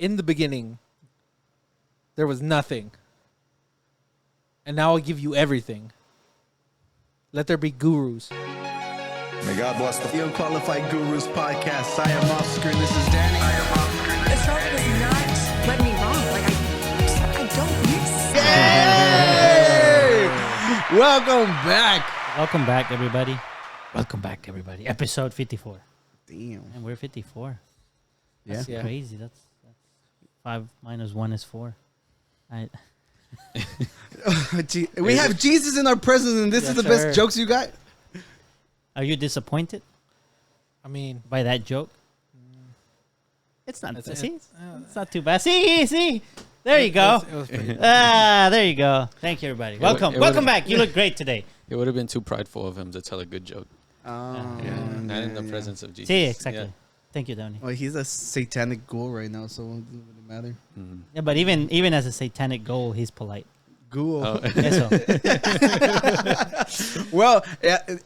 in the beginning, there was nothing. And now I'll give you everything. Let there be gurus. May God bless the Unqualified Gurus podcast. I am Oscar and this is Danny. I am Oscar. The song does not rub me wrong. Like, I don't miss. Yay! Welcome back. Welcome back, everybody. Welcome back, everybody. Episode 54. Damn. And we're 54. Yeah. That's crazy. That's 5 minus 1 is 4. We have Jesus in our presence, and this is the best jokes you got? Are you disappointed? I mean, by that joke? It's not. It's not too bad. See. There you go. It was pretty good. There you go. Thank you, everybody. Welcome back. You look great today. It would have been too prideful of him to tell a good joke. Not in the presence of Jesus. See, exactly. Yeah. Thank you, Tony. Well, he's a satanic ghoul right now, so it doesn't really matter. Mm-hmm. Yeah, but even as a satanic ghoul, he's polite. Ghoul. Oh. Eso. Well,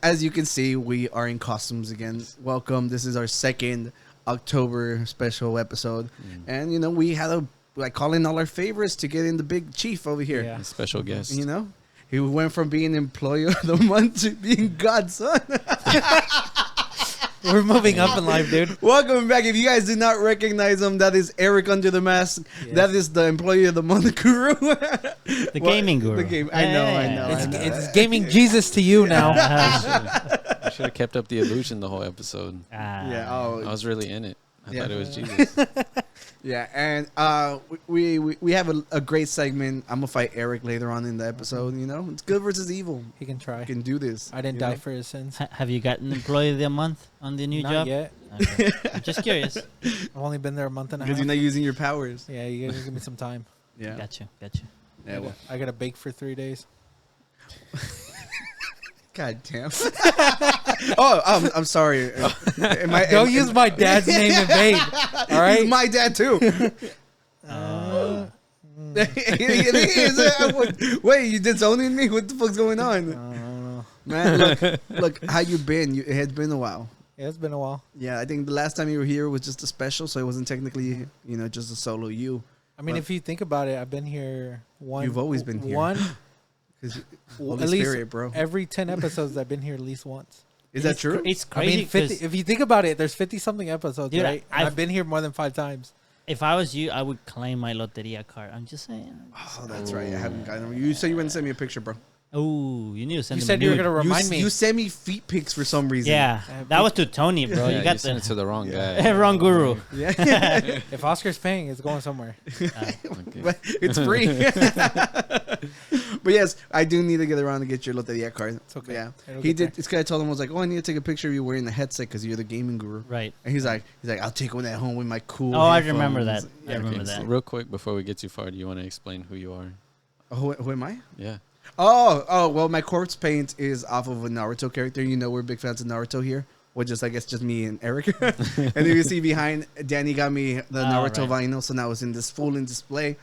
as you can see, we are in costumes again. Welcome. This is our second October special episode. And, we had call in all our favorites to get in the big chief over here. A special guest. He went from being employee of the month to being God's son. We're moving up in life, dude. Welcome back. If you guys do not recognize him, that is Eric under the mask. Yes. That is the employee of the month guru. The gaming guru. I know. It's gaming Jesus to you now. I should have kept up the illusion the whole episode. I was really in it. I thought it was Jesus. Yeah, and we have a great segment. I'm gonna fight Eric later on in the episode. It's good versus evil. He can try. He can do this. I didn't die for his sins. Have you gotten employee of the month on the new Not job? Not yet. Okay. I'm just curious. I've only been there a month and a half. Because you're not using your powers. Yeah, you gotta give me some time. Yeah. Gotcha. Yeah, I gotta bake for 3 days. God damn. I'm sorry. Don't use my dad's name in vain. All right? He's my dad, too. Wait, you disowning me? What the fuck's going on? Man, look, how you been? It has been a while. Yeah, it's been a while. Yeah, I think the last time you were here was just a special, so it wasn't technically, just a solo you. I mean, if you think about it, I've been here one. You've always been here. At least bro. Every 10 episodes, I've been here at least once. Is that true? It's crazy. I mean, 50, if you think about it, there's 50-something episodes, dude, right? I've been here more than 5 times. If I was you, I would claim my Loteria card. I'm just saying. Oh, that's right. I haven't gotten them. You said you wouldn't send me a picture, bro. Oh, you need to send. You said you were gonna remind me. You sent me feet pics for some reason. Yeah, that was to Tony, bro. Yeah, you got you sent it to the wrong guy. Wrong guru. Yeah. If Oscar's paying, it's going somewhere. Okay. But it's free. But yes, I do need to get around to get your Loteria card. It's okay. Yeah, It'll he get did. there. This guy told him, I was like, "Oh, I need to take a picture of you wearing the headset because you're the gaming guru." Right. And he's like, "I'll take one at home with my cool." Oh, I headphones." remember that. I Yeah. remember Okay, so that. real quick, before we get too far, do you want to explain who you are? Who am I? Yeah. Oh, well, my corpse paint is off of a Naruto character. We're big fans of Naruto here. Well, I guess just me and Eric. And then you see behind, Danny got me the Naruto vinyl, so now it's in display.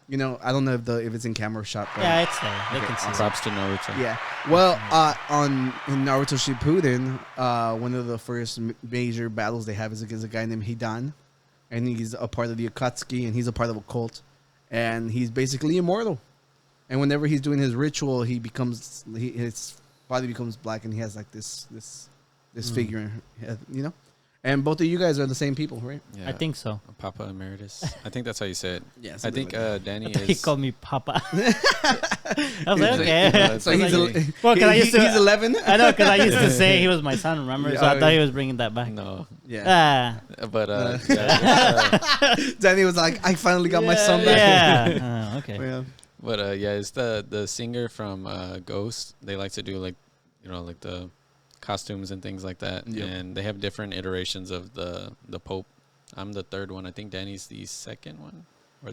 I don't know if it's in camera shot. But Yeah, it's there. They can see. Props to Naruto. yeah. Well, in Naruto Shippuden, one of the first major battles they have is against a guy named Hidan, and he's a part of the Akatsuki, and he's a part of a cult, and he's basically immortal. And whenever he's doing his ritual, his body becomes black, and he has like this figure, And both of you guys are the same people, right? Yeah. I think so. Papa Emeritus. I think that's how you say it. Yeah. I think Danny He is. called me Papa. I was like, okay. Yeah, So he's he's 11. I know, because I used to say he was my son, remember? So I thought he was bringing that back. No. Yeah. But Danny was like, I finally got my son back. Yeah. Okay. Yeah. But it's the singer from Ghost. They like to do like the costumes and things like that. Yep. And they have different iterations of the Pope. I'm the third one. I think Danny's the second one, or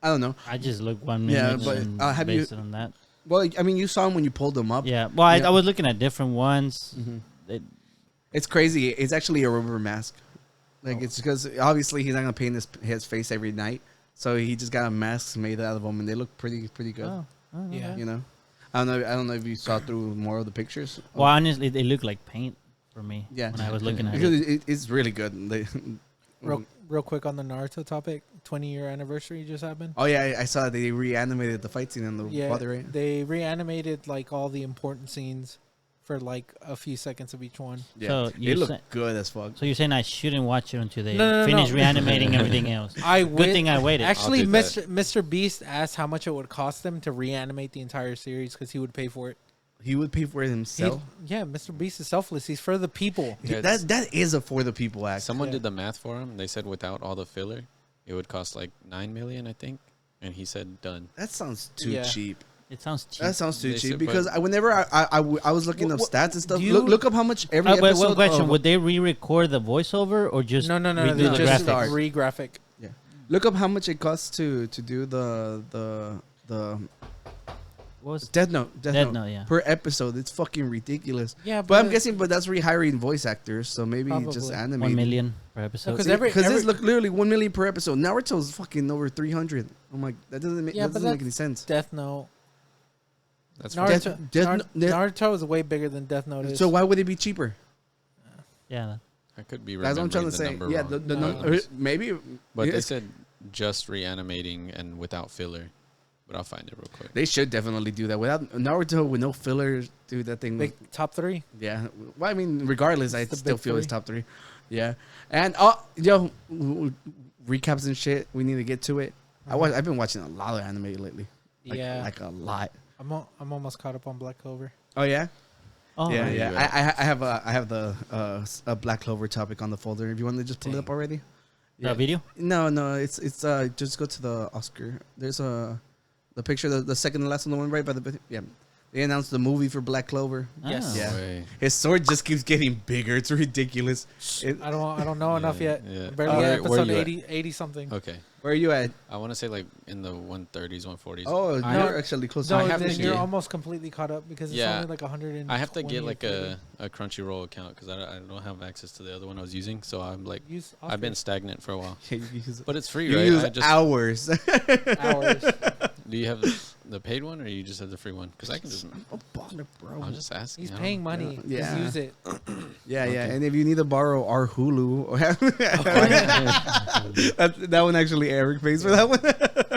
I don't know. I just looked 1 minute. Yeah, but have based it on that. Well, I mean, you saw him when you pulled them up. Yeah. Well, I was looking at different ones. Mm-hmm. It's crazy. It's actually a rubber mask. It's because obviously he's not gonna paint his face every night, so he just got a mask made out of them, and they look pretty good. Oh, Yeah. I don't know if you saw through more of the pictures. Well, honestly, they look like paint for me. Yeah. When I was looking at Because it. it's really good. Real quick on the Naruto topic, 20-year anniversary just happened. Oh yeah, I saw they reanimated the fight scene in the Yeah, water, right? they reanimated like all the important scenes for like a few seconds of each one. Yeah, So they you look sa- good as fuck. So you're saying I shouldn't watch it until they No, finish no. reanimating everything else? Good thing I waited. Actually, I'll do that. Mr. Beast asked how much it would cost them to reanimate the entire series because he would pay for it. He would pay for it himself. Yeah, Mr. Beast is selfless. He's for the people. Yeah, That is a for the people act. Someone Yeah. did the math for him. They said without all the filler, it would cost like $9 million, I think. And he said done. That sounds too Yeah. cheap. It sounds cheap. That sounds too They cheap said, because but- whenever I was looking up stats and stuff, do you- look up how much every Wait, episode. one question: of- Would they re-record the voiceover or just No, redo they the just graphics? re-graphic. Yeah, look up how much it costs to do the What was Death Note. Death Note, yeah. Per episode, it's fucking ridiculous. Yeah, But I'm guessing, that's rehiring voice actors, so maybe just Probably. animate. 1 million per episode? Because Because every this look literally 1 million per episode. Naruto's fucking over 300. I'm like, that doesn't make Yeah, that but doesn't make that's any sense. Death Note. That's Naruto, Death Note- Naruto is way bigger than Death Note is. So why would it be cheaper? Yeah. I could be That's what I'm trying to say. remembering Yeah, the the number wrong. number maybe. But they yes. said just reanimating and without filler. But I'll find it real quick. They should definitely do that without Naruto with no fillers. Dude, that thing. Big top 3. Yeah. Well, I mean, regardless, I It's the still big feel it's 3. top 3. Yeah. And recaps and shit. We need to get to it. I've been watching a lot of anime lately. Yeah. Like a lot. I'm almost caught up on Black Clover. Oh yeah. Oh, Yeah, you yeah. go. I have the a Black Clover topic on the folder. If you want to just pull it up already. The video? No, it's just go to the Oscar. There's the picture, the second to last on the one right by the yeah. They announced the movie for Black Clover. Yes. Oh. Yeah. Way. His sword just keeps getting bigger. It's ridiculous. I don't know enough Yeah, yet. yeah. Barely Where- at where episode you at? 80 something. Okay. Where are you at? I want to say like in the 130s, 140s. Oh, I you're have, actually close. No, I have then to you're get- almost completely caught up because it's Yeah. only like 100. I have to get like a Crunchyroll account because I don't have access to the other one I was using. So I'm like, I've been stagnant for a while. But it's free, You right? use I just, hours. hours. do you have the paid one or you just have the free one? Because I can just. I'm just asking. He's I don't- paying money. Yeah. Just use it. Yeah, yeah. Okay. And if you need to borrow our Hulu, that one actually Eric pays for that one.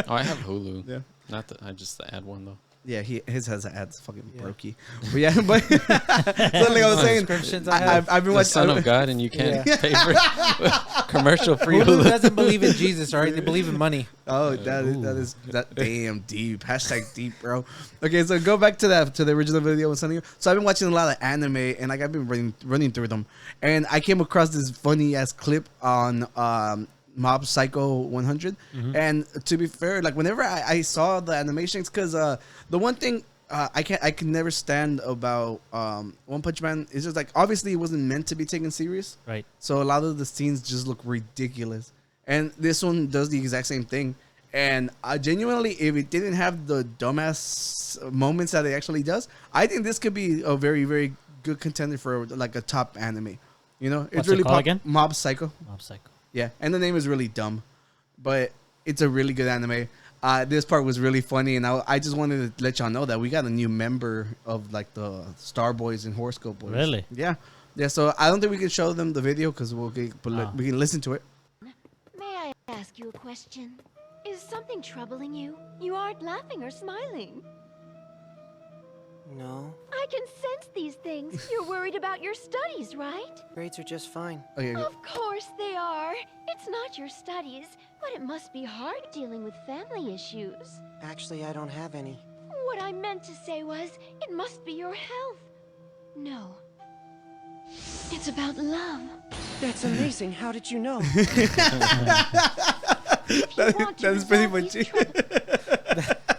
Oh, I have Hulu. Yeah. Not the. I just the ad one though. Yeah, his has ads fucking Yeah. brokey. But yeah, but so like I was saying, Subscriptions I have. I've been The watching. Son of God, and you can't Yeah. pay for commercial free Hulu Hulu. doesn't believe in Jesus, all right? They believe in money. Oh, that damn deep. Hashtag deep, bro. Okay, so go back to the original video I was sending you. So I've been watching a lot of anime, and like I've been running through them, and I came across this funny ass clip on Mob Psycho 100. And to be fair, like whenever I saw the animations, because the one thing I can never stand about One Punch Man is just like obviously it wasn't meant to be taken serious. Right. So a lot of the scenes just look ridiculous. And this one does the exact same thing. And genuinely, if it didn't have the dumbass moments that it actually does, I think this could be a very, very good contender for like a top anime. You know, it's What's it really called again? Mob Psycho. Mob Psycho. Yeah, and the name is really dumb, but it's a really good anime. This part was really funny, and I just wanted to let y'all know that we got a new member of like the Star Boys and Horoscope Boys. Really? Yeah, yeah. So I don't think we can show them the video because we can listen to it. May I ask you a question? Is something troubling you? You aren't laughing or smiling. No, I can sense these things. You're worried about your studies, right? grades are just fine. Okay, go. Of course they are. It's not your studies, but it must be hard dealing with family issues. Actually, I don't have any. What I meant to say was, it must be your health. No. It's about love. That's amazing. How did you know? If you want to that is pretty resolve much these it.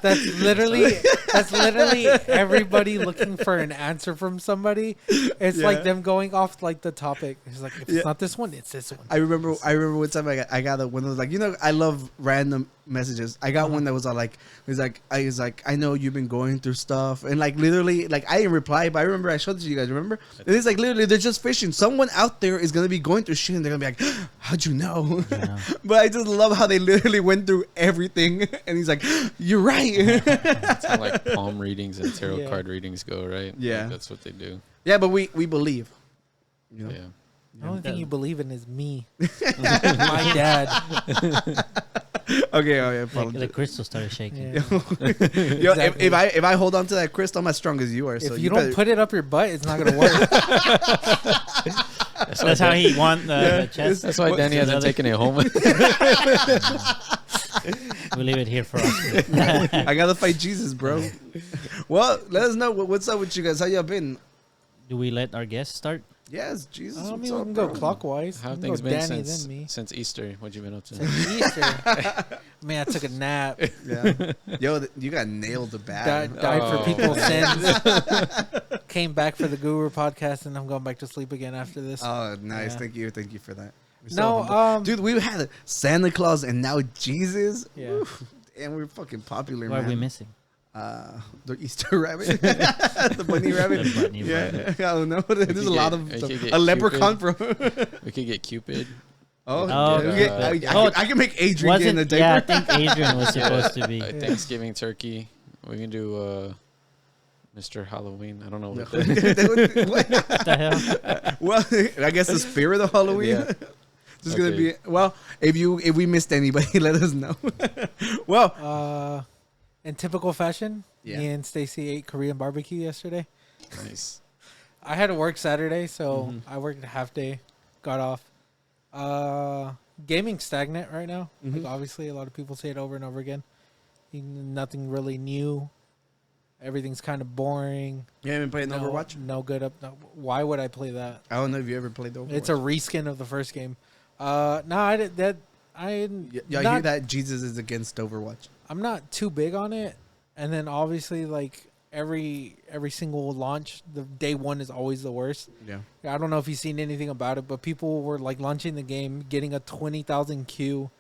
That's literally everybody looking for an answer from somebody. It's Yeah. like them going off like the topic. It's like if Yeah. it's not this one, it's this one. I remember one time I got one that was like, I love random messages. I got one that was like, I know you've been going through stuff, and like literally, like I didn't reply, but I remember I showed it to you guys. Remember? And it's like literally, they're just fishing. Someone out there is gonna be going through shit, and they're gonna be like, "How'd you know?" Yeah. But I just love how they literally went through everything, and he's like, "You're right." That's how like palm readings and tarot Yeah. card readings go, right? Yeah. Like, that's what they do. Yeah, but we believe. You know? Yeah. The only thing you believe in is me, my dad. Okay, The crystal started shaking. Yeah. Yo, Exactly. if I hold on to that crystal, I'm as strong as you are. So If you don't better- put it up your butt, it's not gonna work. That's how he won the chest. That's why Danny hasn't taken it home. We'll leave it here for us. I gotta fight Jesus, bro. Well, let us know what's up with you guys. How y'all been? Do we let our guests start? Yes, Jesus. I What's mean, we up, can go bro? clockwise. How have We can things go been Danny, since then me. since Easter? What you been up to? Since Easter. Man, I took a nap. Yeah. Yo, you got nailed bad. Died Oh. for people's sins. Came back for the Guru podcast, and I'm going back to sleep again after this. Oh, nice. Yeah. Thank you for that. We're so No, humble. Dude, we had Santa Claus and now Jesus. Yeah. Oof. And we're fucking popular, What man. are we missing? The Easter rabbit, the bunny rabbit. The bunny yeah, rabbit. I don't know. There's a lot of we could get a leprechaun, bro. We could get Cupid. Oh, Oh, yeah. okay. I can make Adrian get in a diaper. Yeah, I think Adrian was supposed to be. A Thanksgiving turkey. We can do Mr. Halloween. I don't know what What? What the hell? Well, I guess the spirit of Halloween. Yeah. Just gonna Okay. be well. If we missed anybody, let us know. Well, In typical fashion, Yeah. me and Stacy ate Korean barbecue yesterday. Nice. I had to work Saturday, so Mm-hmm. I worked a half day, got off. Gaming stagnant right now. Mm-hmm. Like obviously, a lot of people say it over and over again. Nothing really new. Everything's kind of boring. you haven't played No, Overwatch. no good up. No, why would I play that? I don't know if you ever played Overwatch. It's a reskin of the first game. No, I did that. I didn't. Y'all not- hear that? Jesus is against Overwatch. I'm not too big on it, and then obviously like every single launch, the day one is always the worst. Yeah. I don't know if you've seen anything about it, but people were like launching the game, getting a 20,000 queue.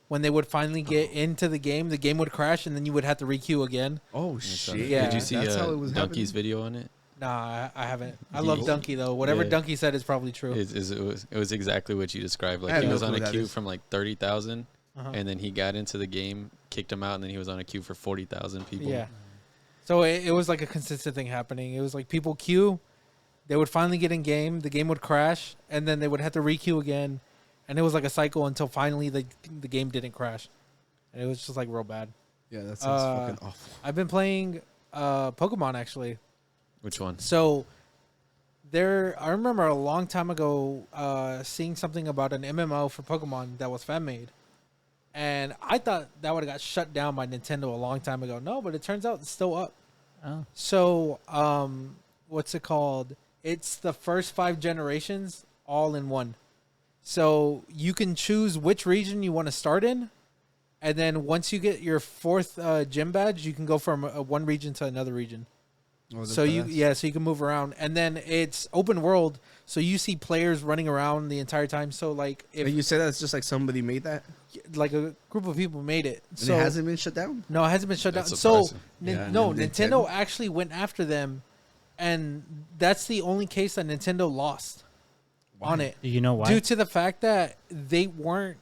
When they would finally get into the game would crash, and then you would have to re-queue again. Oh That's shit! Yeah. Did you see That's how it was Donkey's happening. video on it? Nah, I haven't. I He- love Dunkey though. Whatever Yeah. Dunkey said is probably true. It was exactly what you described. I Like have he no was on clue a what that queue is. from like 30,000, Uh-huh. and then he got into the game, kicked him out, and then he was on a queue for 40,000 people. Yeah. So it was like a consistent thing happening. It was like people queue, they would finally get in game, the game would crash, and then they would have to re-queue again, and it was like a cycle until finally the game didn't crash, and it was just like real bad. Yeah, that sounds fucking awful. I've been playing Pokemon actually. Which one? So I remember a long time ago seeing something about an MMO for Pokemon that was fan made. And I thought that would have got shut down by Nintendo a long time ago. No, but it turns out it's still up. Oh, So, what's it called? It's the first 5 generations all in one. So you can choose which region you want to start in. And then once you get your 4th gym badge, you can go from one region to another region. Oh, that's So badass. so you can move around, and then it's open world, so you see players running around the entire time. So like if And you said that's just like somebody made that, like a group of people made it, and so it hasn't been shut down. no, it hasn't been shut down. That's So surprising. Yeah, no, Nintendo- Nintendo actually went after them, and that's the only case that Nintendo lost on it do you know why? due to the fact that they weren't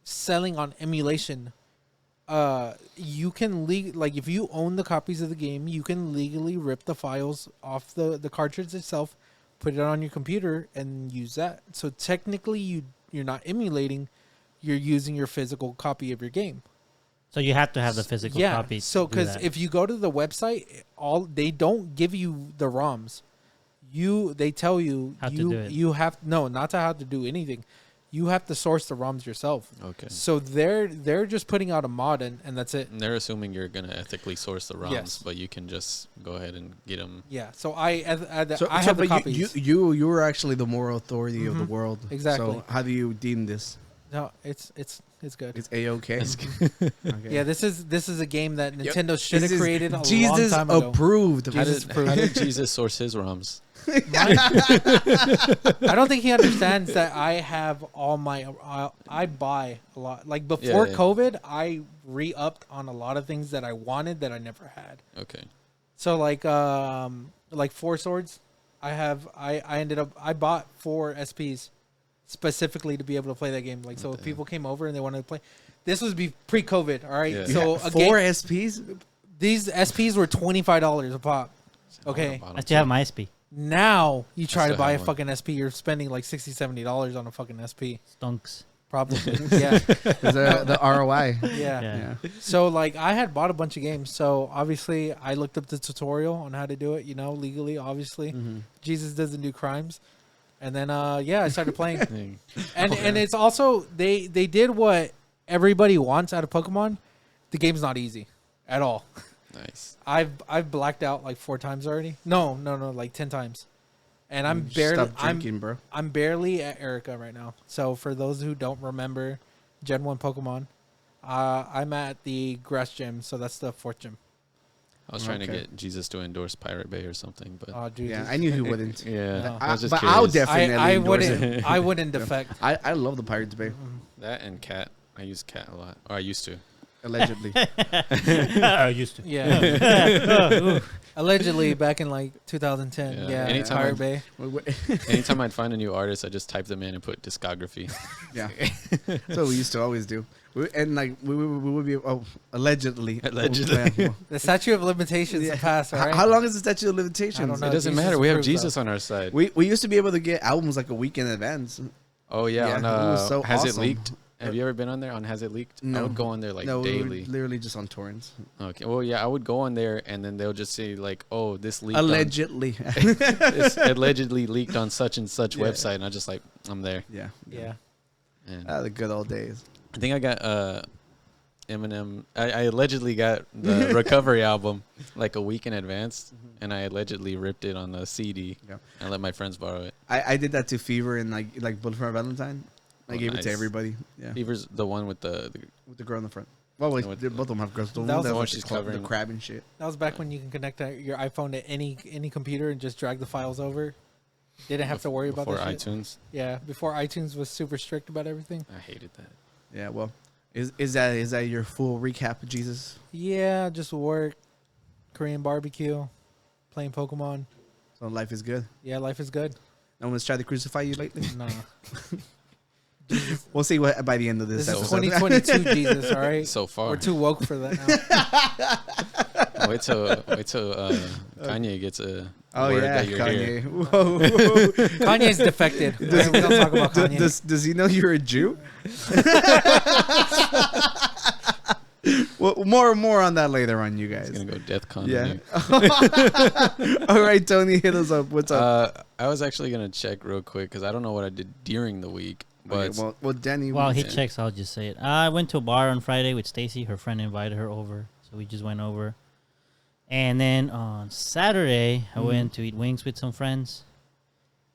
selling on emulation. You can like if you own the copies of the game, you can legally rip the files off the cartridge itself, put it on your computer, and use that. So technically, you're not emulating, you're using your physical copy of your game. So you have to have the physical Yeah. copy. So to do because that. if you go to the website, they don't give you the ROMs. They tell you How to do it. you have not to how to do anything. You have to source the ROMs yourself. Okay. So they're just putting out a mod and that's it. And they're assuming you're gonna ethically source the ROMs, Yes. but you can just go ahead and get them. Yeah. So I have So, the but copies. you were actually the moral authority of the Mhm. world. Exactly. So how do you deem this? No, it's good. It's a-okay. Okay. Yeah, this is a game that Nintendo should This have is created a Jesus long time ago. approved. How Jesus did, how did Jesus source his ROMs? I don't think he understands that I have all my. I buy a lot. Like before Yeah. COVID, I re-upped on a lot of things that I wanted that I never had. Okay. So like 4 swords, I ended up I bought 4 SPs specifically to be able to play that game. Like so, if people came over and they wanted to play, this was pre-COVID. All right, Yeah. so Yeah, a 4 game, SPs. these SPs were $25 a pop. Okay. I still have my SP. Now you try to still buy a have one. fucking SP, you're spending like $60-$70 on a fucking SP. Stonks. Probably. Yeah. The ROI. Yeah. Yeah. So like I had bought a bunch of games. So obviously I looked up the tutorial on how to do it, legally, obviously. Jesus doesn't do crimes. And then I started playing. And it's also they did what everybody wants out of Pokemon. The game's not easy at all. Nice. I've blacked out like 4 times already. No, like 10 times. And I'm barely Stop drinking, bro. I'm barely at Erica right now. So for those who don't remember Gen 1 Pokemon, I'm at the grass gym, so that's the 4th gym. I was trying to get Jesus to endorse Pirate Bay or something, but Yeah, I knew he wouldn't. yeah, I, I was just but curious. I'll definitely I endorse it. wouldn't I wouldn't defect. I love the Pirates Bay. That and Cat. I use Cat a lot. Or I used to. Allegedly. I used to. Yeah. Allegedly back in like 2010. Yeah. Yeah. Anytime Pirate Bay. Anytime I'd find a new artist, I just type them in and put discography. Yeah. That's what we used to always do. We would be allegedly. Allegedly. The statute of limitations Yeah. passed, all right? How long is the statute of limitations? I don't know. It doesn't Jesus matter. We have proves Jesus that. on our side. We used to be able to get albums like a week in advance. Oh yeah. Yeah, On, it was so Has awesome. It Leaked? Have you ever been on there on Has It Leaked? No. I would go on there like no, we daily. were literally just on torrents. Okay. Well, yeah, I would go on there and then they'll just say like, "Oh, this leaked. Allegedly. This allegedly leaked on such and such Yeah. website," and I just like, I'm there. Yeah. Yeah. And The good old days. I think I got Eminem. I allegedly got the Recovery album like a week in advance, and I allegedly ripped it on the CD. Yeah. And let my friends borrow it. I did that to Fever and like Bullet for Valentine. I Oh, gave it to nice. everybody. Yeah. Fever's the one with the With the girl in the front. Well, wait, With both of them have girls. The That was one the one like she's the covering. crab and shit. That was back when you can connect your iPhone to any computer and just drag the files over. Didn't have to worry about before that shit. iTunes. Yeah, before iTunes was super strict about everything. I hated that. Yeah, well, is that your full recap, Jesus? Yeah, just work, Korean barbecue, playing Pokemon. So life is good. Yeah, life is good. No one's tried to crucify you lately. Nah. We'll see what by the end of this This is episode. 2022, Jesus, all right? So far. We're too woke for that now. Wait till Kanye gets a Oh word yeah, that you're Kanye. here. Whoa. Kanye's defected. We don't talk about Kanye. Does he know you're a Jew? Well, more on that later on, you guys. He's gonna go death con. Yeah. All right, Tony, hit us up. What's up? I was actually gonna check real quick because I don't know what I did during the week. But Okay, well, Danny. While he Yeah. checks, I'll just say it. I went to a bar on Friday with Stacy. Her friend invited her over, so we just went over. And then on Saturday, I went to eat wings with some friends.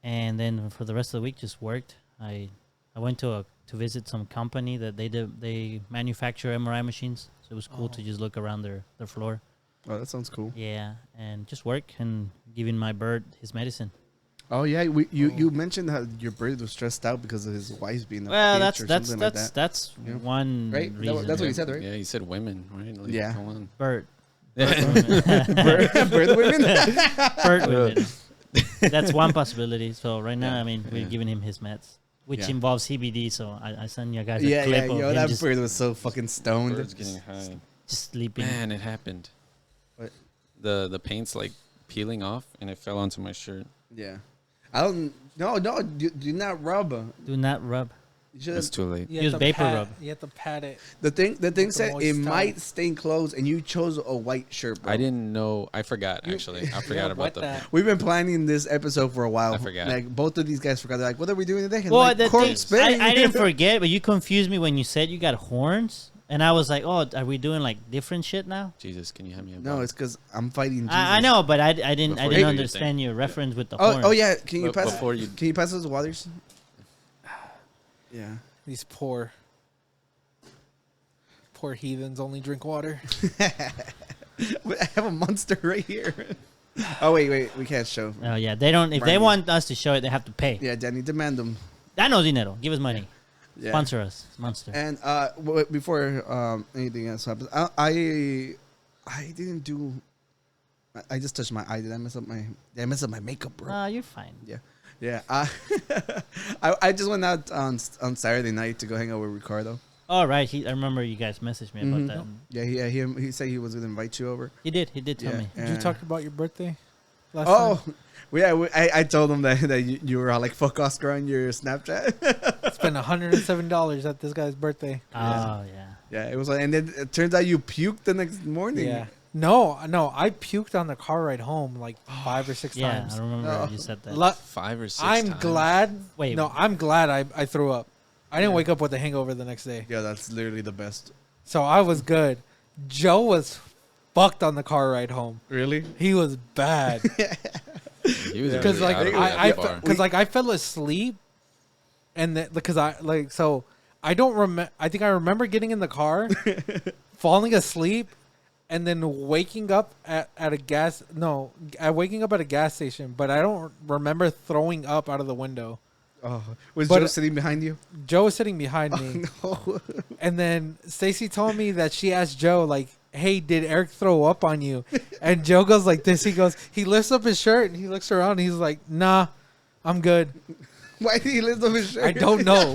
And then for the rest of the week, just worked. I went to visit some company that they manufacture MRI machines. So it was cool to just look around their floor. Oh, that sounds cool. Yeah, and just work and giving my bird his medicine. Oh yeah, you mentioned how your bird was stressed out because of his wife being a Well, bitch or that's something like that. that's Yeah. one Right? reason. That's what he said, right? Yeah, he said women, right? Like, Yeah. Come on. Bird. Bird women. Bird women. That's one possibility. So right now, Yeah. I mean, we're Yeah. giving him his meds, which Yeah. involves CBD. So I send you guys a Yeah, clip of yo, him that just, bird was so fucking stoned. Bird's getting high. just sleeping. Man, it happened. What? The paint's like peeling off, and it fell onto my shirt. Yeah, I don't. No, do not rub. Do not rub. You should. It's too late. You Use have to vapor pat- rub. You have to pat it. The thing the said moist it towel. might stain clothes, and you chose a white shirt, bro. I didn't know. I forgot actually. I forgot about wet the. that. We've been planning this episode for a while. I forgot. Like both of these guys forgot. They're like, what are we doing today? And Well, like, the corpse thing, paint. I didn't forget, but you confused me when you said you got horns, and I was like, oh, are we doing like different shit now? Jesus, can you have me a No, bottle? it's because I'm fighting. Jesus. I know, but I didn't Before you do I didn't your understand your reference with the horns. Oh yeah, can you But pass? before you- Can you pass us the waters? Yeah. These poor heathens only drink water. I have a monster right here. Oh wait, we can't show. Oh yeah, they don't. If they Money. want us to show it, they have to pay. Yeah, Danny, demand them. Danos dinero. Give us money. Yeah. Sponsor us, Monster. And before anything else happens, I didn't do. I just touched my eye. Did I mess up my makeup, bro? You're fine. Yeah. I just went out on Saturday night to go hang out with Ricardo. All right. I remember you guys messaged me about that. Yeah, he said he was gonna invite you over. He did tell Yeah. me. Did you talk about your birthday last Oh, time? well, yeah. I told him that you were all like fuck Oscar on your Snapchat. Spent $107 at this guy's birthday. Oh yeah. Yeah, it was, and then it turns out you puked the next morning. Yeah. No, I puked on the car ride home like 5 or 6 Yeah, times. I remember No. you said that. 5 or 6 I'm times. glad. Wait. No, I'm glad I threw up. I didn't wake up with a hangover the next day. Yeah, that's literally the best. So I was good. Joe was fucked on the car ride home. Really? He was bad. He was Because really like out of that bar. because like I fell asleep, and then because I like so I don't remember. I think I remember getting in the car, falling asleep, and then waking up at a gas. No, waking up at a gas station, but I don't remember throwing up out of the window. Oh, was But- Joe sitting behind you? Joe was sitting behind me, No. and then Stacy told me that she asked Joe like, "Hey, did Eric throw up on you?" And Joe goes like this. He lifts up his shirt and he looks around. And he's like, "Nah, I'm good." Why did he lift up his shirt? I don't know.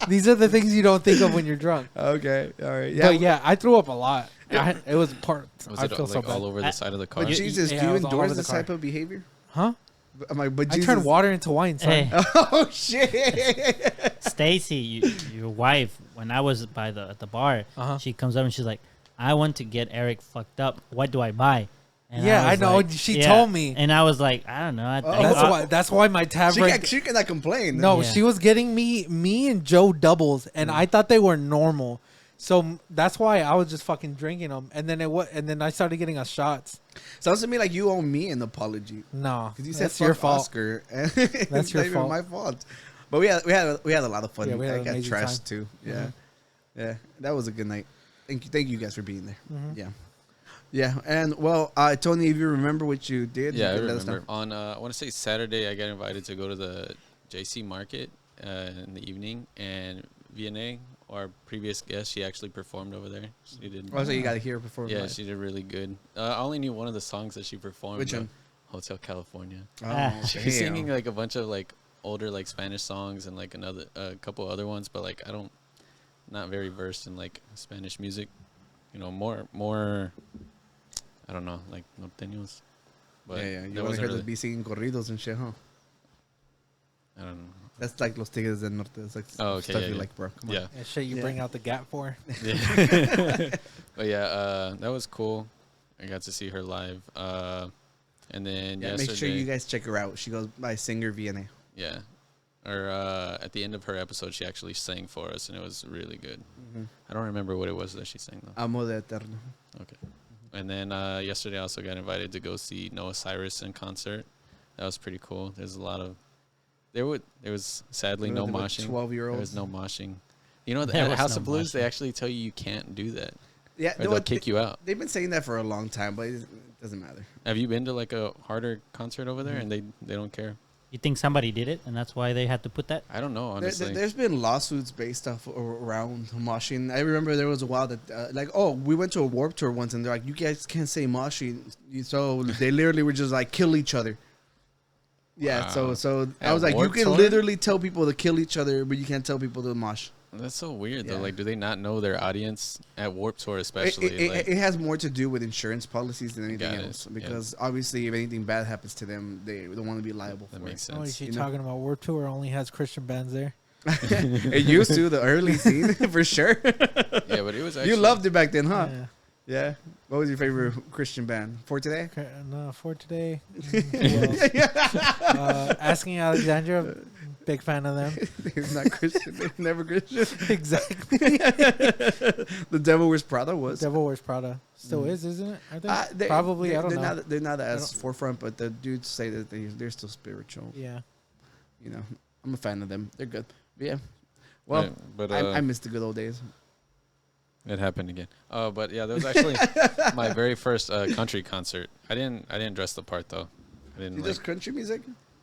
These are the things you don't think of when you're drunk. Okay, all right. Yeah, But yeah, I threw up a lot. It was part. Was I it feel like so bad. all over the side of the car? but Jesus, yeah, do I you was all endorse over the this type car. of behavior? Huh? I'm like, but I Jesus. turned water into wine, son. Hey, Oh shit! Stacy, your wife, when I was at the bar, Uh-huh. she comes up and she's like, "I want to get Eric fucked up. What do I buy?" And Yeah, I was know. like- She told me. and I was like, "I don't know." I think That's why my tab rank. She cannot complain. No, Yeah. she was getting me and Joe doubles, and I thought they were normal. So that's why I was just fucking drinking them, and then I started getting us shots. Sounds to me like you owe me an apology No, because you said that's fuck your fault. Oscar. That's It's your not even fault. my fault. But we had a lot of fun. Yeah, we had I an got amazing trashed time. too. Yeah, Mhm. yeah, that was a good night. Thank you guys for being there. Mhm. Yeah, yeah, and well, Tony, if you remember what you did, Yeah, I you can let us remember. know. On I want to say Saturday, I got invited to go to the JC Market in the evening, and VNA, our previous guest, she actually performed over there. She did. Oh, so you got to hear it before. Yeah, she did really good. I only knew one of the songs that she performed. Which one? Hotel California. Oh, She was singing like a bunch of like older like Spanish songs and like a couple other ones, but like not very versed in like Spanish music. You know, more. I don't know, like norteños. But yeah, yeah. that You want wasn't to hear really, the be singing corridos and shit, huh? I don't know. That's like Los Tigres del Norte. It's like Oh, okay, stuff yeah, you yeah. like, bro. Come on. Yeah. Yeah, shit, you Yeah. bring out the gap for. Yeah. But yeah, that was cool. I got to see her live. And then Yeah, yesterday, make sure you guys check her out. She goes by Singer VNA. yeah, or at the end of her episode, she actually sang for us, and it was really good. I don't remember what it was that she sang though. Amo de Eterno. Okay. And then yesterday, I also got invited to go see Noah Cyrus in concert. That was pretty cool. There's a lot of there was sadly no Like moshing. 12-year-olds. There was no moshing. You know, There at was House no of Blues, they moshing. actually tell you can't do that. Yeah, Or they'll kick you out. They've been saying that for a long time, but it doesn't matter. Have you been to like a harder concert over there, and they don't care? You think somebody did it, and that's why they had to put that? I don't know, honestly. There's been lawsuits based off around moshing. I remember there was a while that we went to a Warped Tour once, and they're like, you guys can't say moshing, so they literally were just like kill each other. Yeah, Wow. so I At was like, Warped you can Tour? literally tell people to kill each other, but you can't tell people to mosh. That's so weird though. Yeah. Like, do they not know their audience at Warped Tour, especially? like, It has more to do with insurance policies than anything Got it, else, yeah. because obviously if anything bad happens to them, they don't want to be liable that for makes it. Oh, sense. she You know? talking about Warped Tour only has Christian bands there. It used to, the early scene, for sure. Yeah, but it was actually You loved it back then, huh? Yeah. Yeah. What was your favorite Christian band? For Today? No, for today. Who else? Asking Alexandra, big fan of them. It's not Christian. They're never Christian. Exactly. The Devil Wears Prada was. Devil Wears Prada still is, isn't it? I think They- probably. I don't they're know. They're not as don't- forefront, but the dudes say that they're still spiritual. Yeah. You know, I'm a fan of them. They're good. But yeah. Well, Yeah, but I miss the good old days. it happened again. But yeah, that was actually my very first country concert. I didn't dress the part though. I didn't She like. does country music?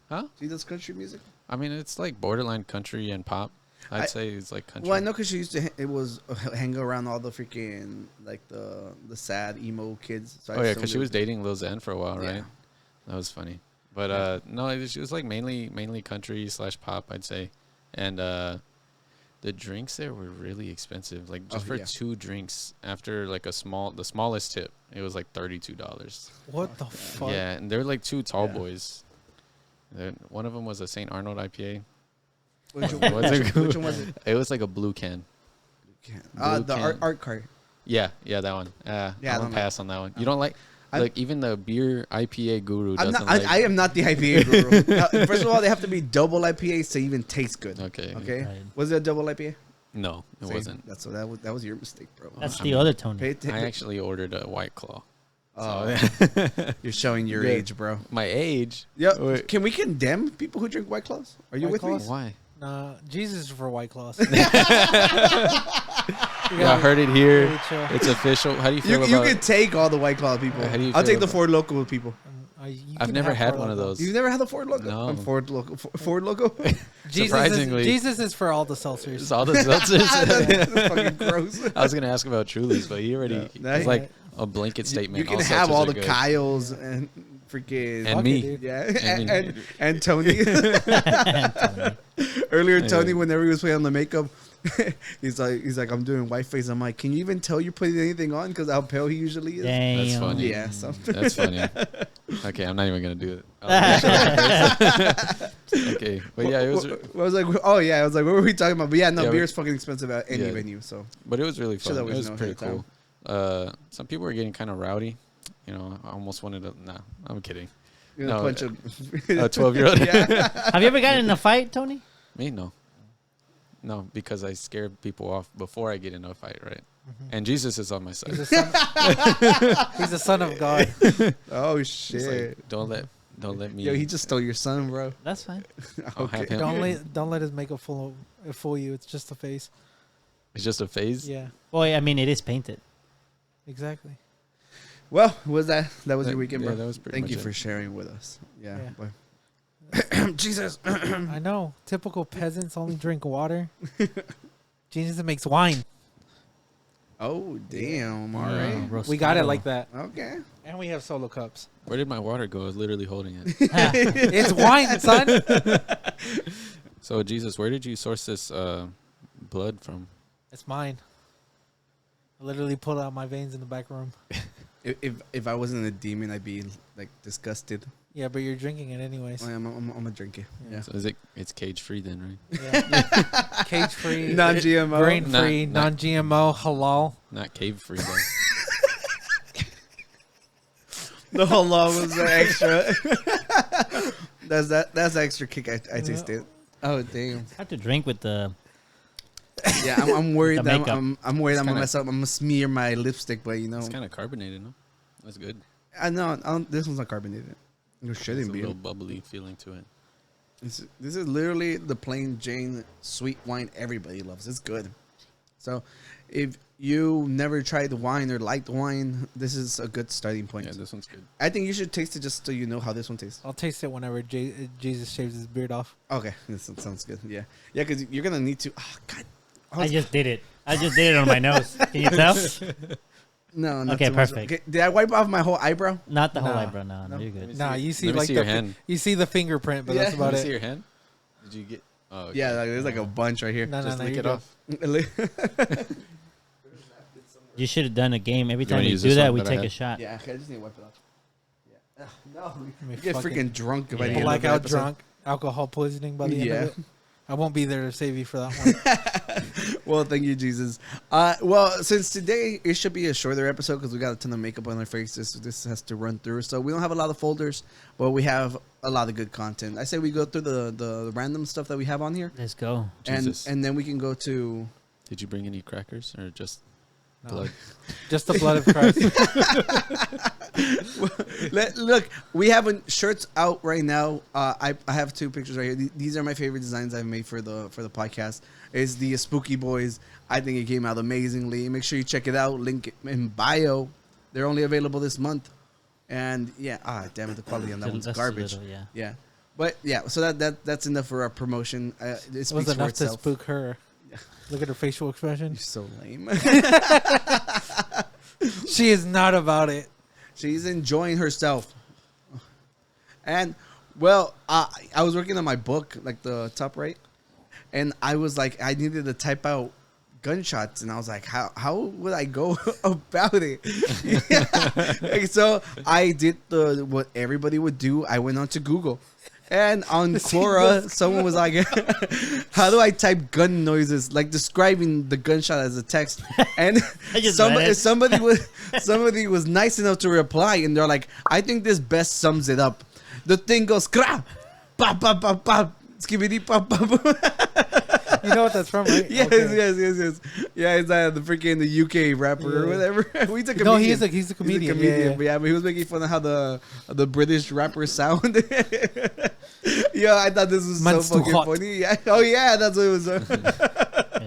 Huh? She does country music? I mean, it's like borderline country and pop. I'd say it's like country. Well, I know because she used to. It was hang around all the freaking like the sad emo kids. So I Oh yeah, assumed because she it was dating Lil Xan for a while, Yeah. right? That was funny. But no, she was like mainly country / pop, I'd say. And the drinks there were really expensive. Like just Oh, for yeah. 2 drinks, after like the smallest tip, it was like $32. What the fuck? Yeah, and they're like 2 tall Yeah. boys. One of them was a St. Arnold IPA. Which Was it which one was it? It was like a blue can. The can. art cart. Yeah, that one. Yeah, I'm I gonna don't pass on that one. You don't like I- like even the beer IPA guru I'm doesn't not, like. I am not the IPA guru. First of all, they have to be double IPAs to even taste good. Okay. Okay. Right. Was it a double IPA? No, it See, wasn't. That's what that was your mistake, bro. That's I the mean, other Tony. I actually ordered a White Claw. Oh, you're showing your Yeah. age, bro. My age. Yeah. Wait. Can we condemn people who drink White Claws? Are you White with Claws? me? Why? Nah, Jesus is for White Claws. Yeah, I heard it here. Really chill. It's official. How do you feel You about? can take all the White Claw people. How do you I'll feel take the about- Ford Loco people. You I've can never have had Ford one of Loco. those. You've never had the Ford Loco? No. Ford Loco. Ford Loco? Surprisingly. Jesus is for all the seltzers. It's all the seltzers. That's fucking gross. I was gonna ask about Trulies, but he already No, it's no, like a blanket statement. You can All have seltzers all are the good. Kyles and freaking And Fuck me. it, dude. yeah, me. and Tony. Earlier, Tony, whenever he was putting on the makeup, he's like, I'm doing white face. I'm like, can you even tell you're putting anything on? Because how pale he usually is. Damn. That's funny. Yeah, so. That's funny. Okay, I'm not even gonna do it. Okay, but yeah, it was. I was like, oh yeah, I was like, what were we talking about? But yeah, no, Yeah, beer's fucking expensive at any yeah. venue. So But it was really Should fun. It always was know pretty ahead of cool. Some people were getting kind of rowdy. You know, I almost wanted to. Nah, I'm kidding. you know, No, a bunch of A 12-year-old. yeah. Have you ever gotten in a fight, Tony? Me, no. No, because I scare people off before I get into a fight, right? Mm-hmm. And Jesus is on my He's side. a son. He's a son of God. Oh It's shit! like, don't let me. Yo, he just stole your son, bro. That's fine. I'll have him. Don't let his makeup fool you. It's just a face. It's just a phase. Yeah, Boy, I mean, it is painted. exactly. Well, was that was That- your weekend, yeah, bro? that was pretty Thank much you it. for sharing with us. Yeah. Yeah. boy. Jesus. I know. Typical peasants only drink water. Jesus makes wine. Oh damn! All Yeah, right. Rosado. We got it like that, Okay. and we have solo cups. Where did my water go? I was literally holding it. It's wine, son. So Jesus, where did you source this blood from? It's mine. I literally pulled out my veins in the back room. If I wasn't a demon, I'd be like disgusted. Yeah, but you're drinking it anyways. I'm gonna drink it. Yeah. So it's cage free then, right? Yeah. Cage free, Non-GMO. grain free, Not- non-GMO, halal. Not cave free though. The whole law was the extra. That's the extra kick I tasted. Oh damn! Hard to drink with the. Yeah, I'm worried The that makeup. I'm worried I'm gonna kinda- mess up. I'm gonna smear my lipstick, but you know, It's kind of carbonated, no? That's good. I know this one's not carbonated. It There's shouldn't a be. little bubbly feeling to it. This is literally the plain Jane sweet wine everybody loves. It's good. So, if you never tried the wine or liked wine, this is a good starting point. Yeah, this one's good. I think you should taste it just so you know how this one tastes. I'll taste it whenever Jesus shaves his beard off. Okay, this one sounds good. Yeah, because you're gonna need to. Oh God. I just did it. I just did it on my nose. Can you tell? No, not Okay, too much. perfect. Okay, did I wipe off my whole eyebrow? Not the whole Nah. eyebrow. No, you're good. Nah, you see Let me like see the your hand. you see the fingerprint, but Yeah. that's about Let me see it. your hand. Did you get? Oh, okay. Yeah, there's like a bunch right here. No, Just lick you're it good. off. You should have done a game. Every You time wanna you use do this that, one we that I take a had? shot. Yeah, okay, I just need to wipe it off. Yeah. No, Me you get fucking freaking drunk by the Yeah. end of the Blackout episode. drunk, alcohol poisoning by the end Yeah. of it. I won't be there to save you for that one. Well, thank you, Jesus. Well, since today it should be a shorter episode because we got a ton of makeup on our faces, this has to run through. So we don't have a lot of folders, but we have a lot of good content. I say we go through the random stuff that we have on here, Let's go. Jesus. and then we can go to. Did you bring any crackers or just No. blood? Just the blood of Christ. Look, we have shirts out right now. I have two pictures right here. These are my favorite designs I've made for the podcast. It's the Espooky Boys. I think it came out amazingly. Make sure you check it out. Link in bio. They're only available this month. And yeah, damn it, the quality on that one's That's a garbage. little, yeah. Yeah, but yeah, so that's enough for our promotion. It It was speaks for enough to itself. spook her. Look at her facial expression. You're so lame. She is not about it. She's enjoying herself. And, well, I was working on my book, like the top right, and I was like, I needed to type out Gunshots, and I was like, how would I go about it? And so I did what everybody would do. I went on to Google, And on Quora, someone was like, "How do I type gun noises?" Like describing the gunshot as a text. And I just read somebody, it. somebody was nice enough to reply, and they're like, "I think this best sums it up." The thing goes, "Kra, pop, pop, pop, pop, skibidi, pop, pop." You know what that's from, right? Yes, Okay. yes. Yeah, it's the freaking the UK rapper or whatever. He's a comedian. No, he's a comedian. Yeah. But he was making fun of how the British rappers sound. Yeah, I thought this was Man's so too fucking hot. funny. Yeah. Oh yeah, that's what it was. Yeah,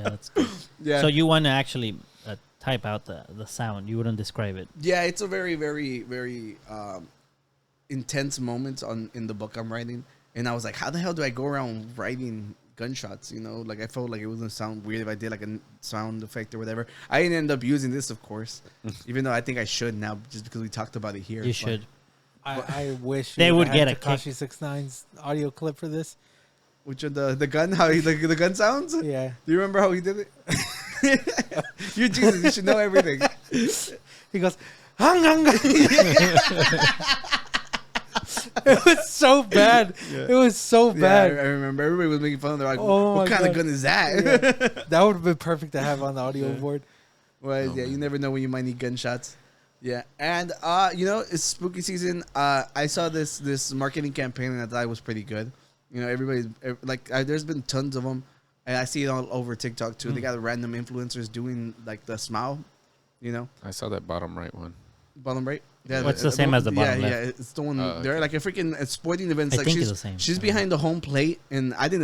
that's good. Yeah. So you want to actually type out the sound. You wouldn't describe it. Yeah, it's a very, very, very intense moment in the book I'm writing, and I was like, how the hell do I go around writing gunshots? You know, like I felt like it was gonna sound weird if I did like a sound effect or whatever. I didn't end up using this, of course, even though I think I should now, just because we talked about it here. You But- should. I wish They you would had get a kick. Tekashi 69's audio clip for this. Which of the gun? How the gun sounds? Yeah. Do you remember how he did it? You're Jesus. You should know everything. He goes, hung, hung. It was so bad. It was so Yeah, bad. I remember everybody was making fun of. They're like, Oh "What my kind of God. gun is that?" Yeah. That would have been perfect to have on the audio board. Well, yeah, you never know when you might need gunshots. Yeah, and you know, it's spooky season. I saw this marketing campaign and I thought it was pretty good. You know, everybody's there's been tons of them, and I see it all over TikTok too. They got random influencers doing like the smile. You know, I saw that bottom right one. bottom right. Yeah, What's the same as the bottom yeah, left? Yeah, it's the one. Oh, They're okay. like a freaking sporting events. I Like think she's it's the same. she's behind the home plate, and I think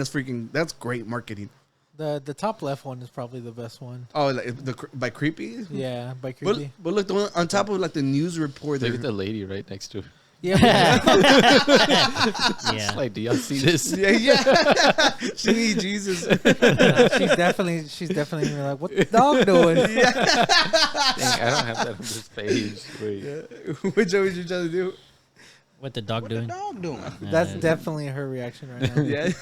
that's great marketing. The top left one is probably the best one. Oh, like by creepy. Yeah, by But, creepy. but look, the one on top of like the news reporter. Look at the lady right next to her. Yeah. Yeah. Like, do y'all see this? yeah. She needs Jesus. she's definitely gonna be like, what the dog doing? Dang, I don't have that on this page. Wait. Which one was you trying to do? What the dog doing? Dog doing. That's definitely her reaction right now. Yeah.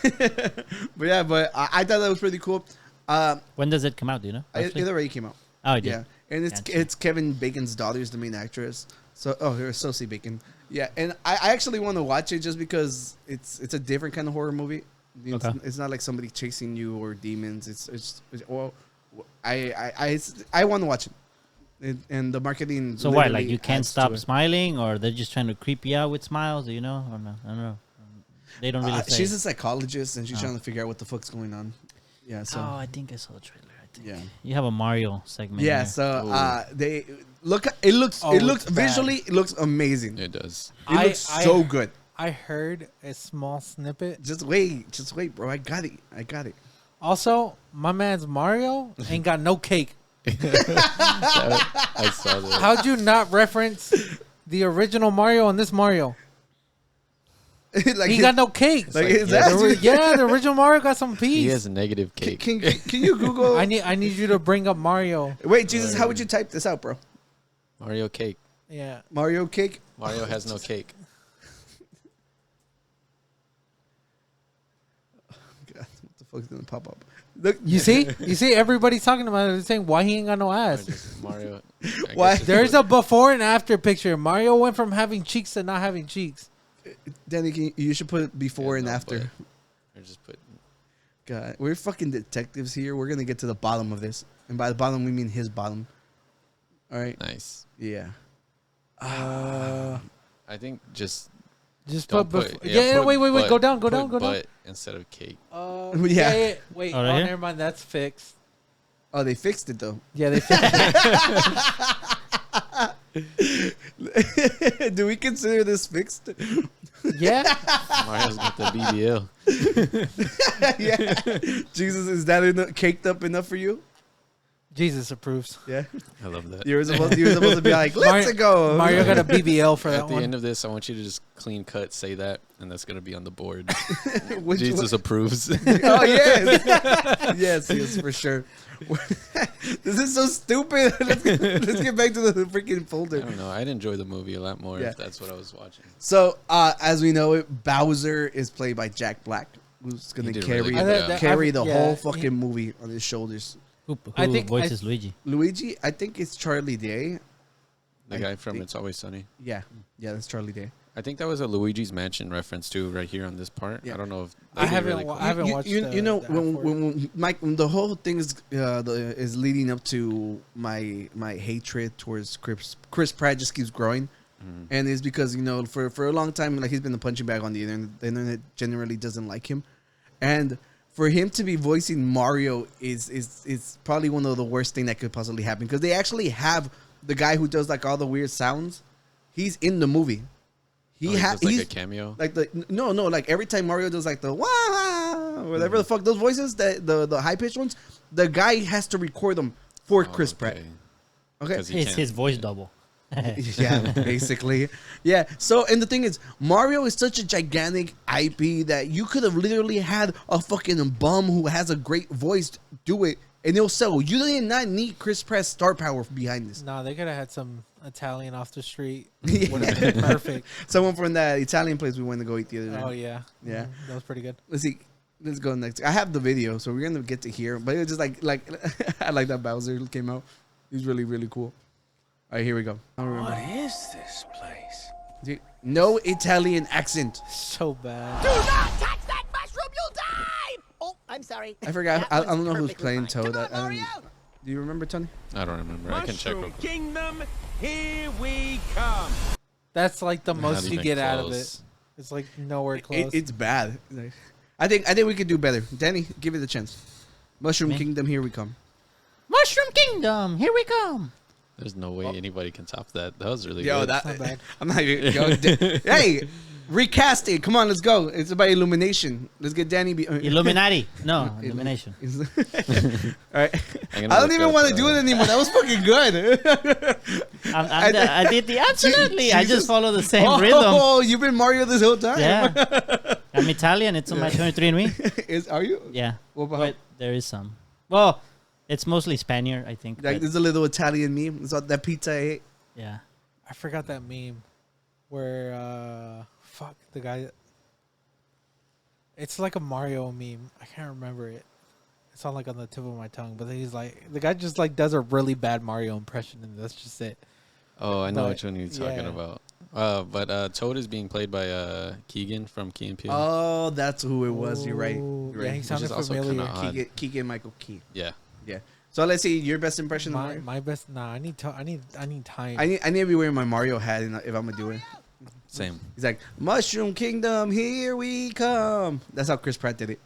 but I thought that was pretty cool. When does it come out? Do you know? It roughly? already came out. Oh, it did. Yeah, and Gotcha. it's Kevin Bacon's daughter is the main actress. So here's Sosie Bacon. Yeah, and I actually want to watch it just because it's a different kind of horror movie. It's, Okay. it's not like somebody chasing you or demons. It's well, I want to watch it. And the marketing. So what? Like literally you can't adds to stop it. smiling, or they're just trying to creep you out with smiles? Do you know? Or no? I don't know. They don't really say. She's a psychologist and she's Oh. trying to figure out what the fuck's going on. Yeah. So. Oh, I think I saw the trailer. I think. Yeah. You have a Mario segment. Yeah. here. So they look. It looks. Oh, it looks it's bad. visually. It looks amazing. It does. It looks so good. I heard a small snippet. Just wait, bro. I got it. Also, my man's Mario ain't got no cake. I saw that. How'd you not reference the original Mario and this Mario? Like He got no cake. Like like, his yeah, ass. Yeah, the original Mario got some He peas. has a negative cake. Can you Google? I need you to bring up Mario. Wait, Jesus, how would you type this out, bro? Mario cake. Yeah. Mario cake. Mario has no cake. God, what the fuck's gonna pop up? Look, You see? Everybody's talking about it. They're saying why he ain't got no Or ass. just Mario. Why? There's a before and after picture. Mario went from having cheeks to not having cheeks. Danny, you should put before and after. Or just put. God, we're fucking detectives here. We're gonna get to the bottom of this, and by the bottom we mean his bottom. All right. Nice. Yeah. I think just Just don't put, put. yeah, put wait. butt- Go down. put Go down. butt instead of cake. Yeah. Wait. Oh, right here? Never mind. That's fixed. Oh, they fixed it though. Yeah, they fixed it. Do we consider this fixed? Yeah. Mario's got the BBL. Yeah. Jesus, is that caked up enough for you? Jesus approves. Yeah. I love that. You were supposed to be like, let's go. Mario got a BBL for At that the one. end of this, I want you to just clean cut say that, and that's gonna be on the board. Which Jesus approves. Oh yes, yes, for sure. This is so stupid. Let's get back to the freaking I folder. don't know. I'd enjoy the movie a lot more Yeah. if that's what I was watching. So, as we know, it Bowser is played by Jack Black, who's gonna He did carry really good the, job. carry the Yeah, whole he- fucking movie on his shoulders. Who I think- voices Luigi? Luigi, I think it's Charlie Day. The I guy from think- It's Always Sunny. Yeah, that's Charlie Day. I think that was a Luigi's Mansion reference too, right here on this part. Yeah. I don't know if I that'd be haven't. cool. I haven't watched. You know the when Mike, when the whole thing is leading up to my hatred towards Chris Pratt just keeps growing, and it's because for a long time like he's been a punching bag on the internet. The internet generally doesn't like him, and for him to be voicing Mario is probably one of the worst thing that could possibly happen because they actually have the guy who does like all the weird sounds. He's in the movie. He's like a cameo. Like like every time Mario does like the wah, whatever the fuck those voices, the high pitched ones, the guy has to record them for Chris Pratt. Okay, It's his voice double. yeah, basically, yeah. So and the thing is, Mario is such a gigantic IP that you could have literally had a fucking bum who has a great voice do it, and it'll sell. You did not need Chris Pratt's star power behind this. No, they could have had some Italian off the street. Yeah. Would have been perfect. Someone from that Italian place we went to go eat the other night. Oh yeah, Yeah. that was pretty good. Let's see. Let's go next. I have the video, so we're gonna get to here. But it was just like I like that Bowser came out. He's really really cool. All right, here we go. What is this place? No Italian accent. So bad. Do not touch that mushroom, you'll die! Oh, I'm sorry. I forgot. I don't know who's playing Toad. Come on, Mario! Do you remember, Tony? I don't remember. I can check real quick. Kingdom, here we come. That's like the most Not you even get out of it. close. It's like nowhere close. It's bad. I think we could do better. Danny, give it a chance. Mushroom Me? Kingdom, here we come. Mushroom Kingdom, here we come. There's no way anybody can top that. That was really Yo, good. not bad. I'm not even. Hey, recast it. Come on, let's go. It's about illumination. Let's get Danny. Illuminati. No, illumination. All right. I gonna don't look even up, want to do it anymore. That was fucking good. I did the absolutely. I just follow the same rhythm. Oh, you've been Mario this whole time. Yeah. I'm Italian. It's on my 23andMe. Are you? Yeah. What about? But there is some. Well, it's mostly Spaniard, I think. Like but there's a little Italian meme. It's that pizza I ate. yeah. I forgot that meme where fuck the guy. It's like a Mario meme. I can't remember it. It's on like on the tip of my tongue, but he's like the guy just like does a really bad Mario impression, and that's just it. Oh, I know But, which one you're talking yeah. about. But Toad is being played by Keegan from Key and Peele. Oh, that's who it was. You're right. Ooh, You're yeah, right. he sounded is also familiar. kinda odd. Keegan Michael Key. Yeah. Yeah. So let's see your best impression of My, Mario. my best. Nah, I need time. I need to be wearing my Mario hat if I'm gonna do it. Same. He's like Mushroom Kingdom, here we come. That's how Chris Pratt did it.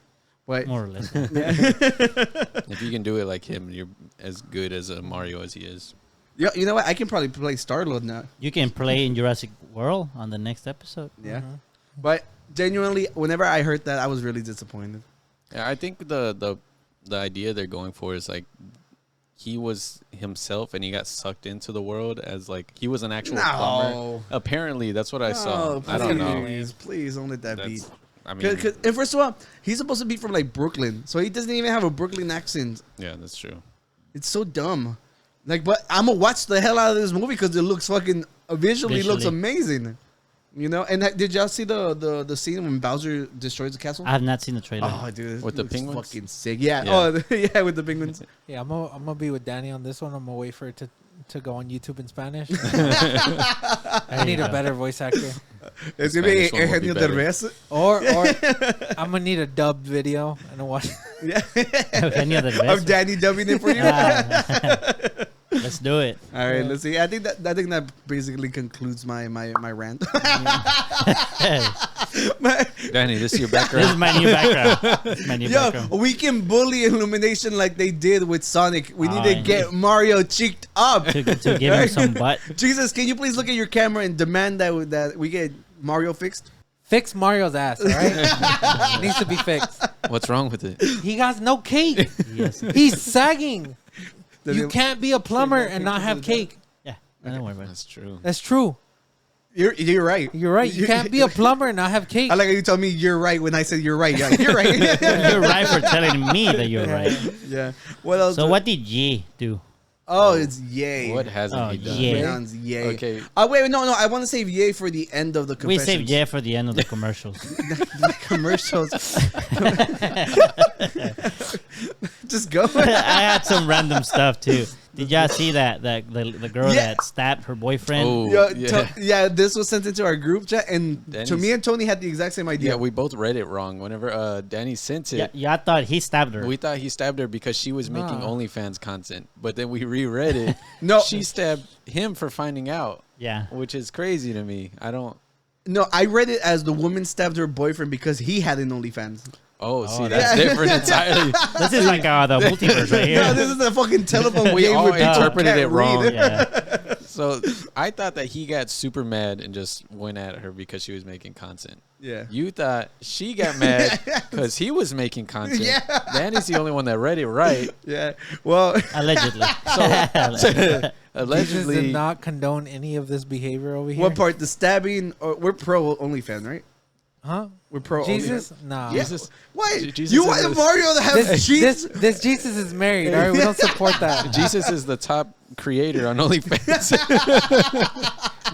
But More or less. If you can do it like him, you're as good as a Mario as he is. you know what? I can probably play Star-Lord now. You can play in Jurassic World on the next episode. Yeah. But genuinely, whenever I heard that, I was really disappointed. Yeah, I think the idea they're going for is like he was himself and he got sucked into the world as like he was an actual plumber. Apparently, that's what I saw. I don't know. Please don't let that be. That's, I mean, And first of all, he's supposed to be from like Brooklyn, so he doesn't even have a Brooklyn accent. yeah, that's true. It's so dumb. Like, but I'm gonna watch the hell out of this movie because it looks fucking visually looks amazing. You know, and did y'all see the scene when Bowser destroys the castle? I have not seen the trailer. Oh, dude, With the penguins? fucking sick. Yeah. Yeah. Oh, yeah, with the penguins. Yeah, I'm gonna be with Danny on this one. I'm gonna wait for it to go on YouTube in Spanish. I need a better voice actor, It's gonna be Spanish one would be Eugenio better. Derbez. or I'm gonna need a dubbed video and a watch. Yeah. Eugenio Derbez. Of Danny dubbing it for you. Let's do it. All right, let's see. I think that basically concludes my rant. Danny, this is your This is background. my new background. This is my new Yo, background. we can bully Illumination like they did with Sonic. We need to yeah. get Mario cheeked up. To give him some butt. Jesus, can you please look at your camera and demand that we get Mario fixed? Fix Mario's ass, all right? It needs to be fixed. What's wrong with it? He got no cake. Yes. He's sagging. Does You it- can't be a plumber and not have cake. Yeah. Don't worry about it. That's true. That's true. You're right. You're right. You can't be a plumber and not have cake. I like how you tell me you're right when I said you're right. Yeah, you're right. You're right for telling me that you're right. Yeah. What else? So what did Ye do? Oh, it's yay. What hasn't Oh, he done? yeah. Pronouns yay. Okay. Wait, no. I want to save yay for the end of the We confessions. saved Ye for the end of the commercials. The commercials. Just go. I had some random stuff too. Did y'all see that the girl Yeah. that stabbed her boyfriend? Oh, Yeah, this was sent into our group chat, and Danny's- to me and Tony had the exact same idea. Yeah, we both read it wrong. Whenever Danny sent it, Yeah, I thought he stabbed her. we thought he stabbed her because she was making Nah. OnlyFans content. But then we reread it. No. She stabbed him for finding out, yeah. which is crazy to me. I don't. No, I read it as the woman stabbed her boyfriend because he had an OnlyFans. Oh, see, Oh, that's different entirely. This is like the multiverse right here. No, this is a fucking telephone We game. all with people who interpreted can't it wrong. read. Yeah. So I thought that he got super mad and just went at her because she was making content. Yeah. You thought she got mad because he was making content. Yeah. Danny's the only one that read it right. Yeah. Well, Allegedly. Jesus Allegedly, did not condone any of this behavior over here. what part? The stabbing? Or we're pro OnlyFans, right? Huh? We're pro Jesus? OnlyFans. Nah. Yeah. Jesus- Why? Jesus You is want the- Mario to have This, cheats? this Jesus is married. All right, we don't support that. Jesus is the top creator on OnlyFans.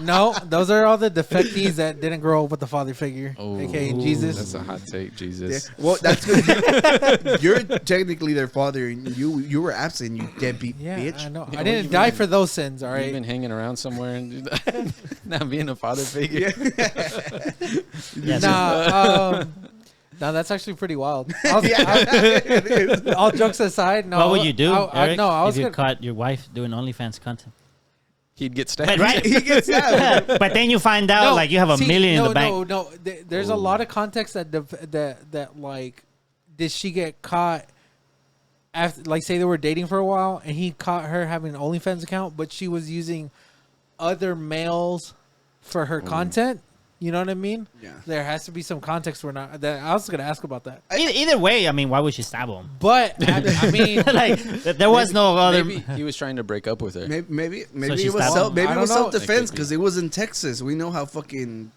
No, those are all the defectees that didn't grow up with the father figure, Oh. aka Jesus. That's a hot take, Yeah. Jesus. Well, that's good. You're technically their father, and you were absent. You deadbeat Yeah, bitch. I know. Yeah, I what didn't you die mean? for those sins. All You've right. been hanging around somewhere and not being a father figure. Yeah, Nah, no, that's actually pretty wild. All jokes aside, no. what would you do, Eric, no, I was if you gonna, caught your wife doing OnlyFans content? He'd get stabbed. Right? He gets stabbed. But then you find out no, like you have a see, million no, in the bank. No, there's a lot of context that like, did she get caught after, like, say they were dating for a while and he caught her having an OnlyFans account, but she was using other males for her content. You know what I mean? Yeah. There has to be some context. That I was gonna ask about that, Either way, I mean, why would she stab him? but I mean, Like there was no other. Maybe he was trying to break up with her. Maybe she it was stabbed him? I don't know. self defense It could be. because it was in Texas. We know how fucking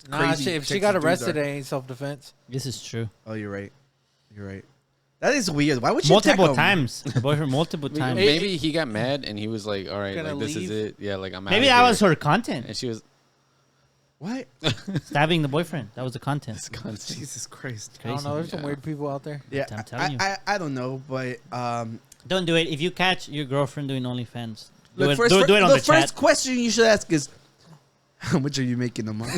nah, crazy if she Texas got dudes arrested, are. it ain't self defense. This is true. Oh, you're right. You're right. That is weird. Why would she Multiple attack him? times. The boyfriend multiple times. Maybe he got mad and he was like, "All right, Gonna like this is leave? it. Yeah, like I'm out." Maybe of that here." was her content. And she was What? Stabbing the boyfriend. That was the content. Jesus Christ. I don't Crazy. know. There's some Yeah. weird people out there. Yeah, I'm telling you. I don't know, but Don't do it. If you catch your girlfriend doing OnlyFans, do look, it, first, do it on the the first chat. question you should ask is, how much are you making a month?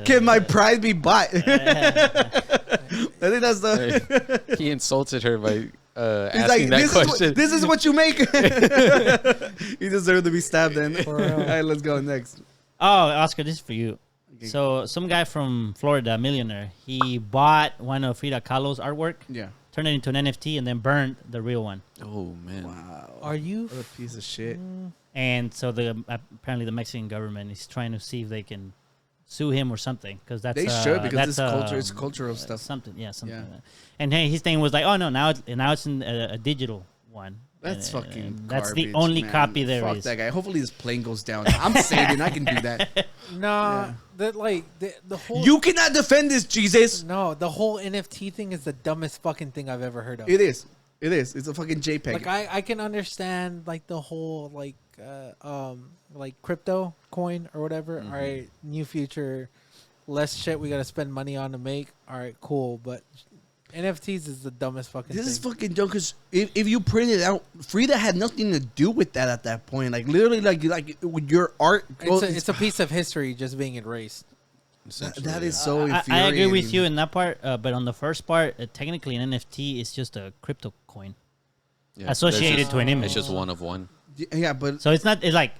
Can my pride be bought? I think that's the. he insulted her by He's asking like, that question. this is what you make. He deserved to be stabbed. Then. All right, let's go next. Oh, Oscar, this is for you. So some guy from Florida, a millionaire, he bought one of Frida Kahlo's artwork, Yeah. turned it into an NFT, and then burned the real one. Oh man. Wow. Are you? What a piece of shit. And so apparently the Mexican government is trying to see if they can sue him or something because that's They should because that's, it's culture. It's cultural stuff. Something, yeah, something. Yeah. Like that. And hey, his thing was like, oh no, now it's in a digital one. That's And- fucking. and that's garbage, the only man. copy there Fuck is. that guy. Hopefully this plane goes down. I'm saving. I can do that. Nah, that like the whole. You cannot defend this, Jesus. No, the whole NFT thing is the dumbest fucking thing I've ever heard of. It is. It is. It's a fucking JPEG. Like I can understand like the whole like crypto coin or whatever. All right, new future, less shit we gotta spend money on to make. All right, cool. But NFTs is the dumbest fucking This thing. is fucking dumb because if you print it out, Frida had nothing to do with that at that point. Like literally, like with your art. It's a piece of history just being erased. that is so I infuriating. agree with you in that part, but on the first part, technically an NFT is just a crypto coin Yeah, associated it's to an just- image. It's just one of one. Yeah, but So it's not. It's like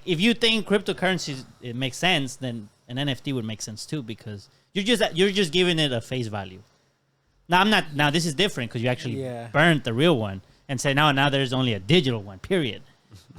if you think cryptocurrencies it makes sense, then an NFT would make sense too because you're just giving it a face value. Now I'm not. Now this is different because you actually Yeah. burnt the real one and say now there's only a digital one. Period.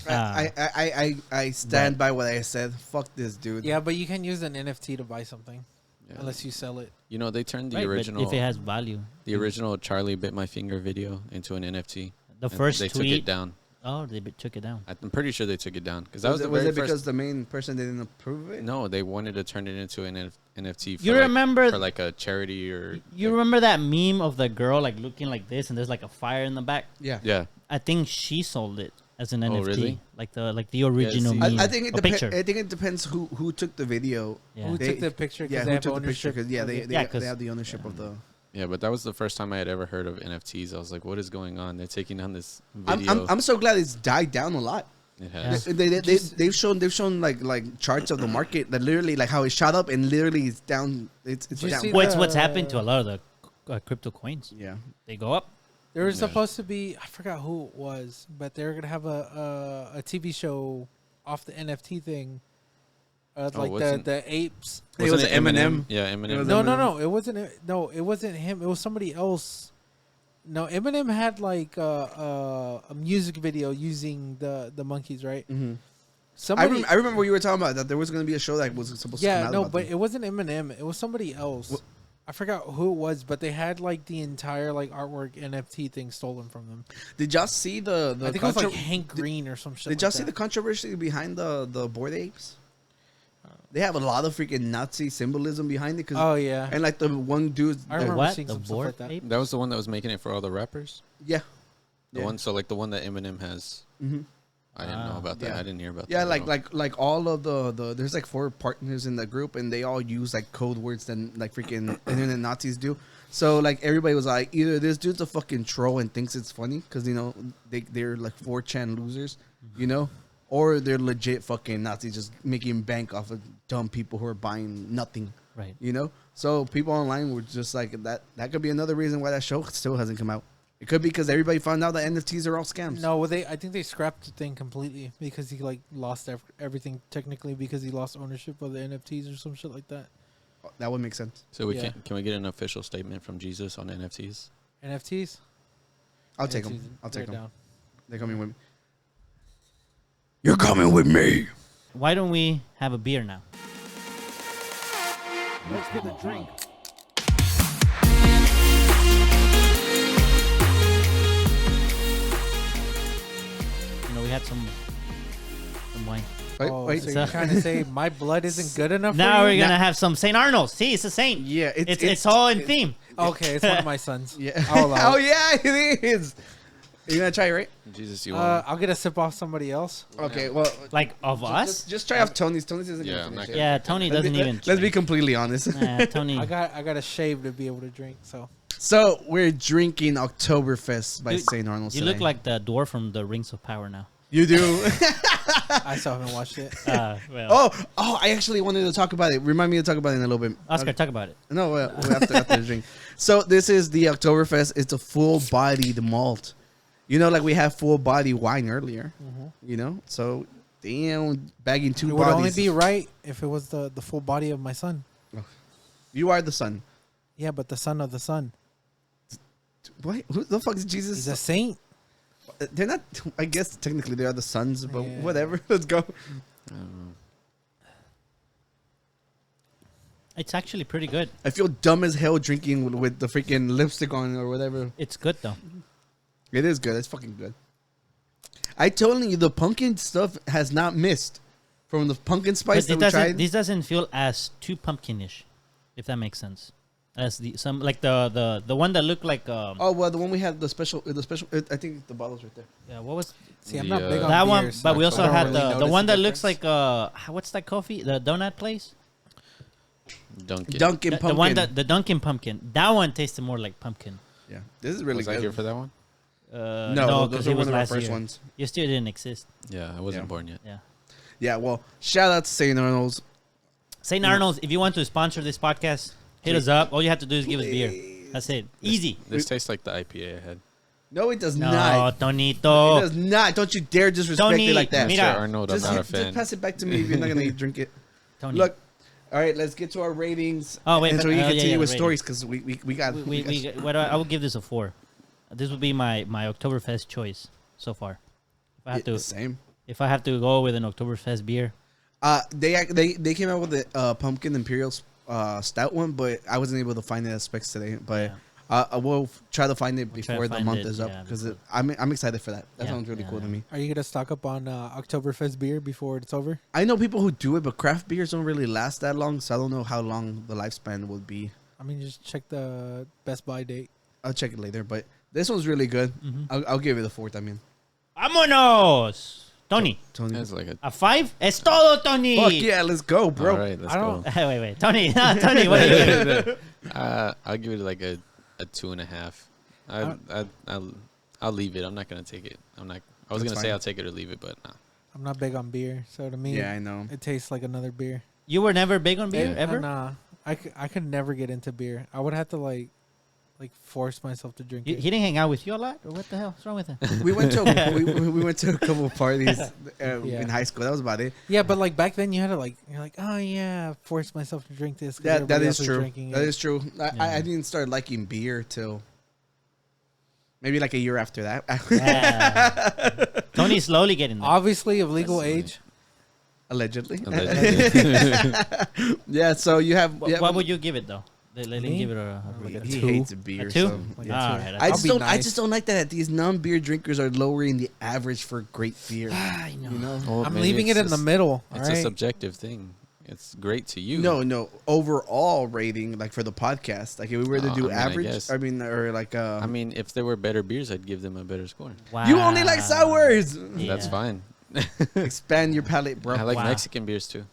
I stand by what I said. Fuck this dude. Yeah, but you can use an NFT to buy something Yeah. unless you sell it. You know, they turned the Right, but original if it has value. the original Charlie Bit My Finger video into an NFT. The And first they tweet. took it down. Oh, they took it down. I'm pretty sure they took it down because that was, the was very it first. because the main person didn't approve it? No, they wanted to turn it into an NFT. For You remember- for like a charity or You remember that meme of the girl like looking like this and there's like a fire in the back? Yeah. Yeah, I think she sold it as an NFT. really? Like the original see. meme. I think it or depends. picture. I think it depends who took the video. Yeah. Who They- took the picture? Yeah, Because who they have took the picture? ownership. Because of it. they Yeah, 'cause- have the ownership of the. Yeah, but that was the first time I had ever heard of NFTs. I was like, what is going on? They're taking down this I'm, video. I'm so glad it's died down a lot. It has. They've shown like charts of the market that literally like how it shot up and literally it's down. It's Did you down. see What's happened to a lot of the crypto coins? Yeah. They go up. There was supposed to be, I forgot who it was, but they were gonna have a TV show off the NFT thing, like the apes. It was Eminem. Yeah, Eminem. No, it wasn't. No, it wasn't him. It was somebody else. No, Eminem had like a music video using the monkeys, right? Mm-hmm. Somebody, I remember what you were talking about, that there was going to be a show that was supposed to come out. No, about but them. it wasn't Eminem. It was somebody else. I forgot who it was, but they had like the entire like artwork NFT thing stolen from them. Did y'all see the I think it was like Hank Green or some shit. Did y'all see the controversy behind the Bored Apes? They have a lot of freaking Nazi symbolism behind it. Oh yeah, and like the one dude. I remember what? seeing The some stuff Bored like that. Ape? That was the one that was making it for all the rappers. Yeah. The one, so like the one that Eminem has. Mm-hmm. I didn't know about that. Yeah. I didn't hear about that. Yeah, at all. like all of the there's like 4 partners in the group, and they all use like code words that like freaking internet Nazis do. So like everybody was like, either this dude's a fucking troll and thinks it's funny because you know they're like 4chan losers, you know, or they're legit fucking Nazis just making bank off of dumb people who are buying nothing, Right. you know. So people online were just like that could be another reason why that show still hasn't come out. It could be because everybody found out that NFTs are all scams. No, well, I think they scrapped the thing completely because he like lost everything technically because he lost ownership of the NFTs or some shit like that. That would make sense. So we Yeah. can we get an official statement from Jesus on NFTs? NFTs? I'll take NFTs, them. I'll they're take them. down. They're coming with me. You're coming with me. Why don't we have a beer now? Let's get a drink. You know, we had some wine. Wait, Oh, wait. so you're trying to say my blood isn't good enough? Now for we're you? gonna have some St. Arnold. See, it's a saint. Yeah, It's all in theme. Okay, it's one of my sons. Yeah. I'll allow Oh it. yeah, it is. You gonna try it, right? Jesus, you want? I'll get a sip off somebody else. Okay. Well, Like of us? just try off Tony's. Tony's isn't Yeah, gonna I'm finish not it. Yeah, Tony doesn't even. Let's be completely honest. Nah, Tony. I got a shave to be able to drink. So So we're drinking Oktoberfest by You- St. Arnold. You look like the dwarf from the Rings of Power now. you do. I still haven't watched it. Well, I actually wanted to talk about it. Remind me to talk about it in a little bit. Oscar, talk about it. No, after the drink. So this is the Oktoberfest. It's a full-bodied malt. You know, like we had full-body wine earlier. You know, so damn, bagging 2 It would only bodies. be right if it was the full body of my son. You are the son. Yeah, but the son of the son. What? Who the fuck is Jesus? He's a saint. They're not. I guess technically they are the sons, but Yeah. whatever. Let's go. I don't know. It's actually pretty good. I feel dumb as hell drinking with the freaking lipstick on or whatever. It's good though. It is good. It's fucking good. I told you the pumpkin stuff has not missed from the pumpkin spice But that we tried. this doesn't feel as too pumpkinish, if that makes sense. As the one that looked like Oh well, the one we had the special. I think the bottle's right there. yeah, what was See, I'm The, not big on that one? beers, But we so also I don't had really the notice one the that looks difference. like what's that coffee? The donut place. Dunkin'. Dunkin' The pumpkin. one the Dunkin' pumpkin. That one tasted more like pumpkin. Yeah, this is really Was I good. here for that one? No, because those it are was one of our last first year. ones. You still didn't exist. Yeah, I wasn't Yeah. born yet. Yeah. Yeah, well, shout out to St. Arnold's. St. Arnold's, if you want to sponsor this podcast, hit us up. All you have to do is give us beer. That's it. Easy. This tastes like the IPA I had. No, it does No, not. It Tonito. does not. Don't you dare disrespect Tony, it like that. mira. Mr. Arnold, I'm Just, not a just fan. pass it back to me if you're not gonna drink it. Tony. Look, all right, let's get to our ratings. Oh, wait, and so we can yeah, continue yeah, with the stories because we got. I will give this a 4. This would be my Oktoberfest choice so far. If I have to, same. if I have to go with an Oktoberfest beer, They came out with the pumpkin imperial stout one, but I wasn't able to find it at Specs today. But I will try to find it We'll try to before the find month it, is up yeah, because before- I'm excited for that. That Yeah, sounds really yeah, cool to yeah. me. Are you gonna stock up on Oktoberfest beer before it's over? I know people who do it, but craft beers don't really last that long, so I don't know how long the lifespan will be. I mean, just check the Best Buy date. I'll check it later, but this one's really good. Mm-hmm. I'll give it a 4th. I mean, vámonos, Tony. Tony. That's like a. A 5? Es todo, Tony. Fuck yeah, let's go, bro. All right, let's I go. don't- Wait, Tony. No, Tony, what are you giving it? I'll give it like a a 2.5. I'll leave it. I'm not gonna take it. I was gonna say I'll take it or leave it, but nah. I'm not big on beer, so to me, Yeah, I know. it tastes like another beer. You were never big on beer ever? Nah, I could never get into beer. I would have to like force myself to drink He it. didn't hang out with you a lot, or what the hell? What's wrong with him? We went to we went to a couple of parties in high school. That was about it. Yeah, but like back then, you had to you're like, oh yeah, force myself to drink this. 'cause That everybody is else true. drinking That it. is true. I didn't start liking beer till maybe like a year after that. Yeah. Tony's slowly getting there. Obviously of legal That's age. Allegedly. Allegedly. Yeah. So you have. What would you give it though? Let him Me? give it a Like a He 2. hates beer. A 2? So, Like yeah. All right. I I'll just be don't. I nice. just don't like that these non-beer drinkers are lowering the average for great beer. I know. You know. Well, I'm maybe leaving it it's in the a- middle. It's all a right? subjective thing. It's great to you. No. Overall rating, like for the podcast, like if we were to do I average, guess. or like. I mean, if there were better beers, I'd give them a better score. Wow. You only like sours. Yeah. That's fine. Expand your palate, bro. I like Wow. Mexican beers too.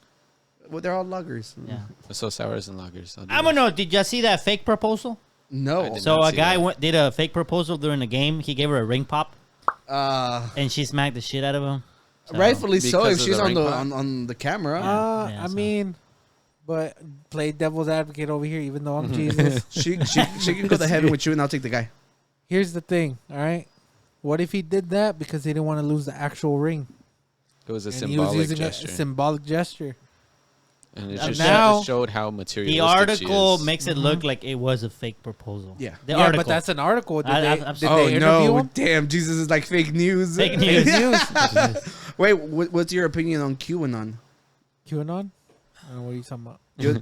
Well, they're all lagers. Yeah. So sours and lagers. I'll do I don't those. know. Did you see that fake proposal? I No. did So not a see guy that. did a fake proposal during the game. He gave her a ring pop, Uh, and she smacked the shit out of him. So- rightfully so. Because If of she's the on ring the pop? on the camera, Yeah, I so- mean, but play devil's advocate over here, even though I'm Jesus. she can go to heaven with you, and I'll take the guy. Here's the thing, all right? What if he did that because he didn't want to lose the actual ring? It was a And he was symbolic using gesture. a symbolic gesture. And it And just now- showed how materialistic The article she is. makes it look like it was a fake proposal. Yeah. The Yeah, article. but that's an article. Did I- they, I've- did Oh they interview no! him? Damn, Jesus is like fake news. Fake news. Wait, what's your opinion on QAnon? QAnon? I don't know what are you talking about. You-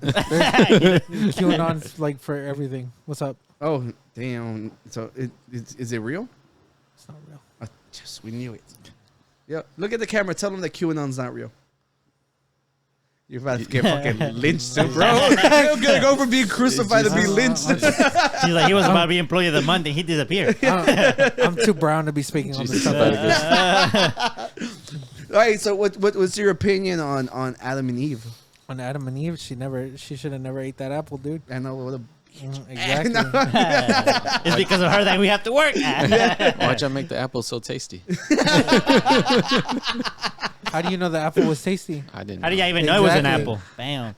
QAnon's like for everything. What's up? oh damn! So is it real? It's not real. Yes, we knew it. Yeah, look at the camera. Tell them that QAnon's not real. You're about to get fucking lynched, bro. You're gonna go from being crucified to be lynched. He's like, he was about to be employee of the month, and he disappeared. I'm too brown to be speaking on this Jesus, stuff. All right, so what's your opinion on Adam and Eve? On Adam and Eve, she should have never ate that apple, dude. I know what a Exactly. It's because of her that we have to work. Why'd y'all make the apple so tasty? How do you know the apple was tasty? I didn't. How do you even know it was an Exactly. apple? Bam.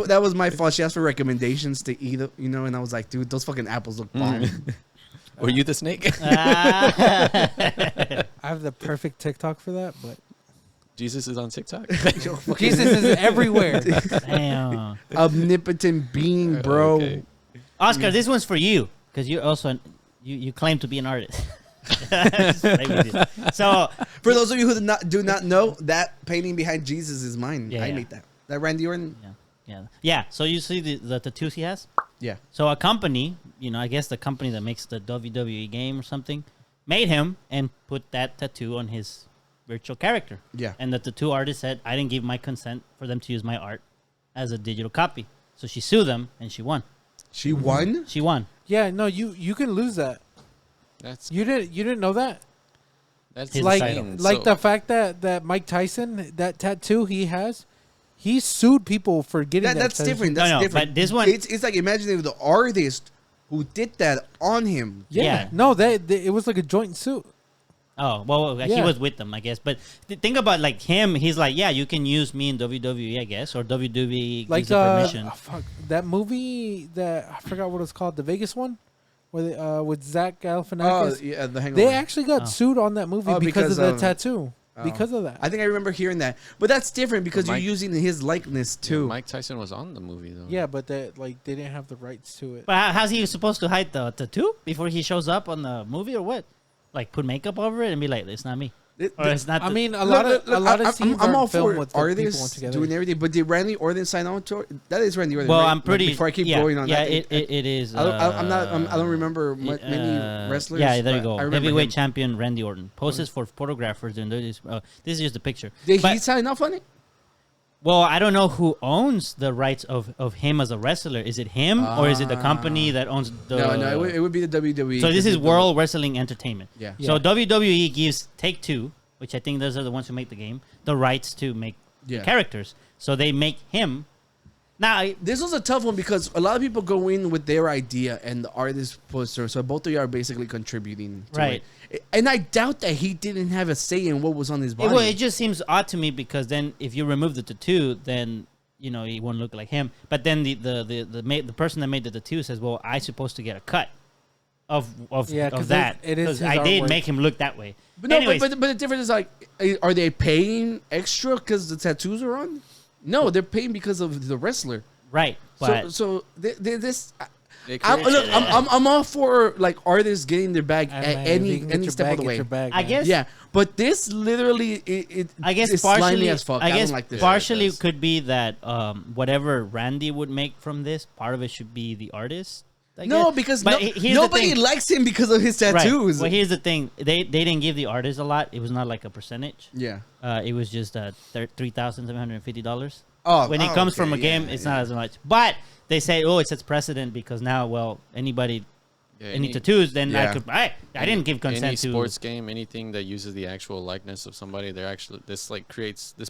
that was my fault. She asked for recommendations to eat, and I was like, dude, those fucking apples look bomb. Were you the snake? I have the perfect TikTok for that, but Jesus is on TikTok. Jesus is everywhere. Damn. Omnipotent being, bro. Okay. Oscar, this one's for you because you also you claim to be an artist. Just play with you. So For those of you who do not know, that painting behind Jesus is mine. Yeah, I yeah. made that. That Randy Orton. yeah. So you see the tattoos he has. Yeah. So a company, I guess the company that makes the WWE game or something, made him and put that tattoo on his virtual character. Yeah. And the tattoo artist said, I didn't give my consent for them to use my art as a digital copy. So she sued them and she won. She won. She won. Yeah, no, you can lose that. That's You didn't know that? that's His Like title. the fact that Mike Tyson, that tattoo he has, he sued people for getting that. That's tattoo. different. No, That's no, different. but this one- it's like imagining the artist who did that on him. Yeah. Yeah. No, it was like a joint suit. Oh, well, he Yeah. was with them, I guess. But think about like him. He's like, yeah, you can use me in WWE, I guess, or WWE Like gives the permission. that movie that I forgot what it's called, the Vegas one, where they, with Zach Galifianakis. Oh, yeah, the Hangover. They actually got Oh. sued on that movie Oh, because of the of- tattoo. Oh. Because of that. I think I remember hearing that, but that's different because But you're Mike- using his likeness too. Mike Tyson was on the movie though. Yeah, but they didn't have the rights to it. But how's he supposed to hide the tattoo before he shows up on the movie, or what? Like put makeup over it and be like, it's not me, or it's not. I the- mean, a lot of scenes I'm all aren't filmed for with the people artists together. doing everything, but did Randy Orton sign on to it? That is Randy Orton. well, right? I'm pretty. Like, before I keep yeah, going on yeah, that, it is. I'm not. I don't remember many wrestlers. Yeah, there you but go. I remember Heavyweight him. champion Randy Orton poses for photographers, and this is just the picture. Did But- he sign off on it? Well, I don't know who owns the rights of him as a wrestler. Is it him or is it the company that owns the? No, it would be the WWE. So this is The- World Wrestling Entertainment. Yeah. So WWE gives Take-Two, which I think those are the ones who make the game, the rights to make Yeah. characters. So they make him Now, This was a tough one because a lot of people go in with their idea and the artist poster. So both of you are basically contributing to Right. it. And I doubt that he didn't have a say in what was on his body. well, it just seems odd to me because then if you remove the tattoo, then he won't look like him. But then the person that made the tattoo says, "Well, I'm supposed to get a cut of Yeah, 'cause that. it is 'Cause his I did artwork. make him look that way." But no, Anyways, but the difference is like, are they paying extra because the tattoos are on? No, they're paying because of the wrestler. right, but This. It I'm, creates- look, I'm all for like artists getting their bag And at man, if you any can get your step bag, of the get way. your bag, I man. guess- Yeah, but this literally I guess it's slimy partially, as fuck. I guess don't like this. partially it does. could be that whatever Randy would make from this, part of it should be the artist. I No, guess. because But here's the nobody thing. likes him because of his tattoos. Right. Well, here's the thing: they didn't give the artist a lot. It was not like a percentage. Yeah. It was just $3,750. Oh, When it oh, comes okay, from a game, yeah, it's yeah. not as much. But they say, oh, it sets precedent because now, well, anybody Yeah, any tattoos, then Yeah. I didn't give consent any to sports game, anything that uses the actual likeness of somebody. They're actually this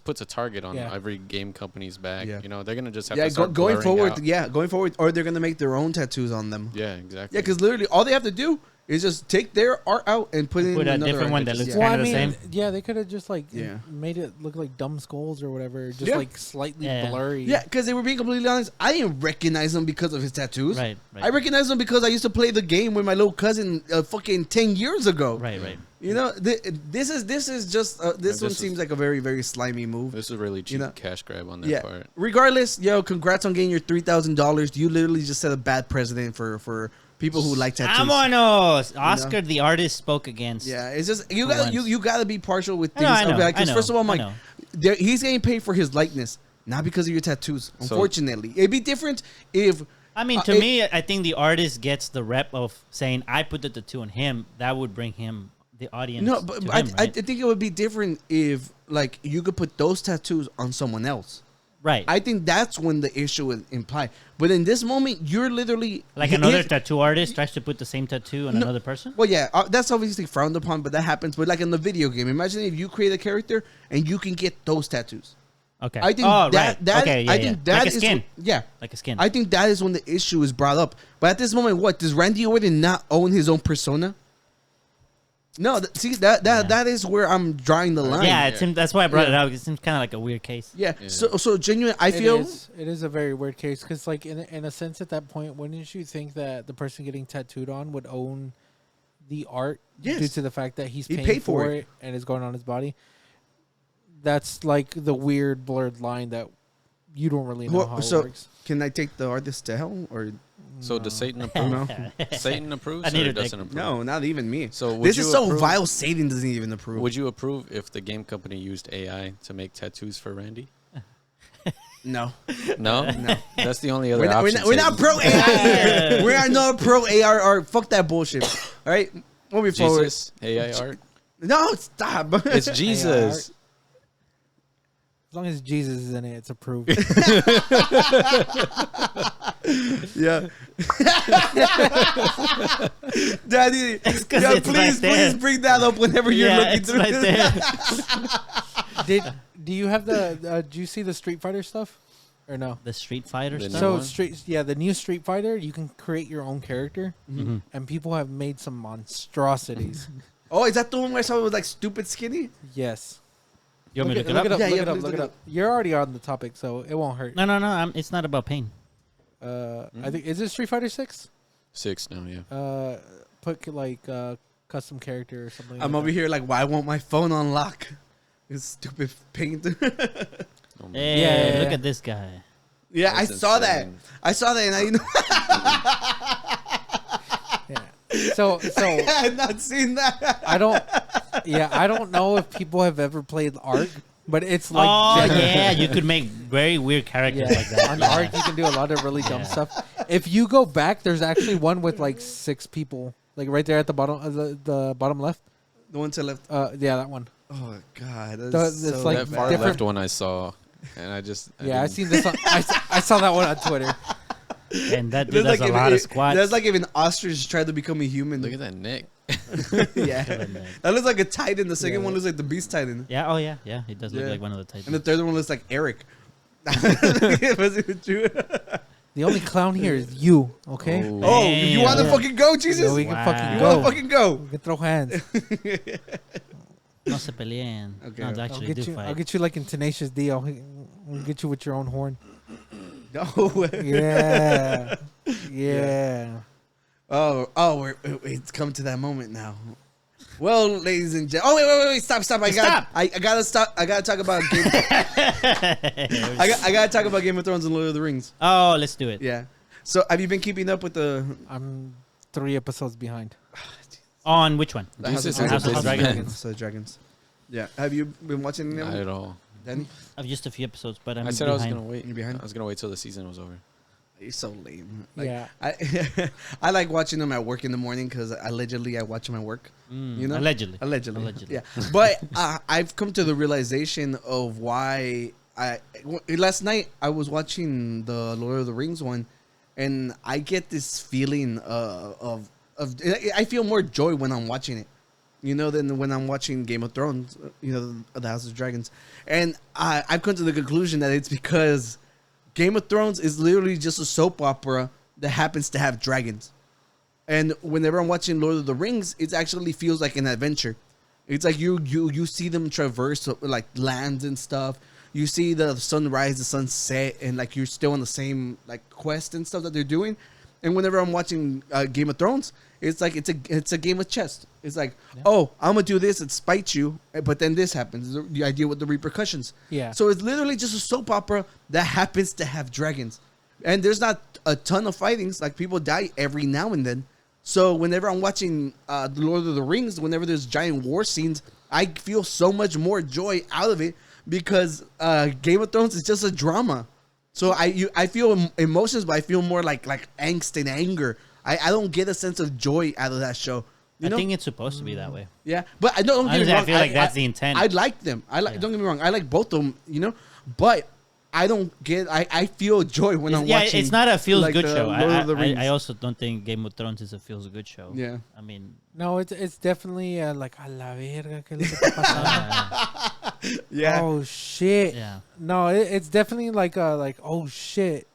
puts a target on Yeah. every game company's back. Yeah. They're gonna just have Yeah, to start going blurring forward. out. Yeah, going forward, or they're gonna make their own tattoos on them. Yeah, exactly. Yeah, because literally all they have to do is just take their art out and put in Put a another different one that artist. looks Yeah. kinda the same. Yeah, they could have just like Yeah. made it look like dumb skulls or whatever, just Yeah. like slightly Yeah. blurry. Yeah, because they were being completely honest. I didn't recognize him because of his tattoos. Right, right. I recognize him because I used to play the game with my little cousin fucking 10 years ago. Right, right. You know, this is just this this one is- seems like a very, very slimy move. This is a really cheap know? cash grab on that Yeah. part. Regardless, congrats on getting your $3,000. You literally just set a bad precedent for people who like tattoos. Vámonos! Oscar, the artist, spoke against. Yeah, it's just you For got once. you got to be partial with I things. know, I know, Like, 'cause I know, first of all, I'm I like, know. he's getting paid for his likeness, not because of your tattoos. So- Unfortunately, it'd be different if. I mean, to me, I think the artist gets the rep of saying, I put the tattoo on him. That would bring him, the audience, No, but to I, him, I right? think it would be different if like you could put those tattoos on someone else. Right. I think that's when the issue would imply. But in this moment, you're literally Like he- another he- tattoo artist tries to put the same tattoo on No. another person? Well, yeah, that's obviously frowned upon, but that happens. But like in the video game, imagine if you create a character and you can get those tattoos. Okay. I think oh, that right. that okay, yeah, I yeah. think that like a is skin. yeah. Like a skin. I think that is when the issue is brought up. But at this moment, what does Randy Orton not own his own persona? No, see that is where I'm drawing the line. yeah, it seems, that's why I brought Yeah. it up. It seems kind of like a weird case. Yeah. Yeah. So genuine. I feel it is a very weird case because, like, in a sense, at that point, wouldn't you think that the person getting tattooed on would own the art Yes. due to the fact that he's He paying paid for for it. it and is going on his body? That's like the weird blurred line that you don't really know how it so works. can I take the artist to hell or So does Satan approve? no? Satan approves I need or to take- doesn't approve? No, not even me. So would this you is so approve- vile. Satan doesn't even approve. Would you approve if the game company used AI to make tattoos for Randy? No. No, no. That's the only other We're option. not, we're not pro AI here. We are not pro AR art. Fuck that bullshit. All right, moving forward. Jesus, AI art. No, stop. It's Jesus. As long as Jesus is in it, it's approved. Yeah. Daddy, 'cause yeah, it's right please there. bring that up whenever you're Yeah, looking it's through right this. there. Do you have the? Do you see the Street Fighter stuff, or no? The Street Fighter The stuff? new So one? the new Street Fighter, you can create your own character, Mhm. and people have made some monstrosities. Oh, is that the one where I saw it was like stupid skinny? Yes. You want me to Look look it up? Yeah, look yeah, it up, please look look it it up. You're already on the topic, so it won't hurt. No. It's not about pain. I think is it Street Fighter 6? 6 now, yeah. Put like custom character or something. I'm like over that. here like, why won't my phone unlock? This stupid paint. Oh my Hey, Yeah. look at this guy. Yeah, That's I saw that. insane. I saw that, and Yeah. So I had not seen that. I don't know if people have ever played Ark, but it's like Oh, yeah. You could make very weird characters like that. On Yeah. Ark, you can do a lot of really dumb Yeah. stuff. If you go back, there's actually one with like 6 people, like right there at the bottom, the bottom left. The one to the left. Yeah, that one. Oh God, The- that's it's so like That bad. far different- left one I saw, and I just Yeah, I didn't- seen this. I saw that one on Twitter. And that dude That's does a lot of squats. That's like if an ostrich tried to become a human. Look at that neck. Yeah, that looks like a titan. The second Yeah. one looks like the beast titan, Yeah, oh yeah. It does look Yeah. like one of the Titans. and the third one looks like Eric. Was it true? The only clown here is you. Okay. Oh. Oh, you want to Yeah. fucking go, Jesus? So we can Wow. fucking You go. want to fucking go? We can throw hands. No se peleen. Okay. No, they I'll actually get do you. fight. I'll get you like in Tenacious D. I'll get you with your own horn. No. Yeah. Yeah. It's come to that moment now. Well, ladies and gentlemen. Oh, wait. Stop. Stop. I gotta stop. I gotta talk about Game I gotta talk about Game of Thrones and Lord of the Rings. Oh, let's do it. Yeah. So, have you been keeping up with the I'm 3 episodes behind. On which one? Jesus House is a of busy Dragons? man. House of Dragons. Yeah. Have you been watching them? Not at all. Danny? I've just a few episodes, but I'm I said behind. I was gonna wait. You're behind? I was gonna wait till the season was over. You're so lame. Like, Yeah. I like watching them at work in the morning because allegedly I watch them at work. You know? Allegedly. Allegedly. Yeah. But I've come to the realization of why last night I was watching the Lord of the Rings one, and I get this feeling of I feel more joy when I'm watching it, you know, than when I'm watching Game of Thrones, you know, the House of Dragons. And I've come to the conclusion that it's because Game of Thrones is literally just a soap opera that happens to have dragons. And whenever I'm watching Lord of the Rings, it actually feels like an adventure. It's like you see them traverse like lands and stuff. You see the sunrise, the sunset, and like you're still on the same like quest and stuff that they're doing. And whenever I'm watching Game of Thrones, it's like it's a game of chess. It's like, oh, I'm gonna do this and spite you, but then this happens. The idea with the repercussions. Yeah. So it's literally just a soap opera that happens to have dragons, and there's not a ton of fightings. Like people die every now and then. So whenever I'm watching The Lord of the Rings, whenever there's giant war scenes, I feel so much more joy out of it because Game of Thrones is just a drama. So I feel emotions, but I feel more like angst and anger. I don't get a sense of joy out of that show. You know? I think it's supposed to be that way. Yeah, but I don't get me Honestly, I wrong. feel like that's the intent. I like them. Yeah. Don't get me wrong. I like both of them. You know, but I don't get. I feel joy when I'm watching. It's not a feels like, good the show. Lord of the Rings. I also don't think Game of Thrones is a feels good show. Yeah. I mean, No, it's definitely like a la verga. ¿Qué es lo que está pasando? Yeah. Oh shit. yeah. No, it's definitely like oh shit.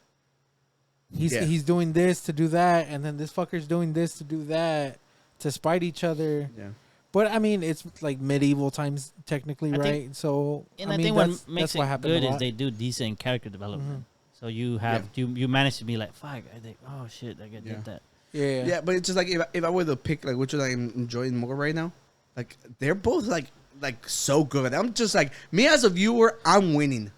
He's doing this to do that, and then this fucker's doing this to do that to spite each other. Yeah. But I mean, it's like medieval times technically, I right? think- So And I I mean, think that's, what makes that's what it happened good a is lot. they do decent character development. So you have you manage to be like, fuck, I think, oh shit, I Yeah. did that. Yeah. Yeah, but it's just like if I were to pick like which one I'm enjoying more right now, like they're both like so good. I'm just like me as a viewer, I'm winning.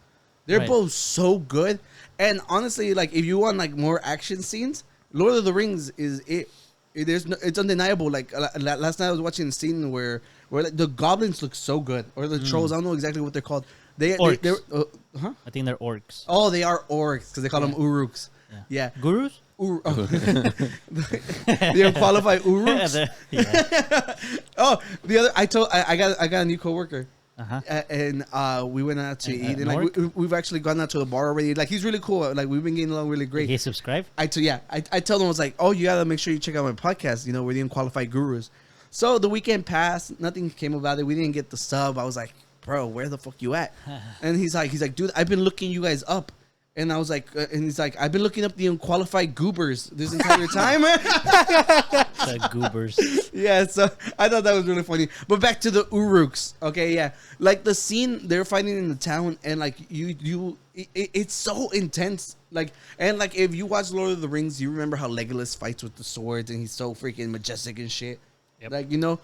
They're Right. both so good, and honestly, like if you want like more action scenes, Lord of the Rings is it. It's undeniable. Like last night, I was watching a scene where like, the goblins look so good, or the trolls. I don't know exactly what they're called. Orcs. They're huh? I think they're orcs. Oh, they are orcs because they call them uruks. Yeah. Gurus? The unqualified uruks. Yeah. Oh, the other I got a new coworker, Uh-huh. and we went out to eat, and like Nork? we've actually gone out to the bar already. Like he's really cool. Like we've been getting along really great. He subscribed? I told him I was like, oh, you gotta make sure you check out my podcast. You know, we're the Unqualified Gurus. So the weekend passed, nothing came about it. We didn't get the sub. I was like, bro, where the fuck you at? And he's like, dude, I've been looking you guys up. And I was like, and he's like, I've been looking up the Unqualified Goobers this entire time. The goobers. Yeah, so I thought that was really funny. But back to the Uruks. Okay, yeah. Like the scene they're fighting in the town, and like it's so intense. Like, and like if you watch Lord of the Rings, you remember how Legolas fights with the swords and he's so freaking majestic and shit. Yep. Like, you know,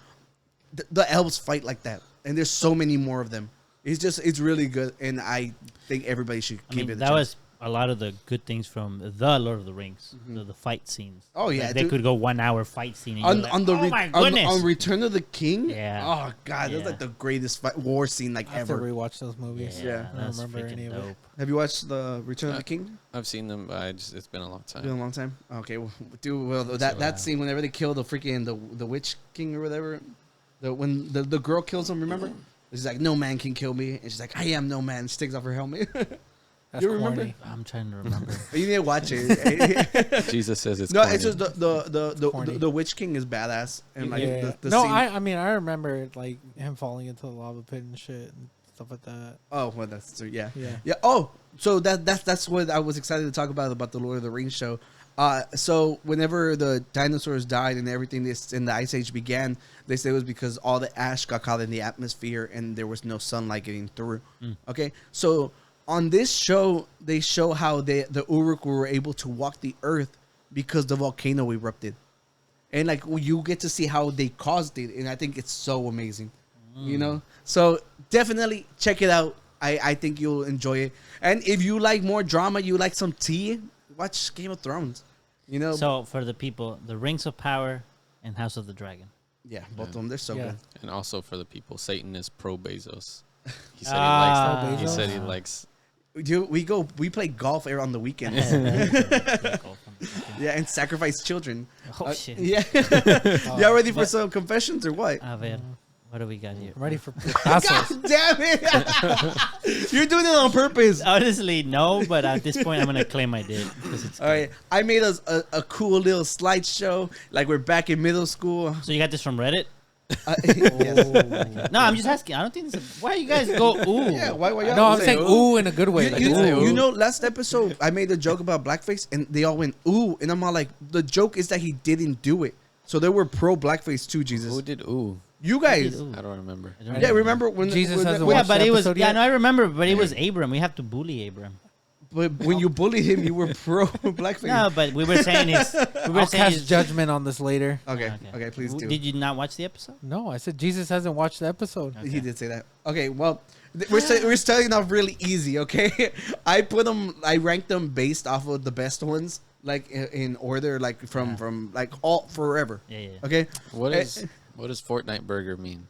the elves fight like that. And there's so many more of them. It's really good, and I think everybody should I keep mean, it. that was a lot of the good things from the Lord of the Rings, the fight scenes. Oh, yeah, Like, they dude. could go 1 hour fight scene. And on, you're like, on the oh my on goodness. Return of the King. Yeah. Oh god, that's Yeah. like the greatest war scene like I have to ever. rewatch those movies. Yeah. I don't that's remember freaking any of it. dope. Have you watched the Return of the King? I've seen them, but it's been a long It's been time. a long time. Okay, well, that scene whenever they kill the freaking the Witch King or whatever, when the girl kills him, remember? She's like, no man can kill me, and she's like, I am no man. She takes off her helmet. That's You remember? corny. I'm trying to remember. You need to watch it. Jesus says it's No, corny. it's just Corny. the Witch King is badass, and like Yeah. the No, scene. I mean I remember like him falling into the lava pit and shit and stuff like that. Oh, well, that's true. Yeah. Yeah. Yeah. Oh, So that's what I was excited to talk about the Lord of the Rings show. So whenever the dinosaurs died and everything this in the Ice Age began, they say it was because all the ash got caught in the atmosphere and there was no sunlight getting through. Okay, so on this show, they show how the Uruk were able to walk the earth because the volcano erupted. And like you get to see how they caused it, and I think it's so amazing. You know? So definitely check it out. I think you'll enjoy it. And if you like more drama, you like some tea, watch Game of Thrones. You know? So for the people, the Rings of Power and House of the Dragon. Yeah, both of them, they're so good. And also for the people, Satan is pro Bezos. He said Ah. he likes. He said he likes. We play golf on the weekends. Yeah, and sacrifice children. Oh, shit. Yeah. Y'all ready for some confessions or what? A ver, what do we got here? I'm ready for God damn it! You're doing it on purpose. Honestly, no, but at this point, I'm going to claim I did. Because it's All right, I made us a cool little slideshow, like we're back in middle school. So you got this from Reddit? Yes. No, I'm just asking. I don't think this is... Why you guys go, ooh? Yeah, why y'all No, I'm say saying ooh in a good way. You, Like, you- ooh. you know, last episode I made a joke about blackface, and they all went ooh, and I'm all like, the joke is that he didn't do it, so they were pro blackface too. Jesus, Who did ooh? you guys, Ooh. I don't remember. I don't yeah, know. remember when Jesus when, hasn't when, Yeah, watched but the it was... episode Yeah, yet? no, I remember, but it was Abram. We have to bully Abram. but when you bullied him, you were pro blackface. No, but we were saying it's... We were I'll saying cast it's- judgment on this later. Okay, okay, please do. Did you not watch the episode? No, I said Jesus hasn't watched the episode. He did say that. Okay, well, we're starting off really easy. Okay, I ranked them based off of the best ones, like in order, like from like all forever. Yeah. Okay, What does Fortnite Burger mean?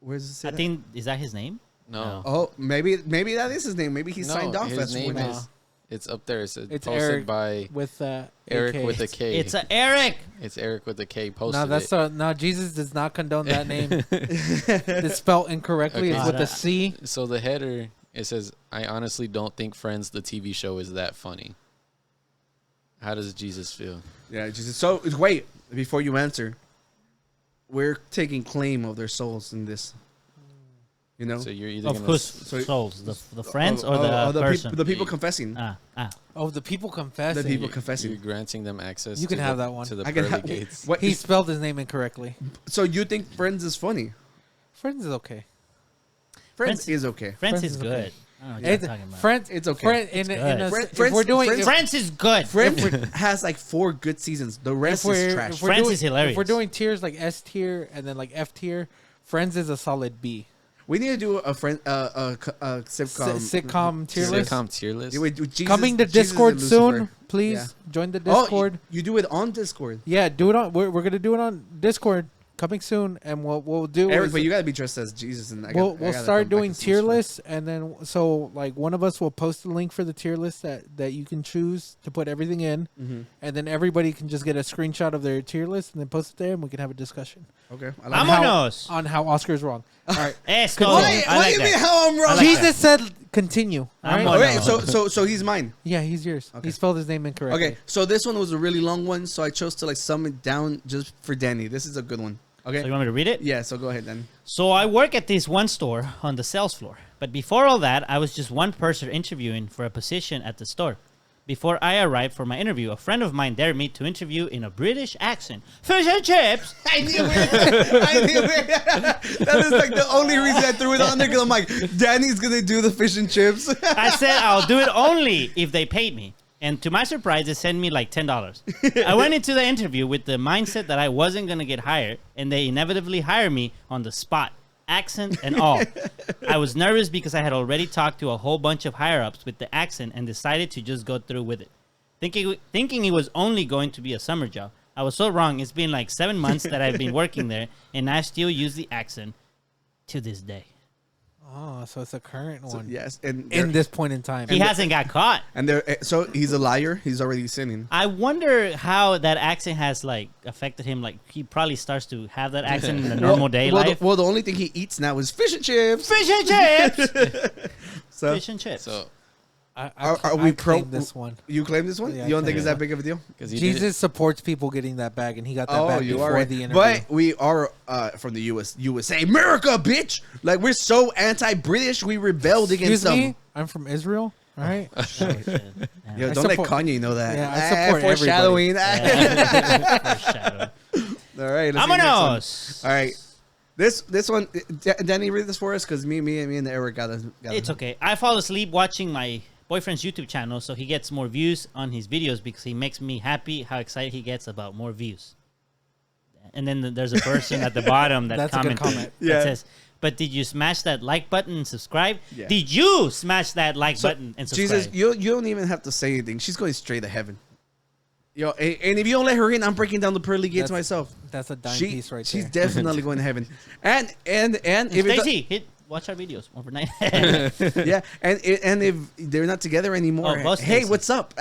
where's it? say I that? think... Is that his name? No. Oh, maybe that is his name. Maybe he signed off his as name Fortnite. is. It's up there. It's It's posted Eric by with Eric AK. with a K. It's a Eric. It's Eric with a K. Posted No, that's it. no. Jesus does not condone that name. It's spelled incorrectly. Okay. It's with a C. So the header, it says, "I honestly don't think Friends, the TV show, is that funny." How does Jesus feel? Yeah, Jesus. So wait, before you answer, we're taking claim of their souls in this. You know, So you're either Of gonna whose so- souls? The friends or the person? the people confessing. Oh, the people confessing. The people you're confessing. granting them access. You can to have the, that one. to the I can pearly have. gates. What? He spelled his name incorrectly. So you think Friends is funny? Friends is okay. Friends Friends- is okay. Friends Friends is is good. okay. I don't know what you're It's, talking about. Friends, It's okay. Friend, It's in good. a, Friends- if we're doing, Friends- if, Friends is good. Friends has like 4 good seasons. The rest is trash. if we're Friends doing, is hilarious. If we're doing tiers like S tier and then like F tier, Friends is a solid B. We need to do a friend sitcom. Sitcom tier list. Sitcom tier list. Yeah, with Jesus- Coming to Jesus Discord and soon. Lucifer. Please Yeah. join the Oh, Discord. you do it on Discord. Yeah, do it on. We're gonna do it on Discord. Coming soon, and what we'll do Eric, is but you gotta be dressed as Jesus, and we'll start doing tier lists, and then so like one of us will post a link for the tier list that you can choose to put everything in, and then everybody can just get a screenshot of their tier list and then post it there, and we can have a discussion Okay. I on like Vámonos. on how Oscar's wrong. All right, Esto. What I do like you mean? that. How I'm wrong? like Jesus said continue. All right? I'm on- Okay, so he's mine. Yeah, he's yours. Okay. He spelled his name incorrectly. Okay, so this one was a really long one, so I chose to like sum it down just for Danny. This is a good one. Okay. So you want me to read it? Yeah. So go ahead then. So I work at this one store on the sales floor. But before all that, I was just one person interviewing for a position at the store. Before I arrived for my interview, a friend of mine dared me to interview in a British accent. Fish and chips! I knew it. I knew it. That is like the only reason I threw it on there because I'm like, Danny's gonna do the fish and chips. I said I'll do it only if they paid me. And to my surprise, they sent me like $10. I went into the interview with the mindset that I wasn't going to get hired, and they inevitably hired me on the spot, accent and all. I was nervous because I had already talked to a whole bunch of higher-ups with the accent and decided to just go through with it. Thinking it was only going to be a summer job. I was so wrong. It's been like 7 months that I've been working there, and I still use the accent to this day. Oh, so it's a current one. Yes, and In this point in time. He hasn't got caught. and there, so he's a liar. He's already sinning. I wonder how that accent has like affected him. Like he probably starts to have that accent in a normal day life. Well, the only thing he eats now is fish and chips. Fish and chips. So, Fish and chips. So, are we pro claim this one? You claim this one? Yeah, You don't I think claim it's it. that big of a deal? because you Jesus supports people getting that bag, and he got that bag you before are right. the interview. But we are from the USA, America, bitch. Like we're so anti-British, we rebelled Excuse against them. me? I'm from Israel. All right. Oh, shit. Yo, I don't let support- Kanye know that. Yeah, I support foreshadowing. Foreshadow. All right. Let's see the next one. Vámonos. All right. This one, Danny, read this for us because me and Eric got It's okay. I fall asleep watching my boyfriend's YouTube channel, so he gets more views on his videos because he makes me happy how excited he gets about more views. And then there's a person at the bottom that That's a good commented comment. Yeah. that says, "But did you smash that like button and subscribe? Yeah. Did you smash that like button and subscribe?" Jesus, you don't even have to say anything. She's going straight to heaven. Yo, and if you don't let her in, I'm breaking down the pearly gates That's- myself. That's a dime She, piece right she's there. definitely going to heaven. And if it Stacy, watch our videos overnight. yeah, and if they're not together anymore, Oh, both hey, Stacys. what's up?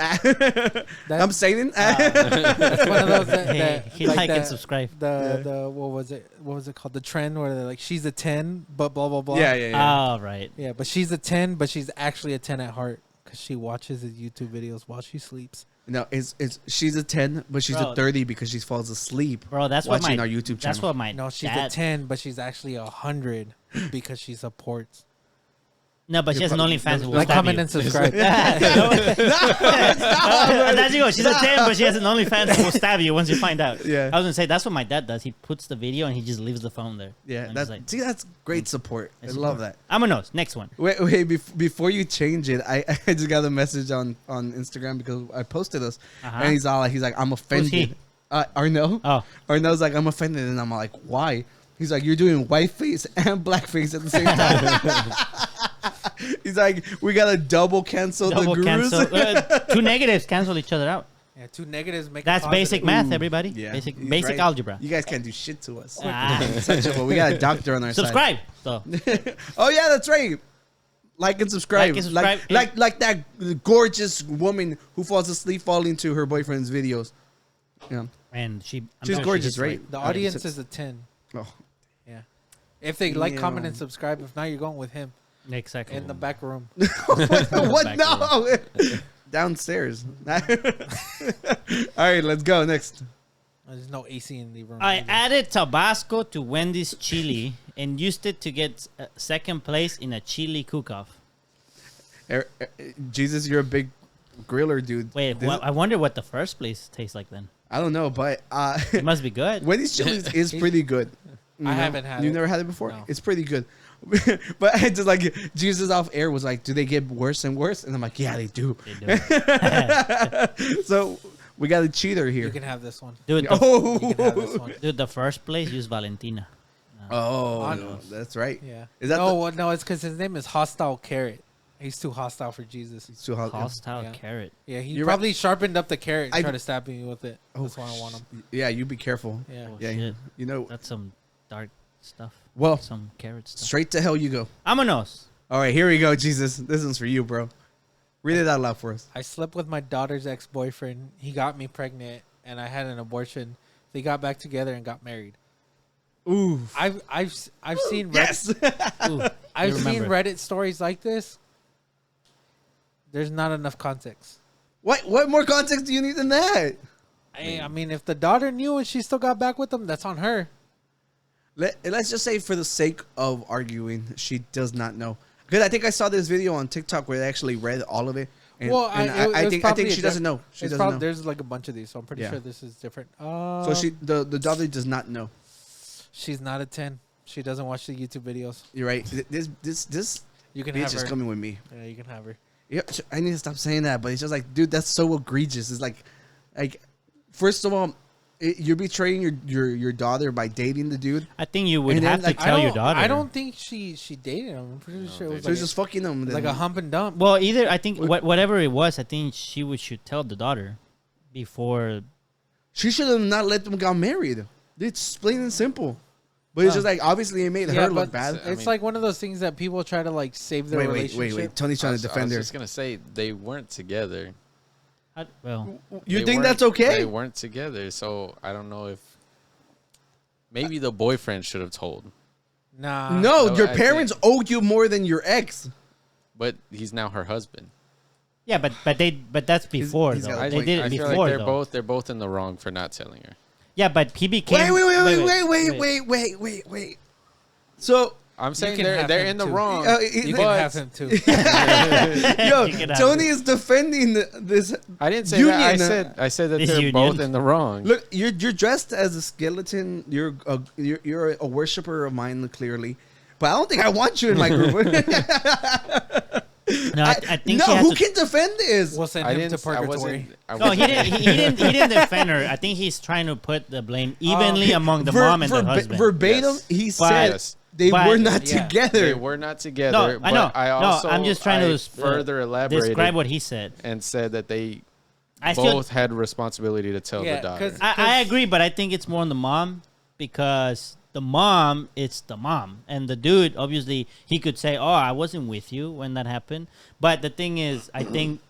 I'm saying, That's one of those that, Hey, hit like and subscribe. The what was it called? The trend where they're like, she's a 10, but blah blah blah. yeah. Oh, right. Yeah, but she's a 10, but she's actually a 10 at heart because she watches his YouTube videos while she sleeps. No, it's she's a 10, but she's Bro. a 30 because she falls asleep. Bro, that's what watching my our YouTube That's channel. what my No, she's dad. a 10, but she's actually 100 because she supports. No, but she has an OnlyFans. Will Like, stab comment, you. and subscribe. That's you go. She's a 10, but she has an OnlyFans that will stab you once you find out. Yeah. I was gonna say that's what my dad does. He puts the video and he just leaves the phone there. Yeah, I'm that's just like, see, that's great support. I It's love that. I'm a nose. Next one. Wait, before you change it, I just got a message on Instagram because I posted this, Uh-huh. and he's like, I'm offended. he? Arndol. Oh. Arndo's like, I'm offended, and I'm like, why? He's like, you're doing white face and black face at the same time. He's like, we gotta double cancel Double the gurus. cancel. Two negatives cancel each other out. Yeah, two negatives make. That's a positive. basic math, everybody. Yeah, Basic he's basic right. algebra. You guys can't do shit to us. Ah. We got a doctor on our Subscribe. So side. Oh yeah, that's right. Like and subscribe. Like and subscribe. Like that gorgeous woman who falls asleep falling to her boyfriend's videos. Yeah. and I'm She's sure gorgeous, hits right? The audience is a 10. Oh. Yeah. If they like, Yeah. comment, and subscribe. If not, you're going with him Exactly. in the back room. What? Back No. Downstairs. All right, let's go next. There's no AC in the room. I either. added Tabasco to Wendy's chili and used it to get second place in a chili cook-off. Jesus, you're a big griller, dude. Wait, This- I wonder what the first place tastes like then. I don't know, but It must be good. Wendy's chilies is pretty good. I haven't had You've it. never had it before? No. It's pretty good. But I just like Jesus off air was like, do they get worse and worse? And I'm like, yeah, they do. They do. So we got a cheater here. You can have this one. Dude, You can have this Oh, one. dude, the first place used Valentina. oh, no. that's right. Yeah. Is that no, it's because his name is Hostile Carrot. He's too hostile for Jesus. too hot? Hostile Yeah. carrot. Yeah, he You're probably sharpened up the carrot and I- tried to stab me with it. Oh, That's why I want him. Yeah, you be careful. Yeah. Oh, Yeah, shit. you know, That's some dark stuff. well, Some carrot stuff. straight to hell you go. Vámonos. All right, here we go, Jesus. This one's for you, bro. Read it out loud for us. I slept with my daughter's ex-boyfriend. He got me pregnant, and I had an abortion. They got back together and got married. Ooh. I've seen Reddit, Yes. Ooh, I've you seen remember. Reddit stories like this. There's not enough context. What more context do you need than that? I mean, if the daughter knew and she still got back with him, that's on her. Let's just say for the sake of arguing, she does not know. Because I think I saw this video on TikTok where they actually read all of it. And, Well, and it was I think probably she a doesn't diff- know. She it's doesn't know. There's like a bunch of these, so I'm pretty Yeah. sure this is different. So she the daughter does not know. She's not a 10. She doesn't watch the YouTube videos. You're right. This You can bitch have is her. coming with me. Yeah, you can have her. Yeah, I need to stop saying that, but it's just like, dude, that's so egregious. It's like first of all, you're betraying your daughter by dating the dude. I think you would And then, have to like, tell your daughter. I don't think she dated him. I'm pretty sure it was So he's just fucking them. like a hump and dump. Well, either I think whatever it was, I think should tell the daughter before. She should have not let them get married. It's plain and simple. But it's just like obviously it made her look bad. It's like one of those things that people try to like save their relationship. Wait. Tony's trying to I defend was her. just gonna say they weren't together. Well, You They think weren't- that's okay? They weren't together, so I don't know if maybe the boyfriend should have told. Nah. No, No, your I parents owe you more than your ex. But he's now her husband. yeah, but that's before he's though. got a They point. did it I feel before like though. they're both in the wrong for not telling her. Yeah, but he became. Wait. So I'm saying can have they're him in the too. wrong. You can but have him too. Yo, You can have Tony is defending this. I didn't say union. that. I said that This they're union. both in the wrong. Look, you're dressed as a skeleton. You're a worshiper of mine, clearly. But I don't think I want you in my group. No, I think she no, has who to, can defend this? We'll send I him didn't. to I purgatory. wasn't. No, he didn't defend her. I think he's trying to put the blame evenly among the mom and the husband. Verbatim, Yes. he But- said Yes. they but- were not Yeah. together. They were not together. No, I know. But I also, no, I'm just trying to further elaborate describe what he said. and said that they I still, both had responsibility to tell Yeah, the daughter. 'cause- I agree, but I think it's more on the mom because the mom, it's the mom, and the dude obviously he could say, "Oh, I wasn't with you when that happened." But the thing is, I think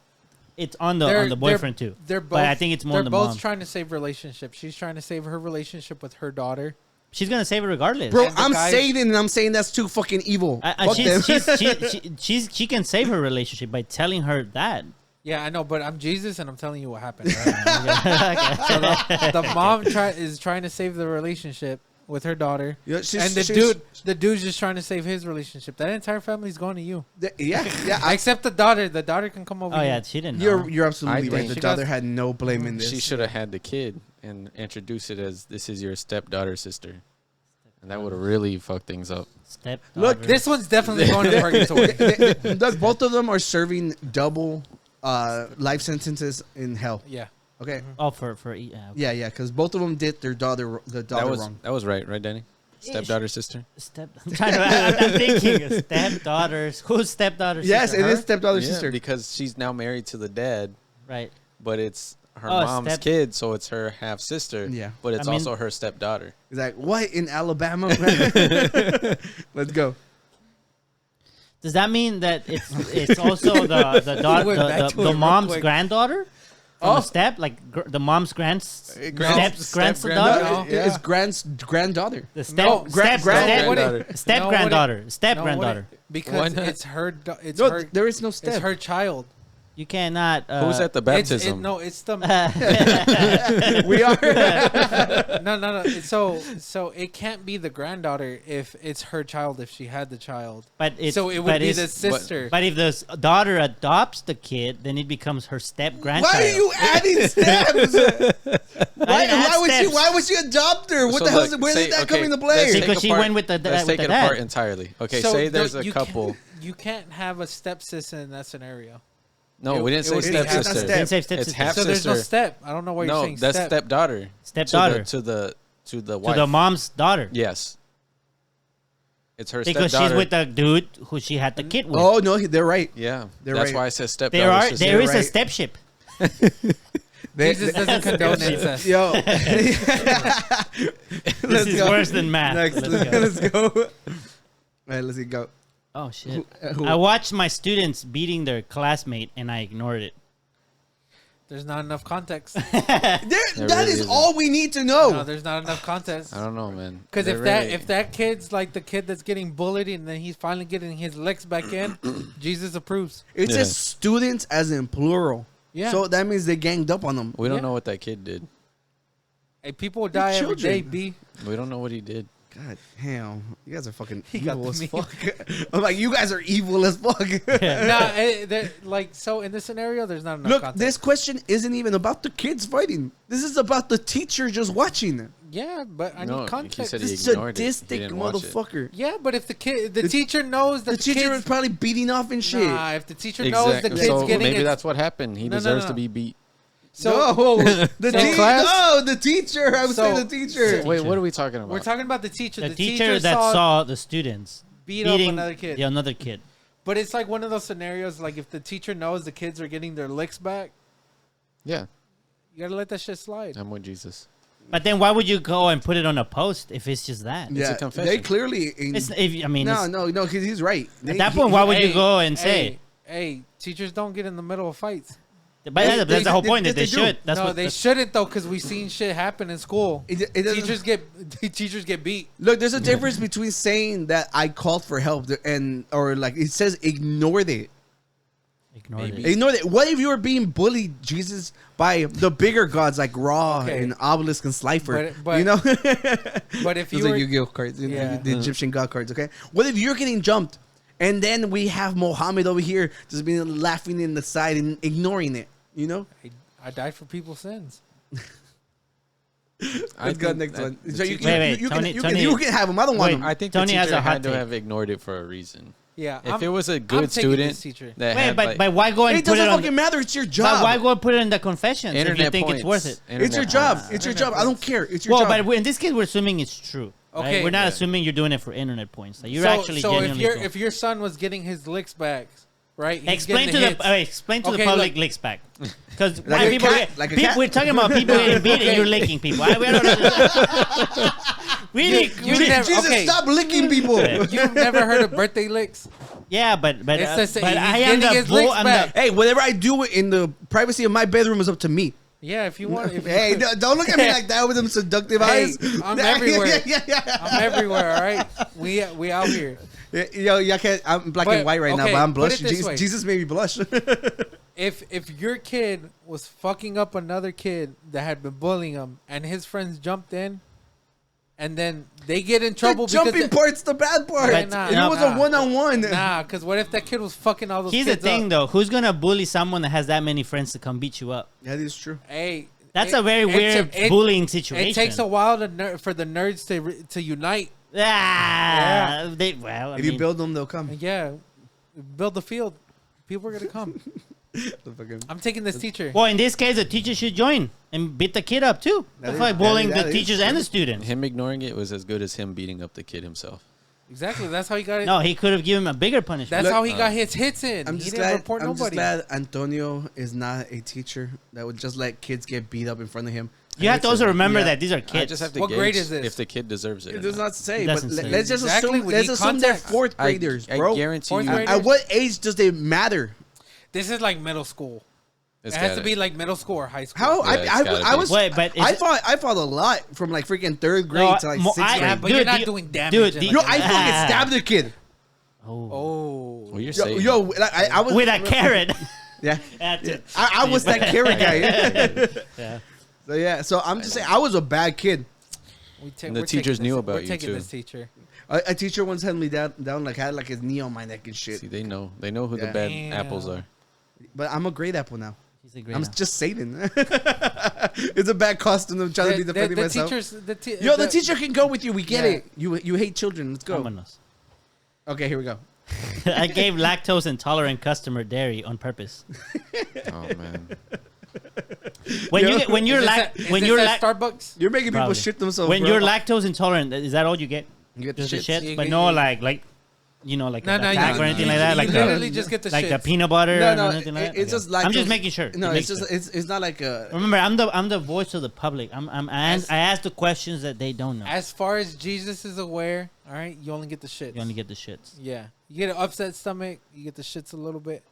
it's on the boyfriend too. They're both. But I think it's more They're on the both mom. trying to save relationships. She's trying to save her relationship with her daughter. She's gonna save it regardless. Bro, And the I'm guy- saying it, and I'm saying that's too fucking evil. Fuck them. She can save her relationship by telling her that. Yeah, I know, but I'm Jesus, and I'm telling you what happened. Right? So the mom is trying to save the relationship with her daughter, Yeah, and the dude's just trying to save his relationship. That entire family's going to you, yeah. except the daughter. The daughter can come over. Oh here. yeah, she didn't know. You're absolutely I right. think The she daughter does- had no blame in this. She should have had the kid and introduced it as this is your stepdaughter sister, and that would have really fucked things up. Step Look, This one's definitely going to purgatory. Doug, both of them are serving double life sentences in hell. Yeah. Okay. Oh, for okay. Yeah, because both of them did their daughter wrong. That was right, Danny? Stepdaughter sister. I'm trying to. I'm thinking stepdaughters. Who's stepdaughter? Yes, sister? it is Her? stepdaughter Yeah, sister. because she's now married to the dad, Right. but it's her Oh, mom's kid, so it's her half sister. Yeah. but it's I mean- also her stepdaughter. He's like, what in Alabama? Let's go. Does that mean that it's also the daughter, went back to it the real mom's quick. granddaughter? From the step, like the mom's grandson, granddaughter. No, Yeah. it's granddaughter. the step, No, step, granddaughter. step No, granddaughter, what step No, granddaughter. because Why not? it's her. It's No, her. there is no It's step. her child. You cannot. Who's at the baptism? It's the We are. no. So it can't be the granddaughter if it's her child. If she had the child, But it's, so it would but be it's- the sister. But if the daughter adopts the kid, then it becomes her step grandchild. Why are you adding steps? Steps. Why would she adopt her? What So the hell? look, Where say- did that okay, come into let's play? take Because she apart- went with the Let's with take the it dad. apart entirely. Okay, So say there's a you couple. You can't have a stepsister in that scenario. No, we didn't it say would be stepsister. half-step. Didn't say It's stepsister. half So there's no sister. step. I don't know why you're No, saying that's step. stepdaughter. Stepdaughter to the to wife. the mom's daughter. Yes. It's her Because stepdaughter. she's with the dude who she had the kid with. Oh no, they're right. Yeah, They're that's right. why I said stepdaughter. there sister. is a right. stepship. Jesus doesn't condone incest. Yo, This is worse than math. Next, Let's go. let's go. All right, let's go. Oh shit! Who- I watched my students beating their classmate, and I ignored it. There's not enough context. That really is isn't. all we need to know. No, there's not enough context. I don't know, man. Because They're if that kid's like the kid that's getting bullied and then he's finally getting his licks back in, Jesus approves. It Yeah. says students as in plural. Yeah. So that means they ganged up on them. we don't Yeah. know what that kid did. Hey, people die every children. day, B. We don't know what he did. God damn, you guys are fucking He got evil the as meme. fuck. I'm like, you guys are evil as fuck. Like, so in this scenario, there's not enough Look, context. this question isn't even about the kids fighting. This is about the teacher just watching. Yeah, but I No, need he context. said he This ignored it. He sadistic didn't watch it. motherfucker. Yeah, but if the The- teacher knows that The teacher kid's, was probably beating off and shit. Nah, if the teacher knows the Exactly. kid's So getting maybe it, that's what happened. He No, no, deserves no. to be beat. so no, the so- teacher. class? No, the teacher. I would So- say the teacher. Wait, what are we talking about? we're talking about the teacher. The The teacher that saw the students beat up beating another kid. Yeah, another kid. But it's like one of those scenarios. Like if the teacher knows the kids are getting their licks back, Yeah, you gotta let that shit slide. I'm with Jesus. But then why would you go and put it on a post if it's just that? Yeah, a confession. they clearly. It's, if, I mean, no, it's, no, because he's right. at that point, why would you go and say it? Hey, teachers don't get in the middle of fights. But that's the whole point that they they do. should. That's no, what they that's- shouldn't though, because we've seen shit happen in school. It doesn't- Teachers get beat. Look, there's a difference between saying that I called for help or like it says ignored it. Ignored Maybe. it. Ignore that. What if you were being bullied, Jesus, by the bigger gods like Ra Okay. and Obelisk and Slifer? But- You know? But if Those you are were, Yu-Gi-Oh cards, you know, Yeah. the Egyptian god cards. Okay, what if you're getting jumped, and then we have Mohammed over here just being laughing in the side and ignoring it? You know? I died for people's sins. Let's go next one. So you, Wait, you, Tony- can, Tony- you can have them. I don't want Wait, them. I think Tony the has teacher a hot had to take. have ignored it for a reason. Yeah. If it was a I'm good taking this student teacher. that Wait, had but why go and It put doesn't it on? fucking matter. It's your But job. why go and put it in the confessions if you internet think points. it's worth it? It's your Internet job. points. It's your Internet job. I don't points. care. It's your Well, job. but in this case, we're assuming it's true. Okay. Right? We're not Yeah. assuming you're doing it for internet points. Like you're so, actually so genuinely. if your son was getting his licks back, right? He's explain getting to the hits. explain to the Okay, public look. licks back, because Like a people, cat? Like a cat? we're talking about people getting beat and you're licking people. We don't know. Really? You never- Jesus, okay. stop licking people. You've never heard of birthday licks? Yeah, but It's the same- but he's I am getting the his bull. licks I'm back. the Hey, whatever I do in the privacy of my bedroom is up to me. Yeah, if you want. If you, Hey, don't look at me like that with them seductive Hey, eyes. I'm everywhere. yeah. I'm everywhere. All right, we out here. Yo, y'all can't. I'm black But, and white right now, okay, but I'm put it blushing. this Jesus, way. Jesus made me blush. If your kid was fucking up another kid that had been bullying him, and his friends jumped in, and then they get in trouble the jumping because part's the bad part. But nah, If it was a nah. one-on-one. nah, because what if that kid was fucking all those Here's the kids thing, up? though. Who's gonna bully someone that has that many friends to come beat you up? That is true. Hey, That's a very weird bullying situation. It takes a while for the nerds to unite. Ah, Yeah. they, well, I If mean, you build them, they'll come. Yeah, build the field. People are gonna come. The fucking- I'm taking this teacher. well, in this case, the teacher should join and beat the kid up too. That That's is- like bullying that the is teachers and the students. Him ignoring it was as good as him beating up the kid himself. Exactly. That's how he got it. No, he could have given him a bigger punishment. That's Look, how he got his hits in. I'm He just didn't glad. report I'm just nobody. glad Antonio is not a teacher that would just let kids get beat up in front of him. You have to also remember Yeah. that these are I kids. just have to What gauge grade is this? if the kid deserves it. It or does not. not say, It but doesn't say. let's just Exactly, assume. we Let's need assume they're context. fourth graders, I bro. guarantee Fourth you. grade? At what age does it matter? This is like middle school. It's It has to gotta- be like middle school or high school. How Yeah, it's I gotta was be. Wait, but I it's- fought a lot from like freaking third grade No, to like mo- sixth I- grade. Yeah, but Dude, you're not the- doing damage. dude, in the- like Yo, a- I fucking stabbed a kid. Oh. Oh. Well, you're Yo, saying. yo, like, I was With a carrot. Yeah, That's it. I was that carrot guy. Yeah. So yeah, so I'm just saying I was a bad kid. And the teachers knew about we're you, taking too. this teacher. A teacher once held me down, like had like his knee on my neck and shit. See, they know who Yeah. the bad Damn. apples are. But I'm a great apple now. He's a great I'm one. just Satan. It's a bad costume. I'm trying to be defending the myself. teachers, Yo, the teacher can go with you. We get Yeah. it. You hate children. Let's go. Vámonos. Okay, here we go. I gave lactose intolerant customer dairy on purpose. Oh man. When Yo. you get, when you're when you're Starbucks. You're making people Probably. shit themselves. when bro. you're lactose intolerant, is that all you get? You get the Just the shits. shit, You but get- no you- like you know like No, a no, attack you- or anything you- like that, you like literally the, just get the like the shits. peanut butter No, or no, anything like that. it's just I'm lactose. just making sure. No, Make it's just sure. it's not like a. Remember, I'm the voice of the public. I ask the questions that they don't know. As far as Jesus is aware, all right, you only get the shits. You only get the shits. Yeah, you get an upset stomach. You get the shits a little bit.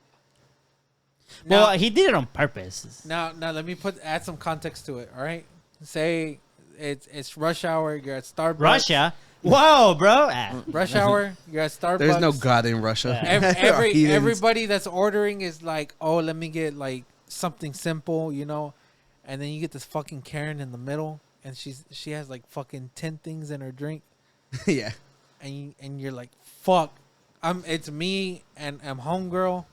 Well, Now, he did it on purpose. now let me add some context to it. All right, say it's rush hour. You're at Starbucks. Russia. Whoa, bro. Ah. Rush hour. You're at Starbucks. There's no God in Russia. Heathens. Everybody that's ordering is like, oh, let me get like something simple, you know, and then you get this fucking Karen in the middle, and she has like fucking 10 things in her drink, Yeah. and you're like, fuck, it's me and I'm homegirl,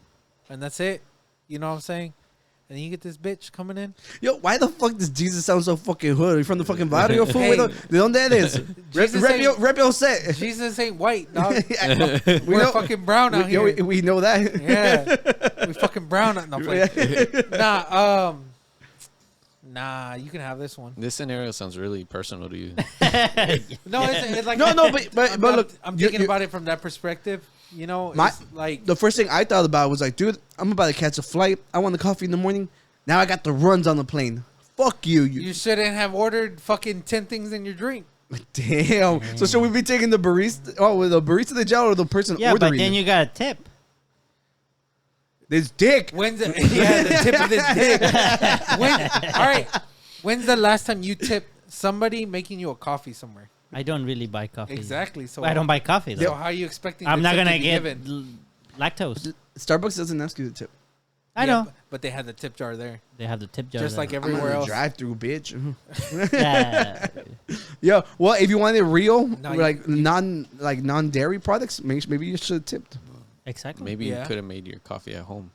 and that's it, you know what I'm saying? And then you get this bitch coming in. Yo, why the fuck does Jesus sound so fucking hood? Are you from the fucking barrio? Fool? Hey. ¿De dónde eres? Jesus ain't- Rep your set. Jesus ain't white, dog. We We're know- fucking brown out yo, here. we know that. Yeah, we fucking brown out. No, nah, you can have this one. This scenario sounds really personal to you. No, it's like No, but look, I'm you- thinking you- about it from that perspective. You know, My- it's like The first thing I thought about was like, dude, I'm about to catch a flight. I want the coffee in the morning. Now I got the runs on the plane. Fuck you. you shouldn't have ordered fucking 10 things in your drink. Damn. So should we be taking the barista? Oh, with the barista the job or the person Yeah, ordering? but then it? you got a tip. This dick. When's the, yeah, the tip of this dick? All right. When's the last time you tipped somebody making you a coffee somewhere? I don't really buy coffee. Exactly. So I don't buy coffee though. So how are you expecting? I'm the not tip gonna to be get given? lactose. Starbucks doesn't ask you to tip. I know. But they had the tip jar there. They have the tip jar. Just there. like everywhere else. Drive-through, bitch. Yeah. Yo, well, if you want it real, No, like non-dairy products, maybe you should have tipped. Exactly. Maybe you Yeah. could have made your coffee at home.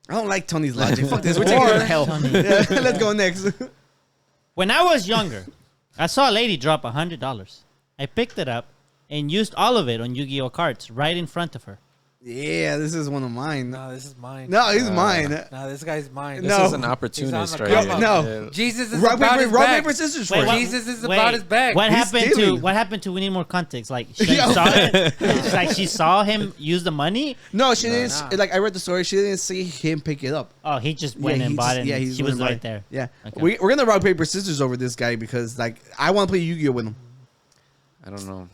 I don't like Tony's logic. Fuck this. We're taking it to hell. Tony. Yeah, let's go next. When I was younger, I saw a lady drop $100. I picked it up and used all of it on Yu-Gi-Oh cards right in front of her. Yeah, this is one of mine. No, this is mine. No, he's mine. No, this guy's mine. This No. is an opportunist He's on right the here. come No. Yeah. Jesus is Rock, about his rock, bag. paper, scissors for Wait, it. what- Jesus is Wait, about his bag. What He's happened stealing. to? What happened to? We need more context. Like she Yo. saw it. It's like she saw him use the money. No, she didn't. Nah. Like I read the story, she didn't see him pick it up. Oh, he just went he and bought just- it. And he she went was and right bought it. there. Yeah, Okay. we're gonna rock paper scissors over this guy because like I want to play Yu-Gi-Oh with him. I don't know.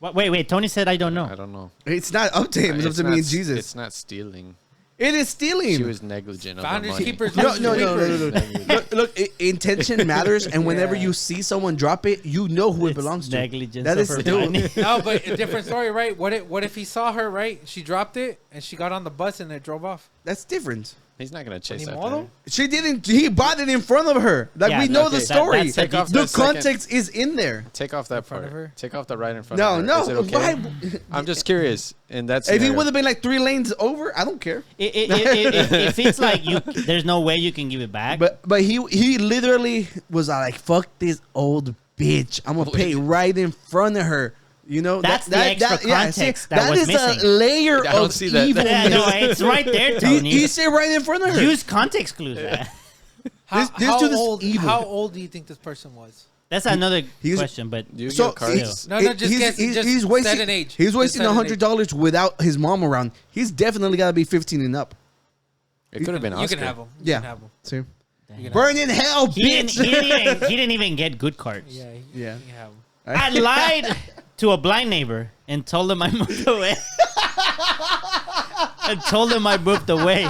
Wait. Tony said I don't know. I don't know. It's not up to him. It's up to not me and s- Jesus. It's not stealing. It is stealing. She was negligent of her Founders money. keepers. No, losers no, keepers. no. Look, intention matters, and whenever Yeah. you see someone drop it, you know who it It's belongs to. negligence That of is her still. money. No, but a different story, right? What if he saw her, right? She dropped it and she got on the bus and it drove off. That's different. He's not gonna chase Any after more, her. though? She didn't. He bought it in front of her. Like Yeah, we know okay, the that- story. that's a Take off The that second- context is in there. Take off that front part. of her? Take off the right in front No, of her. no. Is it okay? Why? I'm just curious. And that's If he would have been like 3 lanes over, I don't care. If it's like you, there's no way you can give it back. But he literally was like, "Fuck this old bitch. I'm gonna pay right in front of her." You know, That's the extra context that was is missing. a layer I don't of see that. evilness. yeah, no, it's right there, Tony. He said right in front of her. Use context clues. Man. This dude is old? evil. How old do you think this person was? That's another he's- question, but You So get cards. No, just guess. Just he's wasting set an age. He's Just wasting set an age. $100 without his mom around. He's definitely got to be 15 and up. It could have been You Oscar. can have him. Yeah. You can have him. See, You can burn in hell, he didn't, bitch. he didn't even get good cards. Yeah. Yeah. You can have him. I lied to a blind neighbor and told him I moved away. I told him I moved away.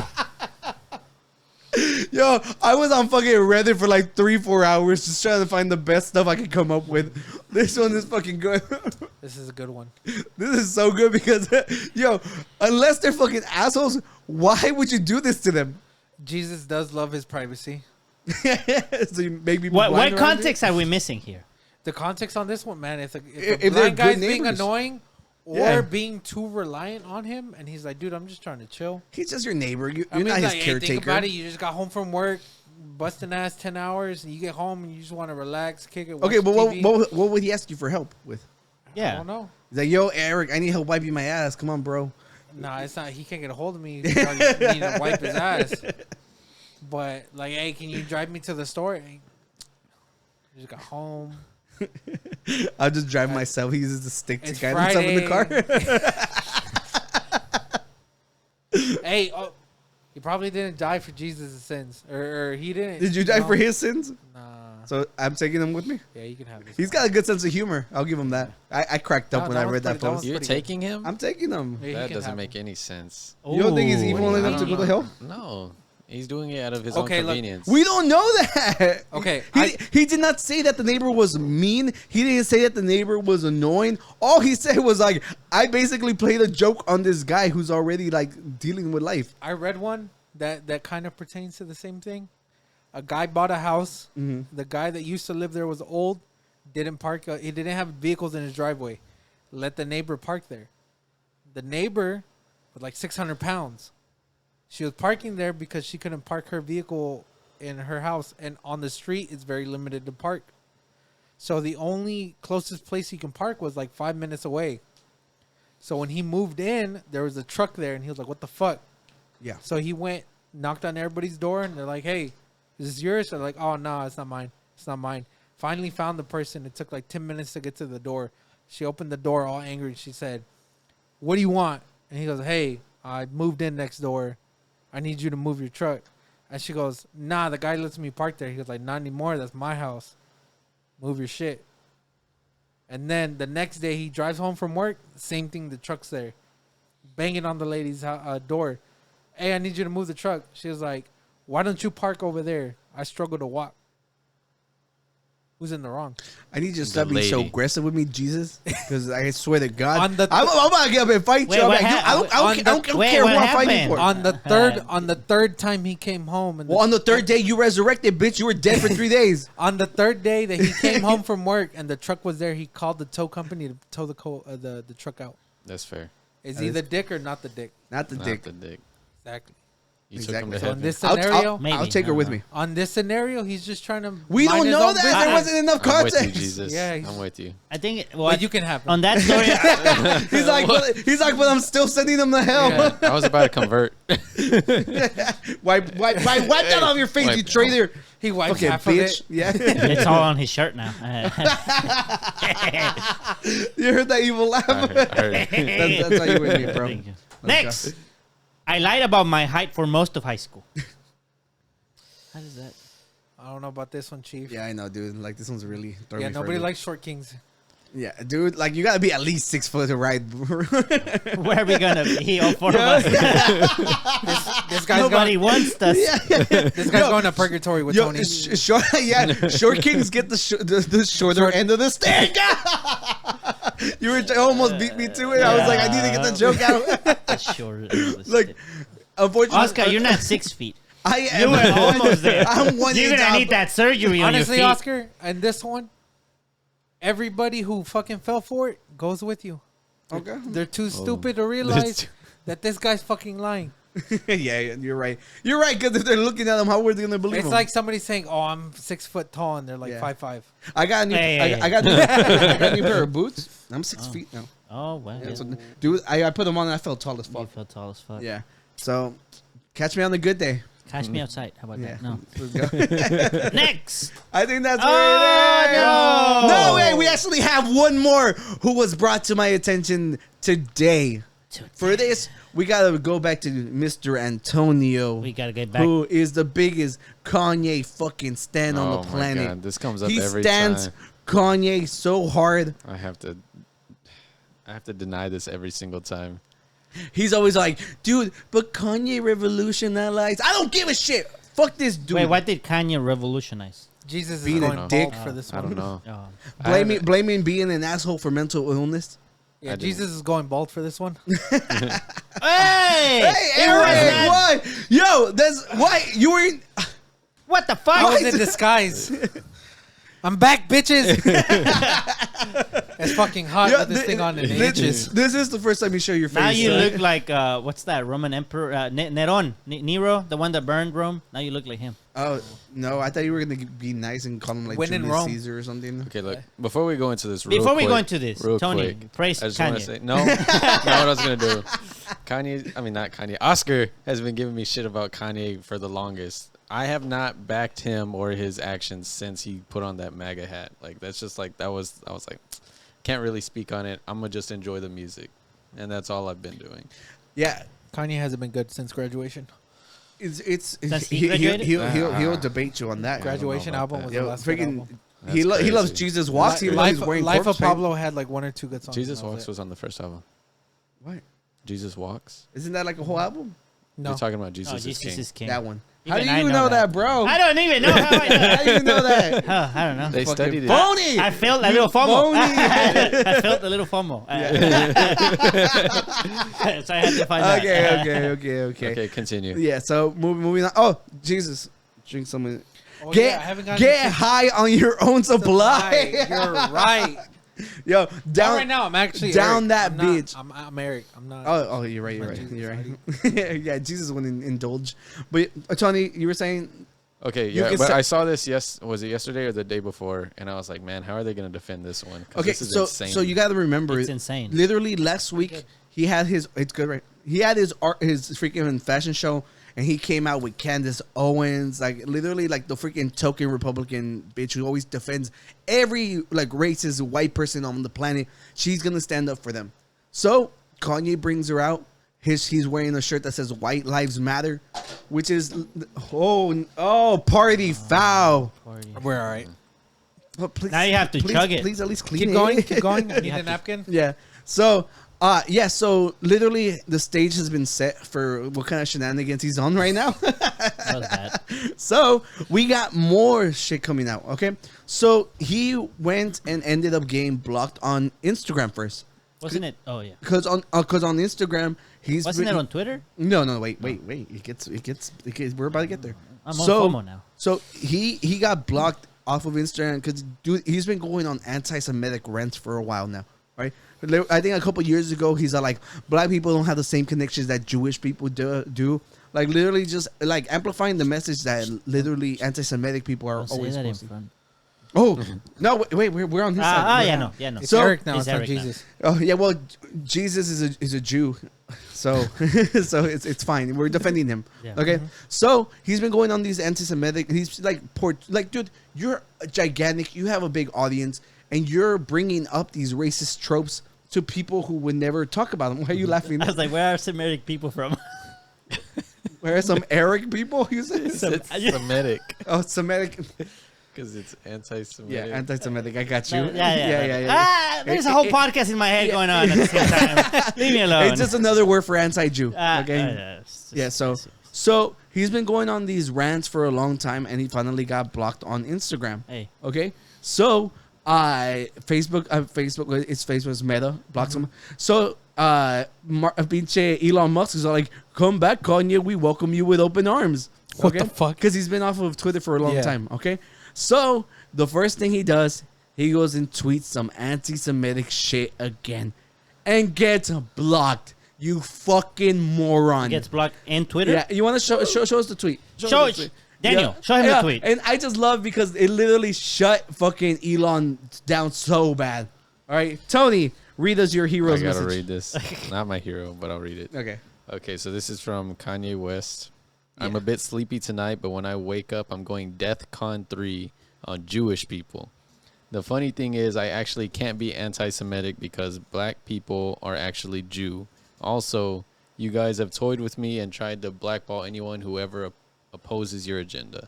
Yo, I was on fucking Reddit for like 3-4 hours just trying to find the best stuff I could come up with. This one is fucking good. This is a good one. This is so good because, yo, unless they're fucking assholes, why would you do this to them? Jesus does love his privacy. So you make people What blind around context are we missing here? The context on this one, man, if the If they're blind guy's good being neighbors. annoying or Yeah. being too reliant on him, and he's like, dude, I'm just trying to chill. you? He's just your neighbor. You're I mean, not his like, hey, think caretaker. about it. You just got home from work, busting ass 10 hours, and you get home and you just want to relax, kick it. Okay, watch but TV. what would he ask you for help with? I Yeah. don't know. He's like, yo, Eric, I need help wiping my ass. Come on, bro. Nah, it's not. He can't get a hold of me. He need to wipe his ass. But like, hey, can you drive me to the store? Hey, I just got home. I'll just drive myself. He uses the stick to It's guide himself in the car. Hey, oh, he probably didn't die for Jesus' sins, or he didn't. Did you die no. for his sins? Nah. So I'm taking him with me. Yeah, you can have this. He's got a good sense of humor. I'll give him that. I cracked up No, when that I one's read that pretty- that post. one's You're pretty good. taking him? I'm taking him. Yeah, you That can doesn't have make him. any sense. You don't think he's evil Ooh. enough to go to hell? No. He's doing it out of his Okay, own look, convenience. We don't know that. Okay, He did not say that the neighbor was mean. He didn't say that the neighbor was annoying. All he said was like, I basically played a joke on this guy who's already like dealing with life. I read one that kind of pertains to the same thing. A guy bought a house. Mm-hmm. The guy that used to live there was old. Didn't park. He didn't have vehicles in his driveway. Let the neighbor park there. The neighbor was like 600 pounds. She was parking there because she couldn't park her vehicle in her house, and on the street it's very limited to park. So the only closest place he can park was like 5 minutes away. So when he moved in, there was a truck there, and he was like, "What the fuck?" Yeah. So he went, knocked on everybody's door, and they're like, "Hey, is this yours?" They're like, "Oh no, it's not mine. It's not mine." Finally found the person. It took like 10 minutes to get to the door. She opened the door all angry. She said, "What do you want?" And he goes, "Hey, I moved in next door. I need you to move your truck." And she goes, "Nah, the guy lets me park there." He goes like, "Not anymore. That's my house. Move your shit." And then the next day he drives home from work. Same thing. The truck's there, banging on the lady's door. "Hey, I need you to move the truck." She was like, "Why don't you park over there? I struggle to walk." Who's in the wrong? I need you to stop being so lady. aggressive with me, Jesus. Because I swear to God, On the I'm about to get up and fight Wait, you. I'm what like, hap- I don't Wait, care who what I'm fighting happened? for. On the third time he came home, and Well, on the third day you resurrected, bitch. You were dead for 3 days. on the third day that he came home from work and the truck was there, he called the tow company to tow the truck out. That's fair. Is That he is- the dick or not the dick? Not the Not dick. the dick. Exactly. You took Exactly. him to So in heaven. this I'll, scenario, I'll, Maybe. I'll take I her don't with know. me. on this scenario, he's just trying to. We mind don't his know own that. There business. wasn't enough I'm with you, context. Jesus. Yeah, he's- I'm with you. I think. But you can have him. on that story. He's like, but I'm still sending them to hell. Yeah, I was about to convert. Wipe that off your face, Wipe- you traitor. He wiped Okay, half of bitch. it. Yeah. It's all on his shirt now. You heard that evil laugh? I heard. That's how you with me, bro. Thank you. Next, I lied about my height for most of high school. How does that? I don't know about this one, Chief. Yeah, I know, dude. Like, this one's really throwing Yeah, me for a nobody loop. likes short kings. Yeah, dude. Like, you gotta be at least 6 foot to ride. Where are we gonna be? All four of us. This guy's Nobody going. wants us. This guy's going to purgatory with Tony. Short, yeah, short kings get the shorter end of the stick. You almost beat me to it. I was like, I need to get the joke out. The short end of the Like, stick. unfortunately, Oscar, you're not 6 feet. I You am were almost there. I'm one You're inch gonna off. need that surgery Honestly, on your feet. Oscar, and this one, everybody who fucking fell for it goes with you. Okay. They're too stupid to realize that this guy's fucking lying. Yeah, you're right. You're right, because if they're looking at them, how are they gonna believe It's them? like somebody saying, "Oh, I'm 6 foot tall," and they're like Yeah. 5'5". I got a new, Hey. I got a new pair of boots. I'm 6 feet now. Oh wow. Yeah, so, dude, I put them on and I felt tall as You fuck. feel tall as fuck. Yeah. So, catch me on the good day. Catch me outside. How about Yeah. that? No. Let's go. Next. I think that's Oh, where it is. no. No way. We actually have one more who was brought to my attention today. For this, we got to go back to Mr. Antonio, We gotta get back. who is the biggest Kanye fucking stan on Oh the my planet. God, this comes up He every stands time. Kanye so hard. I have to deny this every single time. He's always like, dude, but Kanye revolutionized. I don't give a shit. Fuck this dude. Wait, what did Kanye revolutionize? Jesus is Being a going dick. bald for this I one. don't know. Oh. Blaming being an asshole for mental illness. Yeah, I didn't. Jesus is going bald for this one. Hey, Hey, it was Eric, not- what? Yo, that's why you were in. What the I fuck? was in disguise. I'm back, bitches. It's fucking hot with this thing on in inches. This is the first time you show your face. Now you right? look like what's that Roman emperor Neron, Nero, the one that burned Rome. Now you look like him. Oh no, I thought you were gonna be nice and call him like When in Julius Rome. Caesar or something. Okay, look. Before we go into this, real Before we go quick- into this, real Tony, quick, praise I just want Kanye. to say no. Not what I was gonna do. Kanye, I mean not Kanye. Oscar has been giving me shit about Kanye for the longest. I have not backed him or his actions since he put on that MAGA hat. Like that's just like that was. I was like, can't really speak on it. I'm gonna just enjoy the music, and that's all I've been doing. Yeah, Kanye hasn't been good since graduation. it's Since he he, graduated? he'll debate you on that. Graduation about album that. was Yo, the last good freaking, album. he That's he loves crazy. Jesus Walks. He Life, loves wearing Life of corpse paint. Pablo had like 1 or 2 good songs. Jesus and that Walks it. was on the first album. What? Jesus Walks. Isn't that like a whole album? No. You're talking about Jesus, Oh, is Jesus King. is king. That one. Even How do I you know know that. that, bro? I don't even know how I know. How do you know that? Huh, I don't know. They studied it. Phony. I felt a little FOMO. phony. I felt a little FOMO. So I had to find out. Okay. Okay, continue. Yeah. So moving on. Oh, Jesus, drink some. Oh, Get yeah, I haven't gotten get to- high on your own supply. Right, you're right. Yo, Down down right now, I'm actually down Eric. that I'm not- bitch. I'm Eric. I'm not. Oh, you're right. Not You're Jesus, right. Yeah, Jesus wouldn't indulge. But Tony, you were saying Okay, You yeah, can but say- I saw this. Was it yesterday or the day before? And I was like, man, how are they going to defend this one? 'Cause okay. this is So insane. so you got to remember, It's insane. Literally last week he had his. It's good, right? He had his freaking fashion show, and he came out with Candace Owens, like literally like the freaking token Republican bitch who always defends every like racist white person on the planet. She's gonna stand up for them. So Kanye brings her out. He's wearing a shirt that says "White Lives Matter," which is party foul. Party. We're all right. But please, Now you have to chug it. Please at least clean Keep it. going. Keep going. I need a napkin. Yeah. So Yeah, so literally the stage has been set for what kind of shenanigans he's on right now. That was bad. So we got more shit coming out, okay? So he went and ended up getting blocked on Instagram first. Wasn't it? Oh yeah. Because on Instagram, Wasn't it on Twitter? No, wait. It gets, we're about to get there. I'm on FOMO now. So he got blocked off of Instagram because dude, he's been going on anti-Semitic rants for a while now, right? I think a couple years ago, he's like, black people don't have the same connections that Jewish people do. Like literally just like amplifying the message that literally anti-Semitic people are Don't say always that in posting. front. Oh, no, wait, we're on his side. Yeah, no. It's So- Eric now. It's It's not Eric now. Jesus. Oh yeah, well, Jesus is a Jew, so so it's fine. We're defending him. Yeah. Okay, so he's been going on these anti-Semitic. He's like, dude, you're gigantic. You have a big audience, and you're bringing up these racist tropes to people who would never talk about them. Why are you laughing? I was like, where are Semitic people from? Where are some Eric people? You said? It's Semitic Oh, Semitic. because it's anti-Semitic. Yeah, anti-Semitic. I got you. Yeah. yeah. Ah, there's a whole podcast in my head going on at the same time. Leave me alone. It's just another word for anti-Jew. Okay. It's Yeah, so just- so he's been going on these rants for a long time, and he finally got blocked on Instagram. Hey. Okay, so Facebook, it's Facebook's Meta blocks him. So pinche Elon Musk is all like, "Come back, Kanye. We welcome you with open arms." What the fuck? Because he's been off of Twitter for a long Yeah. time. Okay, so the first thing he does, he goes and tweets some anti-Semitic shit again, and gets blocked. You fucking moron. Gets blocked in Twitter. Yeah, you want to show us the tweet? Show us the it. Daniel, show him the tweet. And I just love because it literally shut fucking Elon down so bad. All right, Tony, read us your I hero's gotta message. read this. Not my hero, but I'll read it. Okay. Okay, so this is from Kanye West. I'm a bit sleepy tonight, but when I wake up, I'm going Death Con 3 on Jewish people. The funny thing is, I actually can't be anti-Semitic because black people are actually Jew. Also, you guys have toyed with me and tried to blackball anyone who ever opposes your agenda.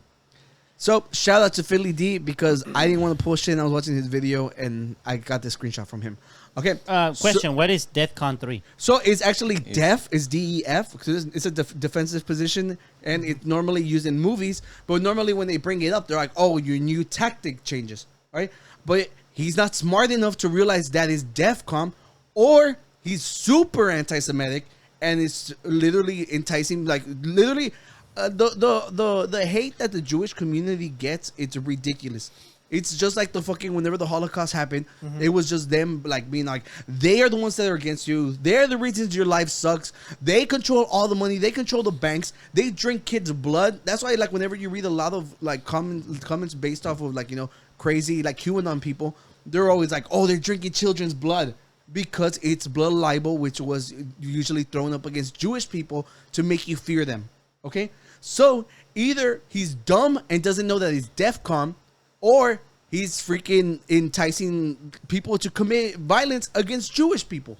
So shout out to Philly D because I didn't want to post shit. And I was watching his video and I got this screenshot from him. Okay. Question: what is DEFCON 3? So it's actually DEF, is DEF. It's a defensive position, and it's normally used in movies. But normally when they bring it up, they're like, "Oh, your new tactic changes," right? But he's not smart enough to realize that is DEFCON, or he's super anti-Semitic, and it's literally enticing, like literally, the hate that the Jewish community gets, it's ridiculous. It's just like the fucking whenever the Holocaust happened, it was just them like being like, they are the ones that are against you. They're the reasons your life sucks. They control all the money. They control the banks. They drink kids' blood. That's why like whenever you read a lot of like comments based off of like, you know, crazy like QAnon people, they're always like, oh, they're drinking children's blood because it's blood libel, which was usually thrown up against Jewish people to make you fear them. Okay, so either he's dumb and doesn't know that he's DEFCON, or he's freaking enticing people to commit violence against Jewish people.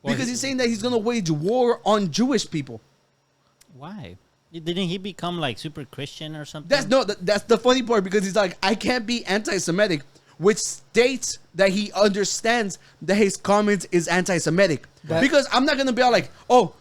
Because he's saying that he's going to wage war on Jewish people. Why? Didn't he become like super Christian or something? That's the funny part, because he's like, I can't be anti-Semitic, which states that he understands that his comments is anti-Semitic. Because I'm not going to be all like, oh,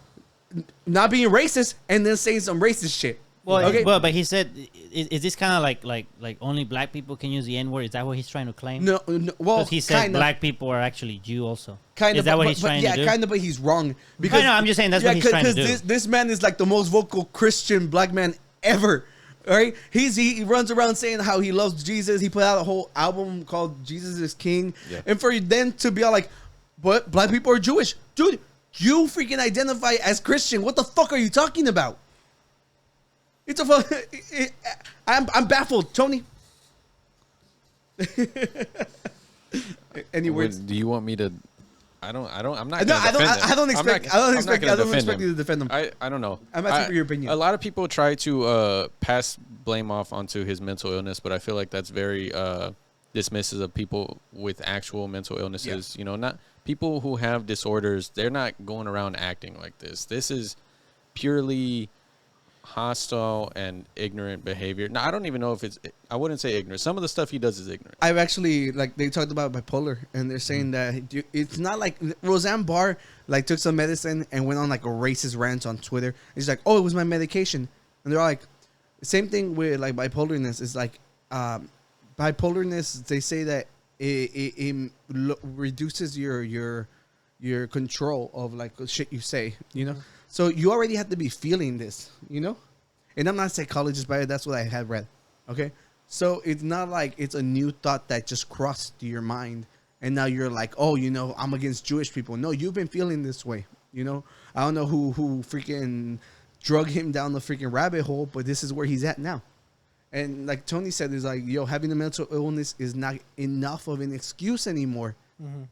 not being racist and then saying some racist shit. Well, okay. but he said, is this kind of like only black people can use the N word? Is that what he's trying to claim? No, well, because he said kinda. Black people are actually Jew also. Kind Is of, that what but, he's trying yeah, to do? kind of, but he's wrong. Because I know, I'm just saying that's what he's trying to do. This man is like the most vocal Christian black man ever. All right, he runs around saying how he loves Jesus. He put out a whole album called Jesus is King, and for then to be all like, but black people are Jewish, dude. You freaking identify as Christian. What the fuck are you talking about? It's a I'm baffled, Tony. Any words? Do you want me to? I'm not. No, gonna I don't. defend him. I don't expect. I'm I don't not expect. gonna I don't defend expect him. you to defend him. I don't know. I'm asking for your opinion. A lot of people try to pass blame off onto his mental illness, but I feel like that's very dismissive of people with actual mental illnesses. You know, not people who have disorders. They're not going around acting like this. This is purely hostile and ignorant behavior. Now, I don't even know if it's. I wouldn't say ignorant. Some of the stuff he does is ignorant. I've actually like they talked about bipolar, and they're saying that it's not like Roseanne Barr like took some medicine and went on like a racist rant on Twitter. It's like, oh, it was my medication, and they're like, same thing with like bipolarness. It's like bipolarness. They say that it reduces your control of like shit you say, you know. So you already have to be feeling this, you know. And I'm not a psychologist, but that's what I had read. Okay, so it's not like it's a new thought that just crossed your mind, and now you're like, oh, you know, I'm against Jewish people. No, you've been feeling this way, you know. I don't know who freaking drug him down the freaking rabbit hole, but this is where he's at now. And like Tony said, is like, yo, having a mental illness is not enough of an excuse anymore.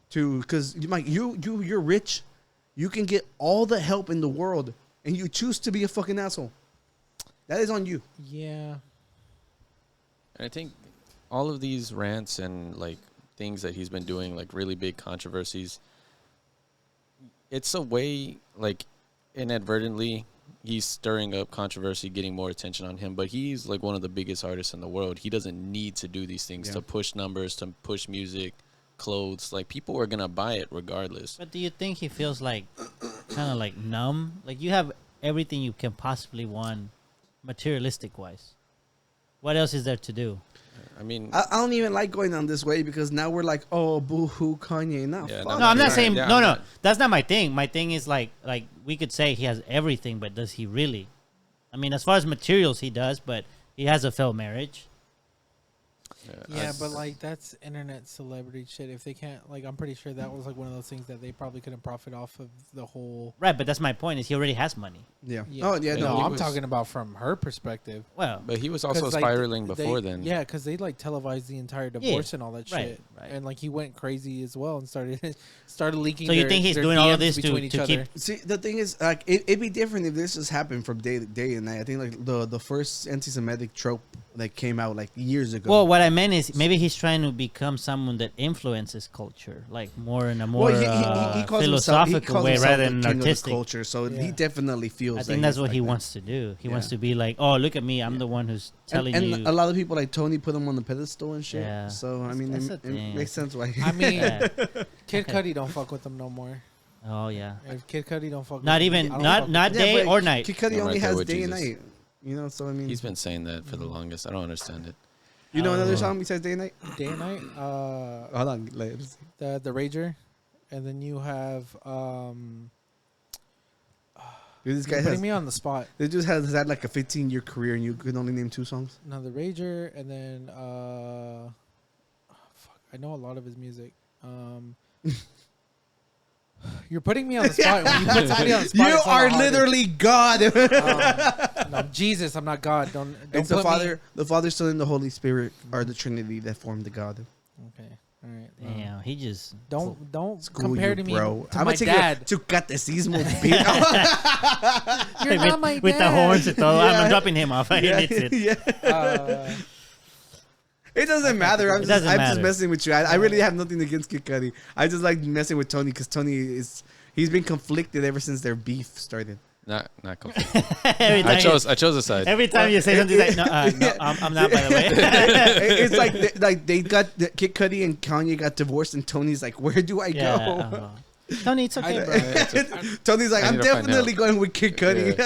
To because you're rich, you can get all the help in the world, and you choose to be a fucking asshole. That is on you. Yeah. And I think all of these rants and like things that he's been doing, like really big controversies, it's a way, like inadvertently, he's stirring up controversy, getting more attention on him. But he's like one of the biggest artists in the world. He doesn't need to do these things to push numbers, to push music, clothes. Like people are gonna buy it regardless. But do you think he feels like kind of like numb? Like you have everything you can possibly want, materialistic wise. What else is there to do? I mean, I don't even like going on this way because now we're like, oh, boo-hoo, Kanye. No, Yeah, No, I'm not saying yeah, no. I'm No, not- that's not my thing. My thing is like we could say he has everything, but does he really? I mean, as far as materials, he does, but he has a failed marriage. Yeah, but like that's internet celebrity shit. If they can't, like, I'm pretty sure that was like one of those things that they probably couldn't profit off of the whole. Right, but that's my point. Is he already has money? Yeah. Yeah. Oh, yeah. Yeah, No, No, I'm was- talking about from her perspective. Well, but he was also 'Cause, like, spiraling they- before then. Yeah, because they like televised the entire divorce and all that right, shit, right. and like he went crazy as well and started leaking. so you their- think he's their doing all of DMs this between each to other. keep? See, the thing is, like, it'd be different if this just happened from day to day and night. I think like the first anti-Semitic trope that came out like years ago. Well, what I meant is maybe he's trying to become someone that influences culture, like more in a more Well, he calls philosophical himself, way rather than the king of the artistic. culture. So Yeah. he definitely feels. I that think that's he's what like he that. wants to do. He wants Yeah. to be like, oh, look at me, I'm the one who's telling and you. a lot of people like Tony put him on the pedestal and shit. Yeah. So I mean, That's it the thing. makes sense why. I mean, Yeah. Kid Cudi don't fuck with them no more. Oh yeah. If Kid Cudi don't fuck, Not with even them, I don't fuck not with Yeah, day but or night. Kid Cudi I'm only right there has with day and Jesus. night. You know, so I mean, He's been saying that for the longest. I don't understand it. you know another Oh. song besides day and night. Day and Night. Hold on, let's see. The Rager, and then you have Dude, this you're guy putting has. me on the spot. This just has had like a 15-year career, and you could only name 2 songs. No, the Rager, and then fuck, I know a lot of his music. You're putting me on the spot. When you put somebody on the spot, You it's a lot are harder. literally God. No, Jesus, I'm not God. Don't It's put the Father, Me. the Father, Son, and the Holy Spirit are the Trinity that form the God. Okay, all right. Damn, he just Don't School compare you, to me bro. to I'm my gonna take dad. you to catecismo, bitch. You're not my dad. with the horns and all. Yeah. I'm dropping him off. I hate it. yeah. It doesn't matter. I'm just matter. messing with you. I really have nothing against Kid Cudi. I just like messing with Tony because he's been conflicted ever since their beef started. Not conflicted. Every time I chose a side. Every time you say something like, no, I'm not, by the way. It's like they got Kid Cudi and Kanye got divorced, and Tony's like, where do I go? Tony, it's okay, bro. Tony's like, I I'm need to find definitely out. going with Kid Cudi.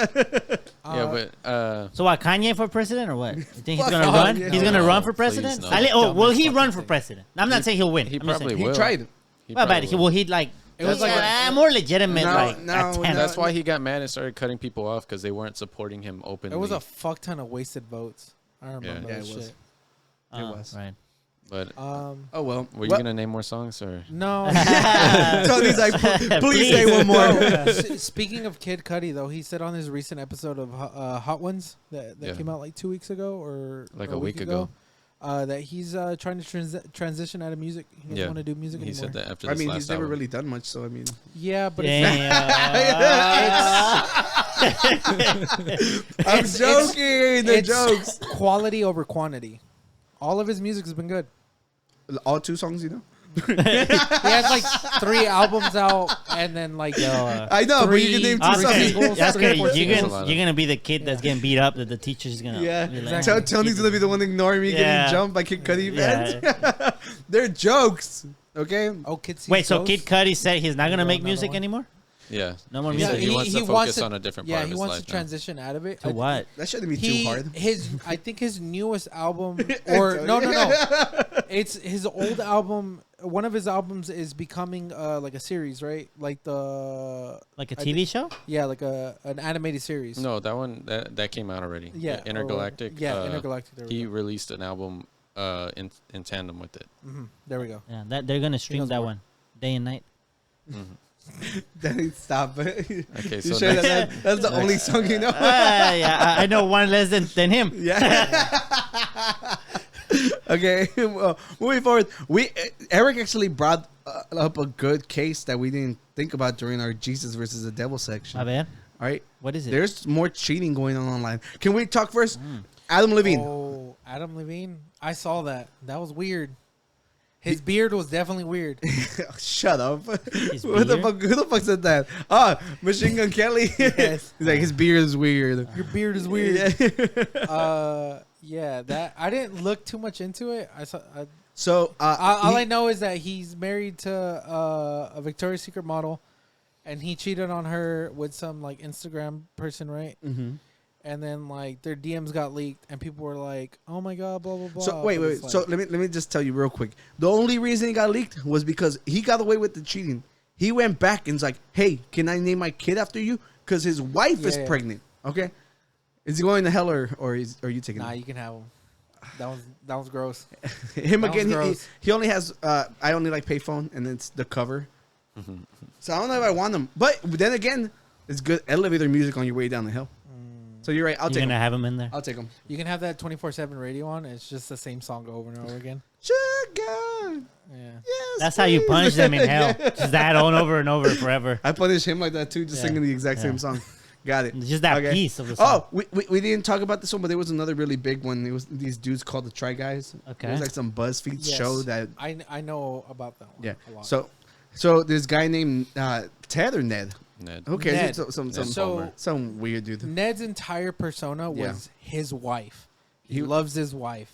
Yeah, but So what, Kanye for president or what? You think he's Fuck gonna off, run? yeah. He's gonna No, run for please, president? no. Will he Dumbest run fucking for thing. president? I'm not saying he'll win. he I'm just probably saying. He will. tried. He Well, but probably will he like? It was like more legitimate, No, like no, attempt. no. That's why he got mad and started cutting people off because they weren't supporting him openly. It was a fuck ton of wasted votes. I remember Yeah, that it was. shit. It was. Right. But Oh well. were you gonna name more songs or? No. Tony's like, please say one more. Speaking of Kid Cudi, though, he said on his recent episode of Hot Ones that Yeah. came out like 2 weeks ago or Like or a week ago. that he's trying to transition out of music. He doesn't Yeah. want to do music He anymore. said that after I this mean, last he's never album. really done much, so I mean. Yeah, but I'm joking. They're it's jokes. quality over quantity. All of his music has been good. All 2 songs, you know. He has like 3 albums out, and then like I know, but you can name 2 songs. That's good. Singles. A You're gonna be the kid that's getting beat up that the teacher's gonna. Yeah, be like, exactly. Tony's gonna be the one ignoring me getting jumped by Kid Cudi fans. They're jokes, okay? oh, Kids. Wait, so Kid Cudi said he's not gonna make music anymore? Yeah. No more He music. said he wants to focus on a different part Yeah, of he his wants life to now. transition out of it. To what? That shouldn't be too hard. I think his newest album, or no, it's his old album. One of his albums is becoming like a series, right? Like a TV show? Yeah, like an animated series. No, that one that came out already. Yeah, Intergalactic. Intergalactic. There we He go. released an album in tandem with it. There we go. Yeah, that they're gonna stream knows that more. one, day and night. Then stop it. Okay, You so sure next, that's the only song you know? Yeah, I know one less than him. Yeah. Okay. Well, moving forward, Eric actually brought up a good case that we didn't think about during our Jesus versus the Devil section. My bad. All right. What is it? There's more cheating going on online. Can we talk first? Adam Levine. Oh, Adam Levine. I saw that. That was weird. His beard was definitely weird. Shut up. His What the beard? fuck? Who the fuck said that? Ah, Machine Gun Kelly. Yes. He's like, his beard is weird. Your beard is weird. Yeah. Yeah, that I didn't look too much into it. So All I know is that he's married to a Victoria's Secret model, and he cheated on her with some like Instagram person, right? Mm-hmm. And then like their DMs got leaked, and people were like, "Oh my god, blah blah blah." So wait. But it's So like- let me just tell you real quick. The only reason he got leaked was because he got away with the cheating. He went back and was like, "Hey, can I name my kid after you?" Because his wife is Yeah. pregnant. Okay, is he going to hell or are you taking Nah, him? you can have him. That was gross. Him that was again. gross. He only has. I only like payphone, and it's the cover. So I don't know if I want him. But then again, it's good elevator music on your way down the hill. So you're right. I'll You're take gonna him. have him in there. I'll take him. You can have that 24/7 radio on. It's just the same song over and over again. Sugar. Yeah. Yes, That's how you please. punish them in hell. Just that on over and over forever. I punish him like that too, just Yeah. singing the exact Yeah. same song. Got it. Just that Okay. piece of the song. Oh, we didn't talk about this one, but there was another really big one. It was these dudes called the Try Guys. Okay. It was like some BuzzFeed Yes. show that. I know about that one. Yeah. A lot. So this guy named Ted or Ned. Ned. Who cares? Ned. Some weird dude. Ned's entire persona was Yeah. his wife. He He- loves his wife.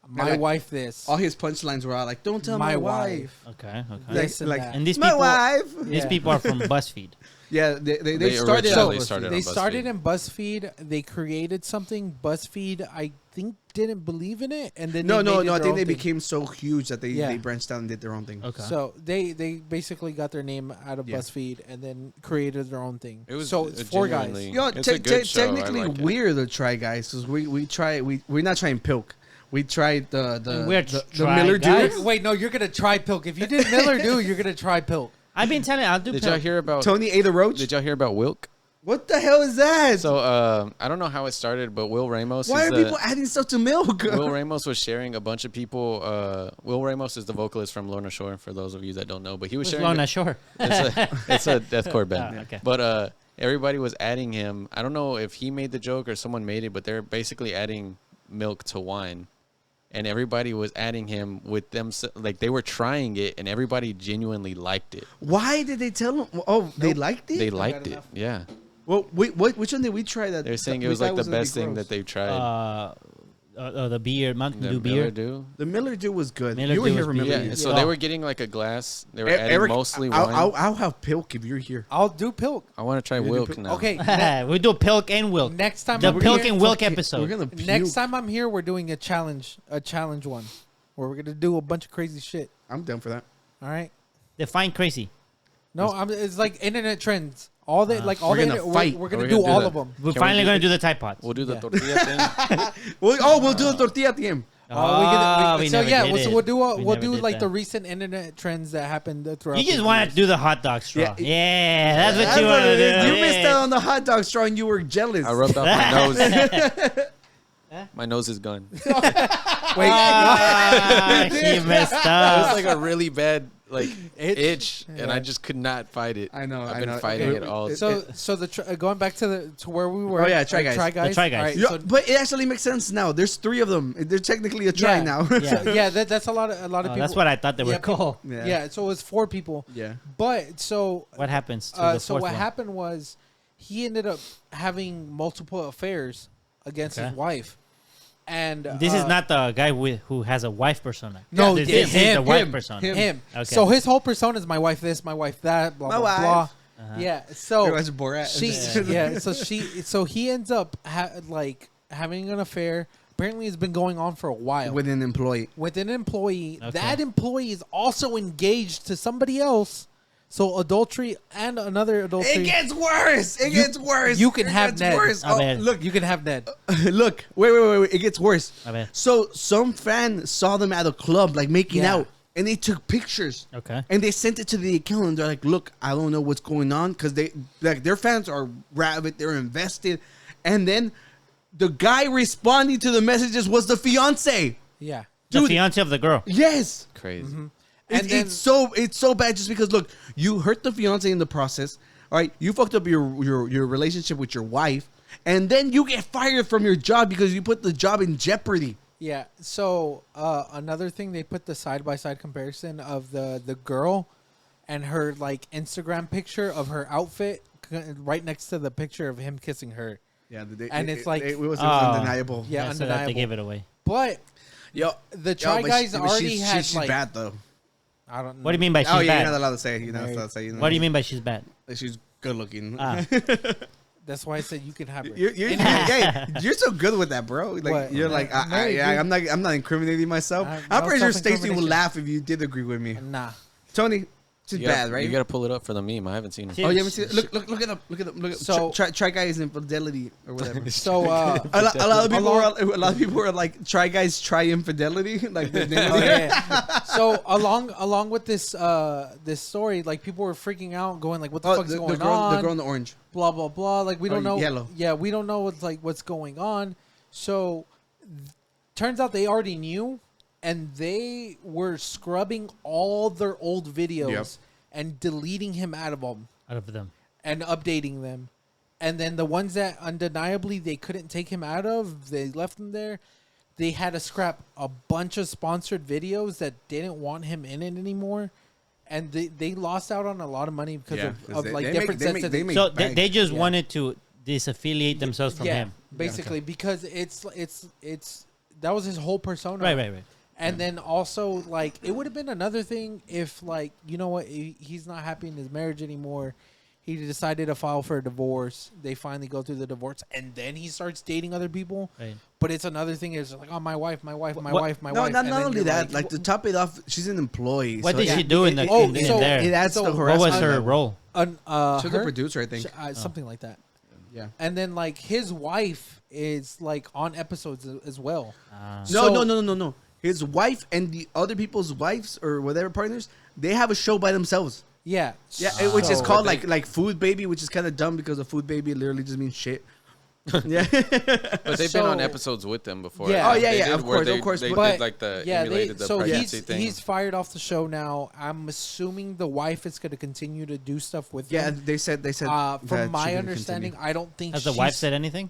My like, wife this. All his punchlines were all like, "Don't tell my wife." Okay. Like, This and like that. And these my people, wife. these Yeah. people are from BuzzFeed. Yeah, they They started. originally out- started They on started BuzzFeed. in BuzzFeed. They created something. BuzzFeed, I think, didn't believe in it, and then No. they made it I their think own they thing. became so huge that Yeah. they branched out and did their own thing. Okay. So they basically got their name out of Yeah. BuzzFeed and then created their own thing. It was so it's 4 guys. genuinely- You know, It's a good show. I technically like it. we're the Try Guys because we're not trying Pilk. We tried We're the Try Miller Guys? dude. Wait, no, you're gonna try Pilk. If you did Miller Do, you're gonna try Pilk. I've been telling you, I'll do. Did Pilk. y'all hear about Tony ate a roach. Did y'all hear about Wilk? What the hell is that? So I don't know how it started, but Will Ramos. Why is are people adding stuff to milk? Will Ramos was sharing a bunch of people. Will Ramos is the vocalist from Lorna Shore, for those of you that don't know. But he was Who's sharing. Lorna Shore? It's a deathcore band. Oh, okay. But everybody was adding him. I don't know if he made the joke or someone made it, but they're basically adding milk to wine. And everybody was adding him with them, like they were trying it, and everybody genuinely liked it. Why did they tell them? Oh, they liked it. They liked it, yeah. Well, which one did we try that? They're saying we it was thought like the gonna be best thing gross? that they've tried. The beer, Mountain The Dew Miller beer. Dew. The Miller dude was good. Miller you were Dew here was for Miller beer. Yeah, Dew. so they were getting like a glass. They were adding Eric, mostly wine. I'll have Pilk if you're here. I'll do Pilk. I want to try do Wilk Pilk? now. Okay. We do Pilk and Wilk. Next time The I'm Pilk here, and Wilk We're episode. gonna puke. next time I'm here, we're doing a challenge one, where we're gonna do a bunch of crazy shit. I'm down for that. All right. Define crazy. No, it's like internet trends. All the like all We're the gonna fight. We're gonna We're do gonna do all that. of them. We're Can we finally do going to the- do the Tide Pods. We'll do the Yeah. tortilla thing. We'll do a tortilla at the end. We so never yeah, did so it. we'll do We we'll never do did like that. the recent internet trends that happened throughout. You just the wanted years. to do the hot dog straw. Yeah, Yeah, that's what you what want to it do. is. You yeah. missed out on the hot dog straw and you were jealous. I rubbed off my nose. My nose is gone. Wait, Ah, he messed It up. was like a really bad like itch, and I just could not fight it. I know. I've I been know. fighting it all. So going back to where we were. Oh, yeah, Try Guys. Try Guys. The Try Guys. All right, Yeah, so, but it actually makes sense now. There's 3 of them. They're technically a try now. Yeah. that's a lot of people. That's what I thought they were called. Yeah. So it was 4 people. Yeah. But so What happens to the so fourth what one? happened was he ended up having multiple affairs against his Okay. wife, and This is not the guy who has a wife persona. No, this him, is the wife him, persona. him. Okay. So his whole persona is my wife this, my wife that, blah My blah wife. blah. Uh-huh. Yeah. So That's Borat. so he ends up having an affair. Apparently, it's been going on for a while with an employee. with an employee. Okay. That employee is also engaged to somebody else. So adultery and another adultery. It gets worse. It gets worse. you can It have gets Ned. worse. I Oh, bet. look, You can have Ned. look. Wait. It gets worse. I bet. So some fan saw them at a club, like making Yeah. out, and they took pictures. Okay. And they sent it to the account, and they're like, "Look, I don't know what's going on," because their fans are rabid, they're invested, and then the guy responding to the messages was the fiance. Yeah. The Dude. fiance of the girl. Yes. Crazy. And then- It's so bad just because look, you hurt the fiance in the process. All right, you fucked up your relationship with your wife, and then you get fired from your job because you put the job in jeopardy. Yeah. So another thing, they put the side by side comparison of the girl and her like Instagram picture of her outfit right next to the picture of him kissing her. Yeah, it was undeniable. Yeah, So that undeniable. they gave it away. But Yo, the Try but Guys but already had she's like bad though. I don't know. What do you mean by she's Oh yeah, bad? you're not allowed to say. You're not allowed to say. What do you mean by she's bad? She's good looking. Ah. That's why I said you can have her. You're so good with that, bro. Like What? you're like, Married, dude. I'm not incriminating myself. No I'm pretty sure Stacey would self-incrimination. laugh if you did agree with me. Nah. Tony, she's You gotta- bad, right? You gotta pull it up for the meme. I haven't seen it. Oh, you haven't seen it? Look it up. Look it up. So- try guys infidelity or whatever. So a lot of people are like, try guys try infidelity. Like the name Oh, of it. yeah. So along with this this story, like people were freaking out, going like, "What the fuck's going on?" The girl in the orange. Blah blah blah. Like we don't know. Yellow. Yeah, we don't know what's going on. So turns out they already knew, and they were scrubbing all their old videos Yep. and deleting him out of them and updating them. And then the ones that undeniably they couldn't take him out of, they left him there. They had to scrap a bunch of sponsored videos that didn't want him in it anymore. And they lost out on a lot of money because Yeah, of 'cause they- like they different make- sets of they make So bank. they just Yeah. wanted to disaffiliate themselves from him. basically, because it's that was his whole persona. Right. And then also, like, it would have been another thing if, like, you know what, he's not happy in his marriage anymore. He decided to file for a divorce. They finally go through the divorce, and then he starts dating other people. Right. But it's another thing is like, oh, my wife. No, wife. not And then only you're that. Like to top it off, she's an employee. What so did yeah, she do in the Oh, in so there? It adds So to what harassment. What was her role? She's the her- producer, I think. something like that. Yeah. And then like his wife is like on episodes as well. No. His wife and the other people's wives or whatever partners, they have a show by themselves. Yeah. Yeah, which is So- called like Food Baby, which is kind of dumb because a Food Baby literally just means shit. Yeah. But they've been on So- episoves with them before. Yeah. Oh, yeah, They yeah, did of where course. They But did like the yeah, emulated the so pregnancy thing. he's fired off the show now. I'm assuming the wife is going to continue to do stuff with Yeah, him. they said that From she my didn't understanding, continue. I don't think Has the wife said anything?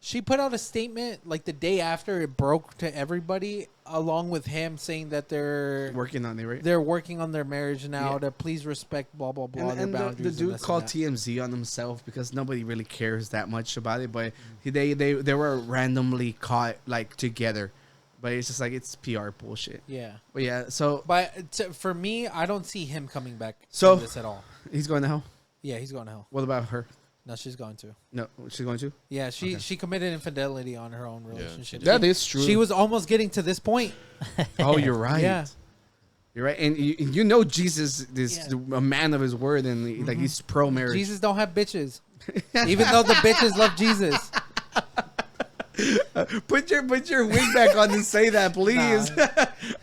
she put out a statement like the day after it broke to everybody, along with him saying that they're working on it, right? they're working on their marriage now Yeah. to please respect blah blah blah their And the boundaries. and dude this and called that. TMZ on himself because nobody really cares that much about it. But they were randomly caught like together. But it's just like it's PR bullshit. Yeah, But yeah, so but for me, I don't see him coming back So- from this at all. he's going to hell. Yeah, he's going to hell. What about her? No, she's going to. No, she's going to. Yeah, she committed infidelity on her own relationship. That is true. She was almost getting to this point. Oh, you're right. Yeah. You're right, and you know Jesus is Yeah. a man of his word, and like he's pro marriage. Jesus don't have bitches, even though the bitches love Jesus. Put your wig back on and say that, please.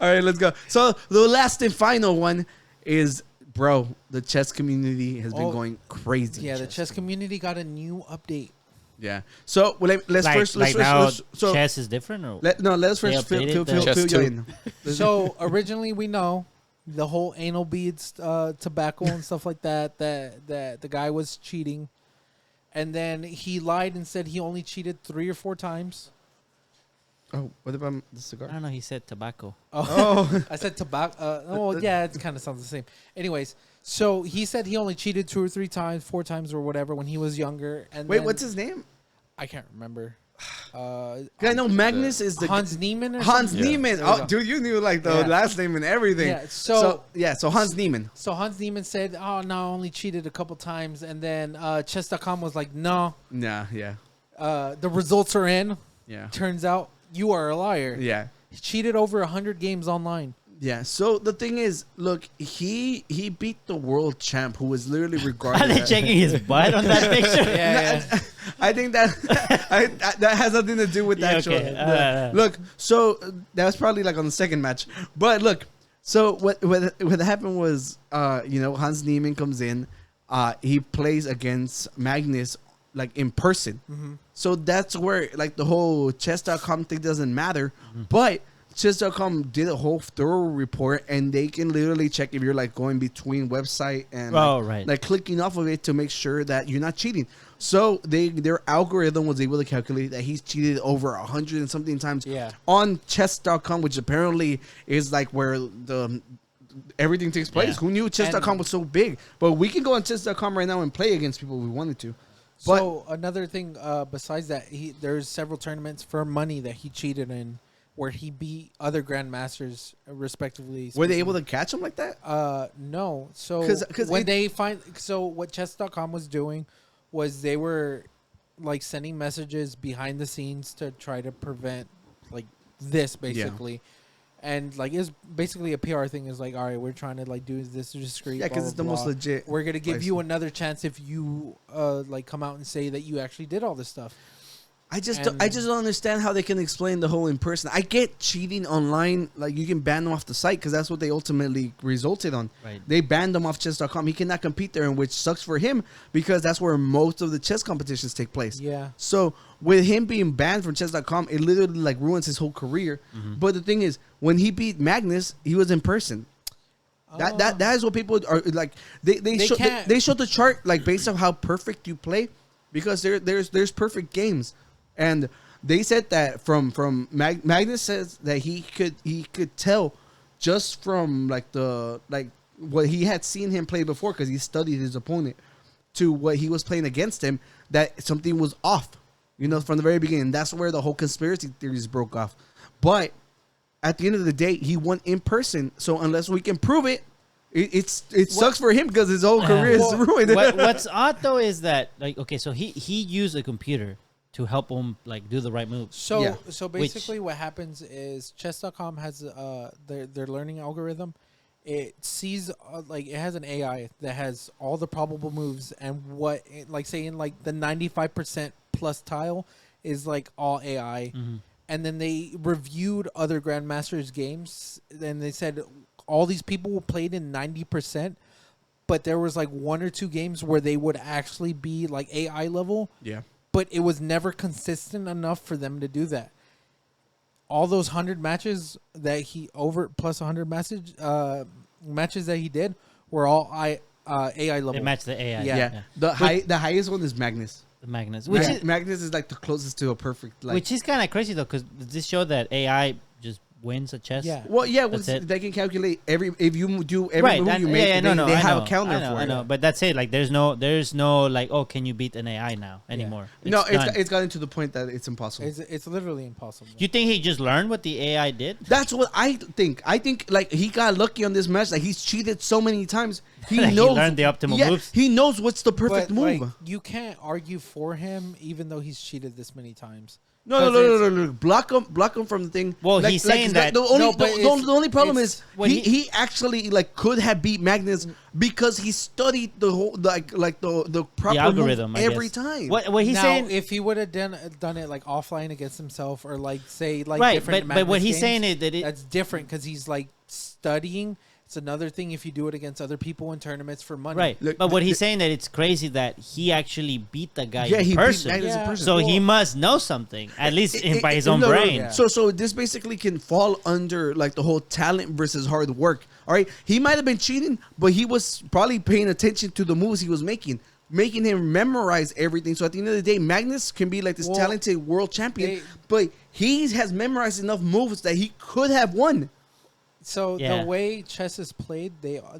All right, let's go. So the last and final one is, bro, the chess community has been Oh, going crazy. Yeah, the chess community got a new update. Yeah. So let's Like, first like now, so chess is different, or let's They first fill updated the- you Chess in. So originally we know the whole anal beads, tobacco and stuff like that. That the guy was cheating, and then he lied and said he only cheated 3 or 4 times. Oh, what about the cigar? I don't know. He said tobacco. Oh, I said tobacco. Oh, yeah, it kind of sounds the same. Anyways, so he said he only cheated 2 or 3 times, 4 times, or whatever when he was younger. And Wait, then, what's his name? I can't remember. I know Magnus is the Hans Niemann. Or Hans something? Niemann. There we Oh, go. dude, you knew like the Yeah. last name and everything. Yeah, So Hans Niemann. So Hans Niemann said, "Oh no, I only cheated a couple times," and then Chess.com was like, "No, Nah, yeah, the results are in. yeah, Turns out you are a liar. yeah. He cheated over 100 games online." Yeah, so the thing is, look, he beat the world champ who was literally Are regarded they as- checking his butt on that picture? Yeah, I think that that has nothing to do with the Yeah, actual. okay. Look, so that was probably like on the second match. But look, so what happened was, Hans Niemann comes in, he plays against Magnus like in person. Mm-hmm. So that's where like the whole chess.com thing doesn't matter. But chess.com did a whole thorough report, and they can literally check if you're like going between website and like clicking off of it to make sure that you're not cheating. So their algorithm was able to calculate that he's cheated over 100 and something times on chess.com, which apparently is like where the everything takes place. Yeah. Who knew chess.com was so big? But we can go on chess.com right now and play against people we wanted to. But so another thing besides that, there's several tournaments for money that he cheated in, where he beat other grandmasters respectively. were they able to catch him like that? No. So 'Cause when they what chess.com was doing was they were like sending messages behind the scenes to try to prevent like this basically. And like it's basically a PR thing. Is like, all right, we're trying to like do this discreet. Yeah, because blah, it's the blah, most blah. legit. We're gonna give place. you another chance if you like come out and say that you actually did all this stuff. I just don't understand how they can explain the whole in person. I get cheating online, like you can ban them off the site because that's what they ultimately resulted on. Right. They banned him off chess.com. He cannot compete there, and which sucks for him because that's where most of the chess competitions take place. Yeah. So with him being banned from chess.com, it literally like ruins his whole career. But the thing is, when he beat Magnus, he was in person. That is what people are like. They showed the chart like based on how perfect you play, because there's perfect games. And they said that from Magnus says that he could tell just from like what he had seen him play before, because he studied his opponent, to what he was playing against him, that something was off, from the very beginning. That's where the whole conspiracy theories broke off. But at the end of the day, he won in person. So unless we can prove it, it sucks for him because his whole career is ruined. What's odd though is that so he used a computer to help him like do the right moves. So basically what happens is chess.com has their learning algorithm. It sees it has an AI that has all the probable moves, and say in like the 95% plus tile is like all AI. And then they reviewed other grandmasters games, and they said all these people played in 90%, but there was like 1 or 2 games where they would actually be like AI level. Yeah. But it was never consistent enough for them to do that. All those 100 matches that he plus 100 matches that he did were all AI level. They match the AI. Yeah. The highest one is Magnus. The Magnus, Magnus is like the closest to a perfect. Like, which is kind of crazy though, because this showed that AI just wins a chess. Yeah. Well, yeah, they can calculate if you do every move you make. They have a counter for it. I know, but that's it. Like, there's no like, oh, can you beat an AI now anymore? No, it's gotten to the point that it's impossible. It's literally impossible. You think he just learned what the AI did? That's what I think. I think like he got lucky on this match. Like he's cheated so many times. He Like, he knows learned the optimal moves. He knows what's the perfect But, move. like, you can't argue for him even though he's cheated this many times. No. Block him from the thing. Well, he's saying that. The only problem is he actually like could have beat Magnus because he studied the whole the proper algorithm move every time. What he's saying, if he would have done it like offline against himself, or like say like right, different but what Magnus he's games, saying is that that's different because he's like studying. It's another thing if you do it against other people in tournaments for money. Right. Look, but what he's saying that it's crazy that he actually beat the guy Yeah, in he beat person. Magnus in Yeah. person. So he must know something, at least by his own No, no, no. brain. Yeah. So this basically can fall under like the whole talent versus hard work. All right, he might have been cheating, but he was probably paying attention to the moves he was making him memorize everything. So at the end of the day, Magnus can be like this talented world champion, but he has memorized enough moves that he could have won. So Yeah. the way chess is played,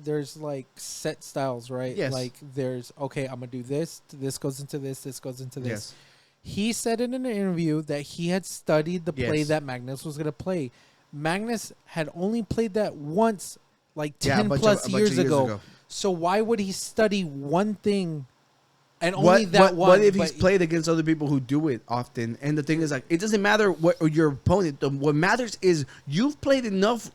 there's like set styles, right? Yes. Like there's okay, I'm gonna do this. This goes into this. This goes into this. Yes. He said in an interview that he had studied the play Yes. that Magnus was gonna play. Magnus had only played that once, like Yeah, 10 a bunch plus of years years ago. ago. So why would he study one thing and What, only that one? what if he's but- played against other people who do it often? And the thing is, like, it doesn't matter what your opponent. What matters is you've played enough.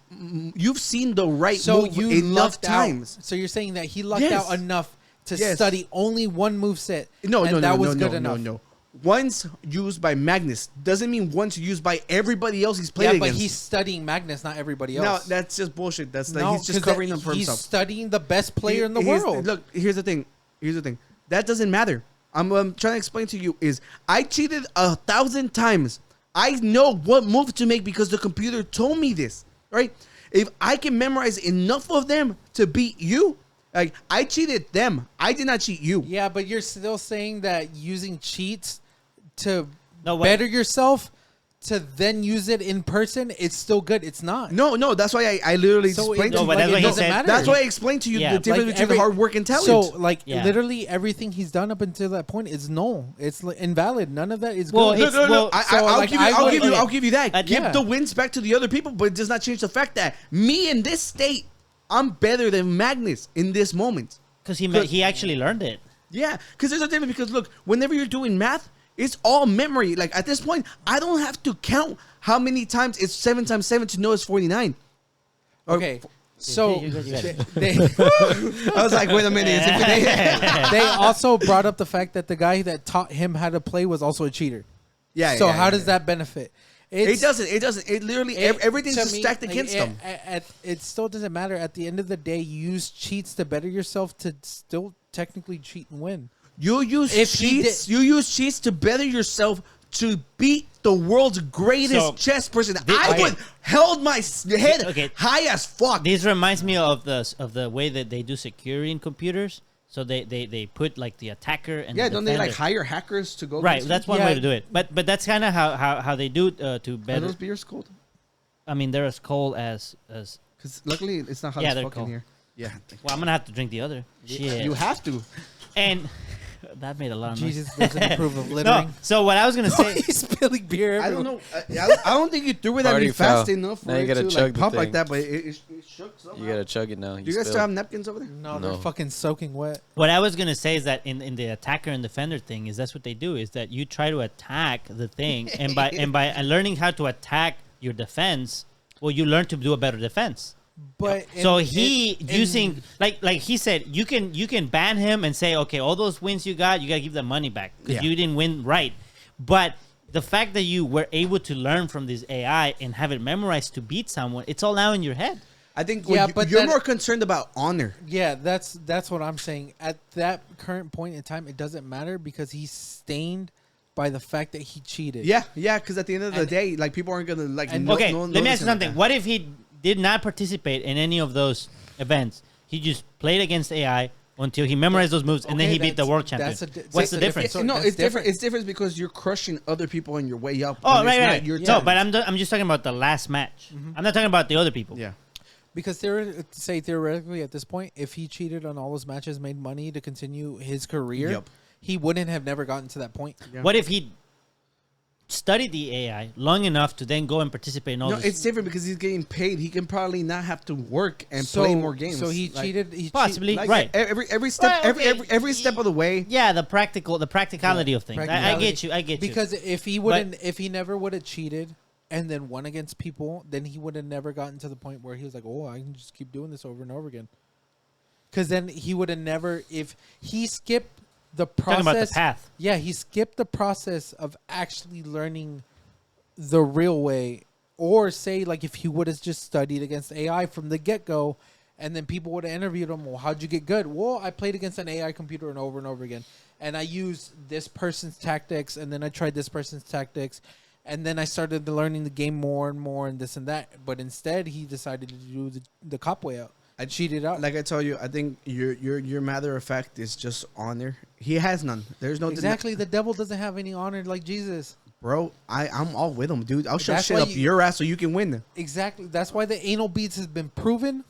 You've seen the right So move you enough lucked times. Out. So you're saying that he lucked Yes. out enough to Yes. study only one move set. No, and no, that no, was no, good no, enough. no. Once used by Magnus doesn't mean once used by everybody else he's played Yeah, against. but he's studying Magnus, not everybody No, else. that's just bullshit. That's like No, he's just 'cause covering that- them for he's himself. studying the best player in the Here's- world. Look, here's the thing. That doesn't matter. I'm trying to explain to you is I cheated 1,000 times. I know what move to make because the computer told me this, right? If I can memorize enough of them to beat you, like I cheated them. I did not cheat you. Yeah, but you're still saying that using cheats to No, what- better yourself to then use it in person, it's still good. It's not. No, that's why I literally So explained it, to you. but like, that's it what he doesn't said. matter. That's why I explained to you Yeah, the difference Like, between hard work and talent. So, like, Yeah. literally everything he's done up until that point is null. It's like, invalid. None of that is Well, good. it's- well, I'll give you that. I- Give yeah. the wins back to the other people, but it does not change the fact that me in this state, I'm better than Magnus in this moment. Because he actually learned it. Yeah, because there's a difference. Because look, whenever you're doing math, it's all memory. Like at this point, I don't have to count how many times it's 7 times 7 to know it's 49. Okay. So You got it. they I was like, wait a minute. they also brought up the fact that the guy that taught him how to play was also a cheater. Yeah. So yeah, how yeah, does yeah. that benefit? It doesn't. It doesn't. It literally everything's to just me, stacked like, against them. It still doesn't matter. At the end of the day, you use cheats to better yourself to still technically cheat and win. You use If he cheats. did- You use cheats to better yourself to beat the world's greatest So, chess person. the- I okay. would held my head Okay. high as fuck. This reminds me of the way that they do security in computers. So they put like the attacker and Yeah, the don't they like defender. hire hackers to go? Right, against that's you? one Yeah. way to do it. But that's kind of how they do it to Are better. those beers cold? I mean, they're as cold as. Because luckily it's not hot Yeah, as they're fuck in cold. here. Yeah, Well, I'm gonna have to drink the other. Shit. you have to. And that made a lot of noise. Jesus doesn't approve of No, littering. so what I was gonna say. He's spilling beer. I don't everywhere. know. I don't think you threw it at me Party fast foul. enough for Now you it gotta to chug like the pop like thing. that, but it shook somehow. You gotta chug it now. Do you guys still have napkins over there? No, No. they're fucking soaking wet. What I was gonna say is that in the attacker and defender thing is that's what they do is that you try to attack the thing and by learning how to attack your defense, well, you learn to do a better defense. But So in- he in- using like he said you can ban him and say okay, all those wins you got, you gotta give the money back because Yeah. you didn't win right. But the fact that you were able to learn from this AI and have it memorized to beat someone, it's all now in your head. I think Yeah, yeah, but you're that- more concerned about honor. Yeah, that's what I'm saying. At that current point in time, it doesn't matter because he's stained by the fact that he cheated. Yeah, because at the end of the And- day, like people aren't gonna like. and- no- Okay, no- let me notice ask you him like something. that. What if he did not participate in any of those events? He just played against AI until he memorized those moves, and then Okay, he beat the that's- world champion. that's a di- What's that's the a difference? difference. No, That's it's different. different. It's different because you're crushing other people on your way up. Oh, and it's right, not right. your No, turn. but I'm just talking about the last match. I'm not talking about the other people. Yeah. Because theoretically at this point, if he cheated on all his matches, made money to continue his career, Yep. he wouldn't have never gotten to that point. Yeah. What if he studied the AI long enough to then go and participate in all No, this? it's different because he's getting paid. He can probably not have to work and So- play more games. So he Like- cheated. He Possibly. like, Right. Every step, Well, okay. every step of the way. Yeah, the practicality of things. I Practicality. get you. I get you. Because if he wouldn't, if he never would have cheated and then won against people, then he would have never gotten to the point where he was like, "Oh, I can just keep doing this over and over again." Because then he would have never, if he skipped the process. Talking about the path. Yeah, he skipped the process of actually learning the real way, or say like if he would have just studied against AI from the get go, And then people would have interviewed him. Well, how'd you get good? Well, I played against an AI computer and over again. And I used this person's tactics, and then I tried this person's tactics. And then I started learning the game more and more and this and that. But instead, he decided to do the cop way out. I cheated out. Like I told you, I think your matter of fact is just honor. He has none. There's no exactly. The devil doesn't have any honor like Jesus. Bro, I'm all with him, dude. I'll shove That's shit why up your ass so you can win. Exactly. That's why the anal beads has been proven,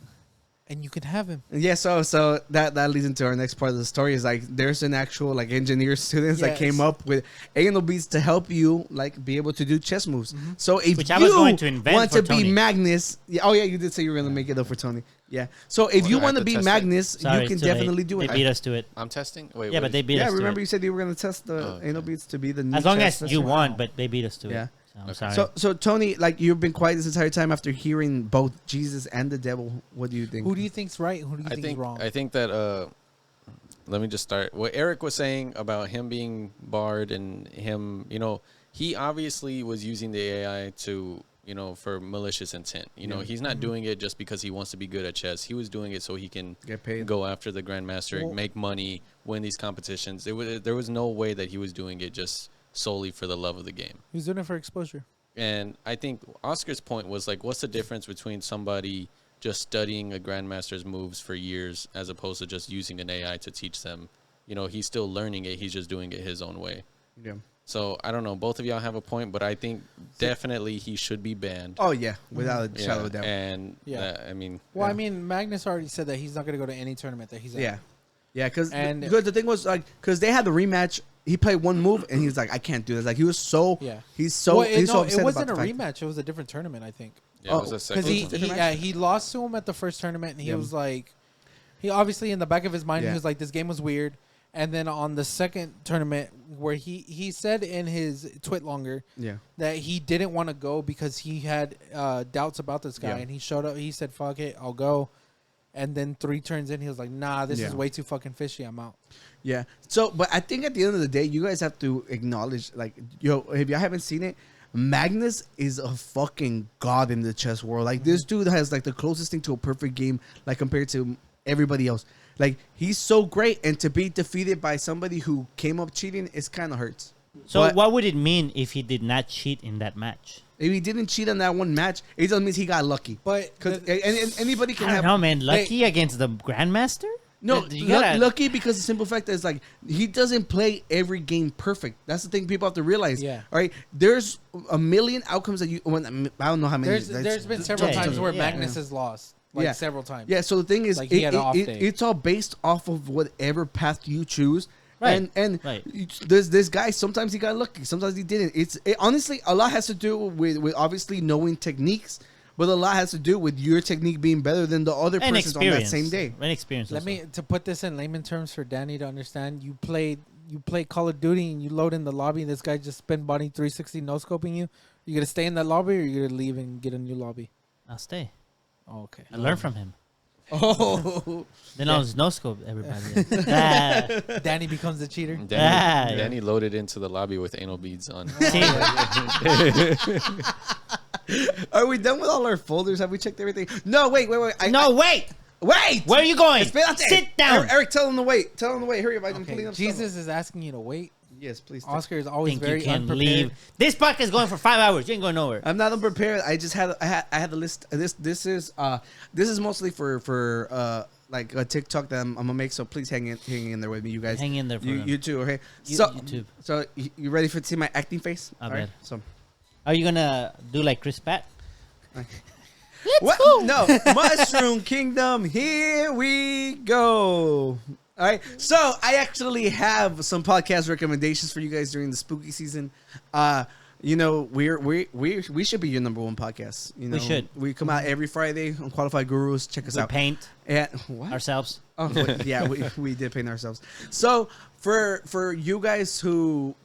and you can have him. Yeah, so that leads into our next part of the story. Is like there's an actual like engineer students that came up with anal beads to help you like be able to do chess moves. So if Which I was going to invent want for to be Tony. Magnus, oh yeah, you did say you were gonna make it up for Tony. Yeah. So if you I want to have to be test it? Magnus, Sorry, you it's can too late. definitely do They it. beat us to it. I'm testing. Wait, Yeah, what but they is- beat us Yeah, to remember it. you said you were gonna test the anal beads to be the new As long chess as you tester? won, but they beat us to Yeah. it. So I'm sorry. So Tony, like you've been quiet this entire time after hearing both Jesus and the devil. What do you think? Who do you think's right? Who do you think's wrong? I think that let me just start. What Eric was saying about him being barred and him, he obviously was using the AI to, for malicious intent. He's not doing it just because he wants to be good at chess. He was doing it so he can Get paid. go after the grandmaster, Well- make money, win these competitions. There was no way that he was doing it just solely for the love of the game. Who's doing it for exposure? And I think Oscar's point was like, what's the difference between somebody just studying a grandmaster's moves for years as opposed to just using an AI to teach them? He's still learning it. He's just doing it his own way. Yeah. So I don't know. Both of y'all have a point, but I think definitely he should be banned. Oh yeah, without a shadow of a doubt. And Yeah. I mean, Well, I mean, Magnus already said that he's not going to go to any tournament that he's at. Yeah, yeah, because And- the thing was like because they had the rematch. He played one move and he was like, I can't do this. Like he was so Yeah. he's so Well, he's so upset it wasn't a about the fact- rematch. It was a different tournament, I think. yeah, it was a Oh, second. Because he lost to him at the first tournament, and he was like, he obviously in the back of his mind, Yeah. he was like, this game was weird. And then on the second tournament, where he said in his twit longer Yeah. that he didn't want to go because he had doubts about this guy, Yeah. and he showed up. He said, "Fuck it, I'll go." And then 3 turns in, he was like, "Nah, this Yeah. is way too fucking fishy. I'm out." Yeah. So, but I think at the end of the day, you guys have to acknowledge, like, if you haven't seen it, Magnus is a fucking god in the chess world. Like, this dude has like the closest thing to a perfect game, like compared to everybody else. Like, he's so great, and to be defeated by somebody who came up cheating, it kind of hurts. So But what would it mean if he did not cheat in that match? if he didn't cheat on that one match, it just means he got lucky. But Because anybody can I have don't know, man. Lucky against the grandmaster? No, You gotta- lucky because the simple fact is like he doesn't play every game perfect. That's the thing people have to realize. Yeah. All right. There's a million outcomes that you. I don't know how many. there's been several yeah, times yeah, where yeah. Magnus has lost, like Yeah. several times. Yeah. So the thing is, Like, he had an off day. it's all based off of whatever path you choose. Right, And right. there's this guy. Sometimes he got lucky. Sometimes he didn't. Honestly a lot has to do with obviously knowing techniques, but a lot has to do with your technique being better than the other And person's on that experience. same day. And experience. Let also. me to put this in layman terms for Danny to understand. You play Call of Duty and you load in the lobby. And this guy just spin body 360 no scoping you. You gonna stay in that lobby or you gonna leave and get a new lobby? I'll stay. Oh, okay. I learn from him. Oh. Then I'll no scope everybody. Ah, Danny becomes the cheater. Danny loaded into the lobby with anal beads on. see, Are we done with all our folders? Have we checked everything? No, wait. no, wait. Wait! Where are you going? Espérate. Sit down. Eric, tell him to wait. Tell him to wait. Hurry up. I'm Okay. pulling up Jesus is asking you to wait. stuff. Yes, please. Oscar is always Think very you can unprepared. leave? This podcast is going for 5 hours. You ain't going nowhere. I'm not unprepared. I just had I had the list. This is mostly for like a TikTok that I'm gonna make. So please hang in there with me, you guys. Hang in there for them. you too. Okay. YouTube. So you ready to see my acting face? I All bet. So Are you gonna do like Chris Pratt? what? No, Mushroom Kingdom. Here we go. All right. So I actually have some podcast recommendations for you guys during the spooky season. We should be your number one podcast. You know, We should. We come out every Friday. Unqualified Gurus. Check us We out. paint And what? ourselves. Oh, yeah, we did paint ourselves. So for you guys who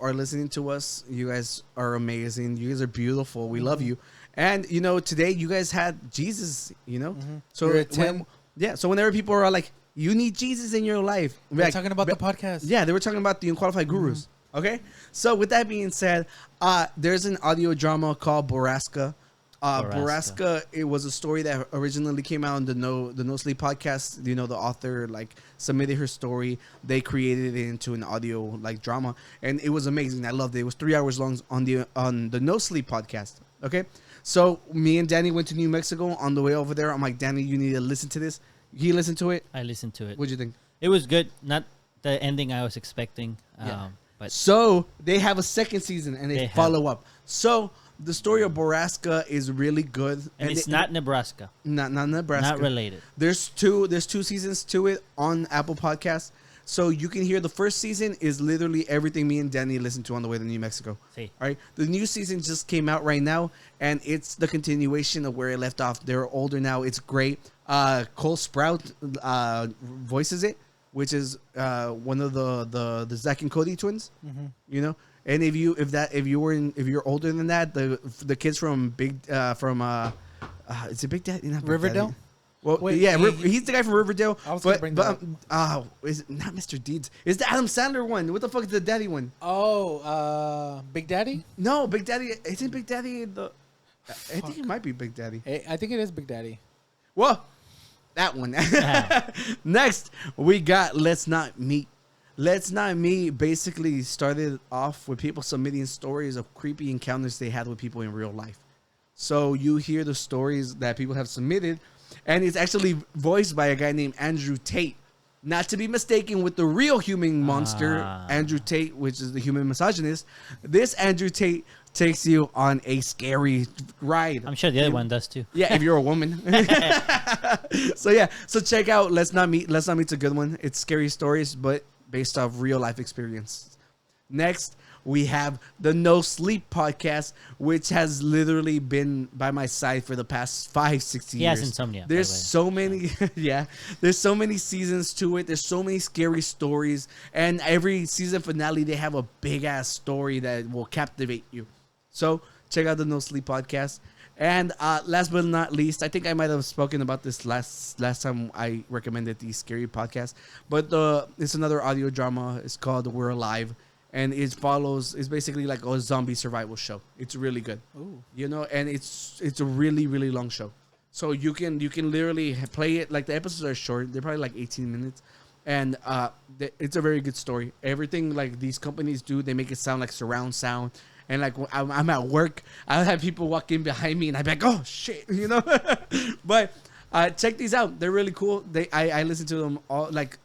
are listening to us, you guys are amazing. You guys are beautiful. We love you. And today you guys had Jesus. So You're a 10. so whenever people are like, you need Jesus in your life, We're like, talking about the podcast. yeah, they were talking about the Unqualified Gurus. Okay, so with that being said, there's an audio drama called Borrasca. Borrasca, it was a story that originally came out on the No Sleep podcast. You know, the author like submitted her story. They created it into an audio like drama, and it was amazing. I loved it. It was 3 hours long on the No Sleep podcast. Okay, so me and Danny went to New Mexico. On the way over there, I'm like, Danny, you need to listen to this. He listened to it. I listened to it. What'd you think? It was good. Not the ending I was expecting. But so they have a second season and they follow up. So the story of Borrasca is really good, and it's not Nebraska. Not Nebraska. Not related. There's two seasons to it on Apple Podcasts. So you can hear the first season is literally everything me and Danny listened to on the way to New Mexico. See. All right. The new season just came out right now, and it's the continuation of where it left off. They're older now. It's great. Cole Sprout voices it, which is one of the Zach and Cody twins. Mm-hmm. You know, and if you're older than that, the kids from is it Big Daddy? Not Big Riverdale. Daddy. Well, Wait, yeah, he's the guy from Riverdale. I was gonna bring that up. Is it not Mr. Deeds? It's the Adam Sandler one. What the fuck is the daddy one? Oh, Big Daddy? No, Big Daddy. Isn't Big Daddy the... I think it might be Big Daddy. I think it is Big Daddy. Well, that one. Next, we got Let's Not Meet. Let's Not Meet basically started off with people submitting stories of creepy encounters they had with people in real life. So you hear the stories that people have submitted, and it's actually voiced by a guy named Andrew Tate. Not to be mistaken with the real human monster, Andrew Tate, which is the human misogynist. This Andrew Tate takes you on a scary ride. I'm sure the other one does too. Yeah, if you're a woman. So check out Let's Not Meet. Let's Not Meet's a good one. It's scary stories, but based off real life experience. Next, we have the No Sleep podcast, which has literally been by my side for the past 5-6 years. He has insomnia. There's so many, there's so many seasons to it. There's so many scary stories, and every season finale they have a big ass story that will captivate you. So check out the No Sleep podcast. And last but not least, I think I might have spoken about this last time I recommended the scary podcast, but it's another audio drama. It's called We're Alive. And it's basically like a zombie survival show. It's really good. Ooh. You know, and it's a really, really long show. So you can literally play it. Like, the episodes are short. They're probably like 18 minutes. And it's a very good story. Everything like these companies do, they make it sound like surround sound. And like I'm at work, I'll have people walk in behind me and I'd be like, oh shit, you know. But check these out. They're really cool. I listen to them all, like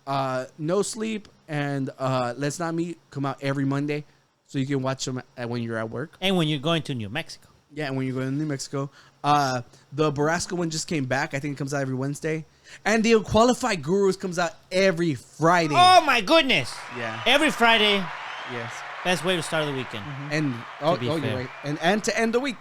No Sleep and Let's Not Meet come out every Monday, so you can watch them when you're at work. And when you're going to New Mexico. Yeah, and when you're going to New Mexico. The Borrasca one just came back. I think it comes out every Wednesday. And the Unqualified Gurus comes out every Friday. Oh my goodness. Yeah. Every Friday. Yes. Best way to start the weekend. Mm-hmm. And you're right. And to end the week.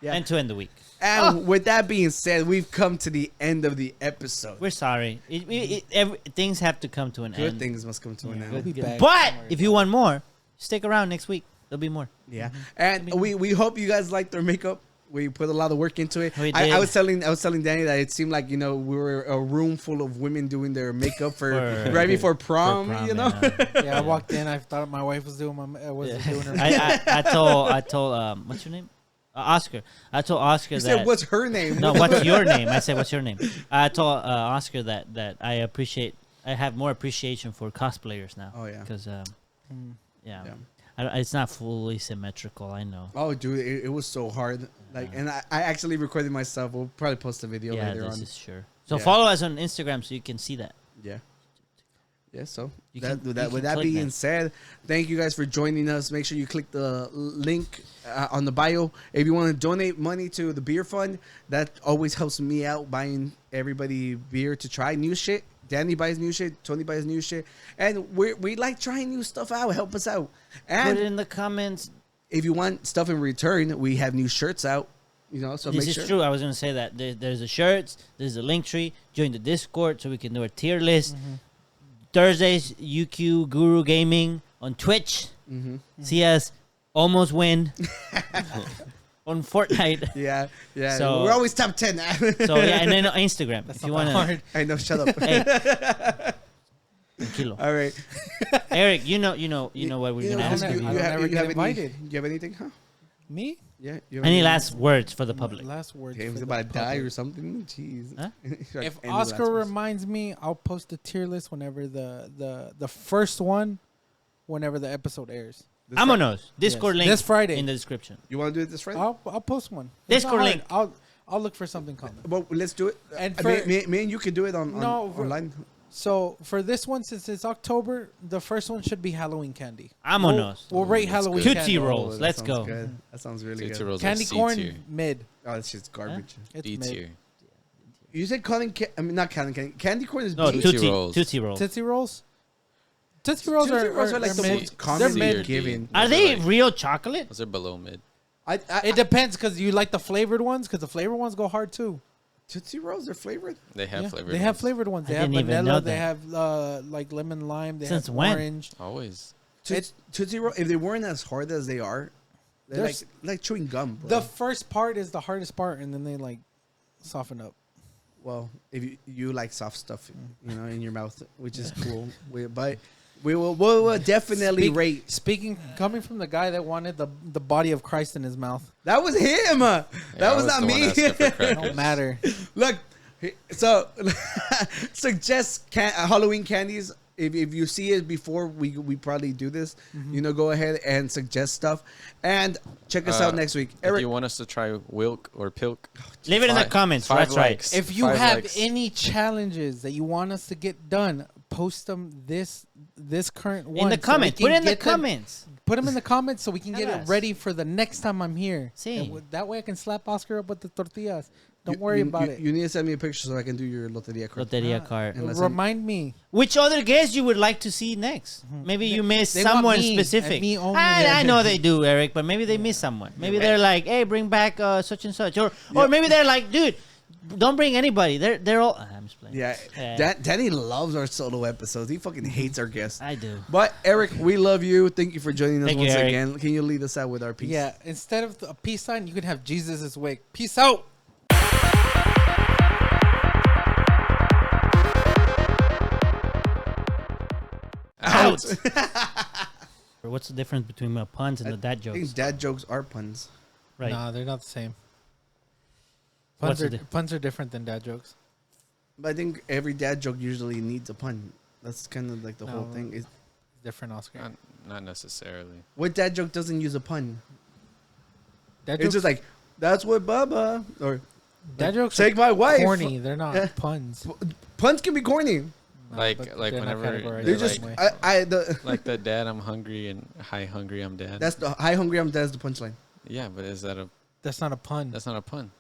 Yeah. And to end the week. And with that being said, we've come to the end of the episode. We're sorry. Things have to come to an end. Good things must come to an end. We'll be back. But if you want more, stick around next week. There'll be more. Yeah. Mm-hmm. And we hope you guys liked our makeup. We put a lot of work into it. I was telling Danny that it seemed like, you know, we were a room full of women doing their makeup for right before prom, you know. Yeah, I walked in. I thought my wife was doing doing her. I told what's your name? Oscar. I told Oscar you that. said, what's her name? No, what's your name? I said, what's your name? I told Oscar that I have more appreciation for cosplayers now. Oh yeah. Because it's not fully symmetrical. I know. Oh, dude, it was so hard. Like, and I actually recorded myself. We'll probably post a video later on. Yeah, this is sure. So follow us on Instagram so you can see that. Yeah. Yeah, so with that being said, thank you guys for joining us. Make sure you click the link on the bio. If you want to donate money to the beer fund, that always helps me out buying everybody beer to try new shit. Danny buys new shit. Tony buys new shit. And we like trying new stuff out. Help us out. And put it in the comments. If you want stuff in return, we have new shirts out. You know, so this make is true. I was going to say that. There's the shirts. There's a link tree. Join the Discord so we can do a tier list. Mm-hmm. Thursdays, UQ Guru Gaming on Twitch. Mm-hmm. See us almost win on Fortnite. Yeah. So, we're always top 10. So yeah, and then on Instagram. That's if you want to. I know. Shut up. Hey. Tranquilo. All right. Eric, you know what we're gonna ask you. You have anything? Huh? Me? Yeah. You Any last words for the public? Last words. Hey, for he's the about to die public. or something. Jeez. Huh? If Any Oscar last words? reminds me, I'll post a tier list whenever the first one, whenever the episode airs. This Vámonos. Discord Yes. link This Friday. in the description. You want to do it this Friday? I'll post one. It's not Discord hard. link. I'll look for something common. Well, let's do it. And Me and you can do it on online. So for this one, since it's October, the first one should be Halloween candy. Vámonos. We'll rate that's Halloween good. Tootsie candy. Rolls. that Let's sounds go. Good. That sounds really Tootsie good. Rolls are Candy C corn tier. mid. Oh, that shit's garbage. It's B mid. tier. You said not candy. Candy corn is No, B. Tootsie Tootsie Rolls. Tootsie Rolls. Tootsie rolls. Tootsie rolls Tootsie are Rolls are like the mid. most common They're C or mid. D. given. Are Those they like- real chocolate? Those are below mid. It depends because you like the flavored ones because the flavored ones go hard too. Tootsie Rolls are flavored. They have Yeah, flavored. they have ones. flavored ones. I They have didn't even know vanilla. They that. have like lemon lime. They Since have when? orange. Always. Tootsie Roll. If they weren't as hard as they are, they're There's- like chewing gum. Bro. The first part is the hardest part, and then they like soften up. Well, if you like soft stuff, in your mouth, which is cool. But we'll definitely rate. Speaking, coming from the guy that wanted the body of Christ in his mouth, That was him. That I was not the one me. asking for it crackers. don't matter. Look, so suggest Halloween candies. If you see it before we probably do this, go ahead and suggest stuff, and check us out next week. If Eric, you want us to try Wilk or Pilk, Leave it in the Five- comments. 5 That's right. likes. If you 5 have likes. any challenges that you want us to get done, post them this current one In the so we comments. can Put it in the get them- comments. Put them in the comments so we can get Tell it us. ready for the next time I'm here. Sí. And that way I can slap Oscar up with the tortillas. Don't worry about it. You need to send me a picture so I can do your loteria card. Loteria card. And let's Remind me. Which other guest you would like to see next? Maybe you miss They want someone me, specific. and me only. I know they do, Eric, but maybe they miss someone. Maybe they're like, "Hey, bring back such and such," or maybe they're like, "Dude, don't bring anybody." They're all. I'm just playing. Yeah, Danny loves our solo episodes. He fucking hates our guests. I do. But Eric, we love you. Thank you for joining us Thank you, once Eric. again. Can you lead us out with our piece? Yeah, instead of a peace sign, you can have Jesus' wig. Peace out. Out. What's the difference between puns and the dad I jokes? think dad jokes are puns. Right. Nah, they're not the same. What's Puns are different than dad jokes. But I think every dad joke usually needs a pun. That's kind of like the whole No. thing. Is Different, Oscar. not necessarily. what dad joke doesn't use a pun? Dad It's jokes, just like, that's what Bubba or dad jokes take are my wife. corny. They're not puns. Puns can be corny. Like but like they're not whenever categorized They they're just way. like the dad I'm hungry and hi hungry I'm dad. that's the high hungry. I'm dad's the punchline. Yeah, but is that a That's not a pun. that's not a pun.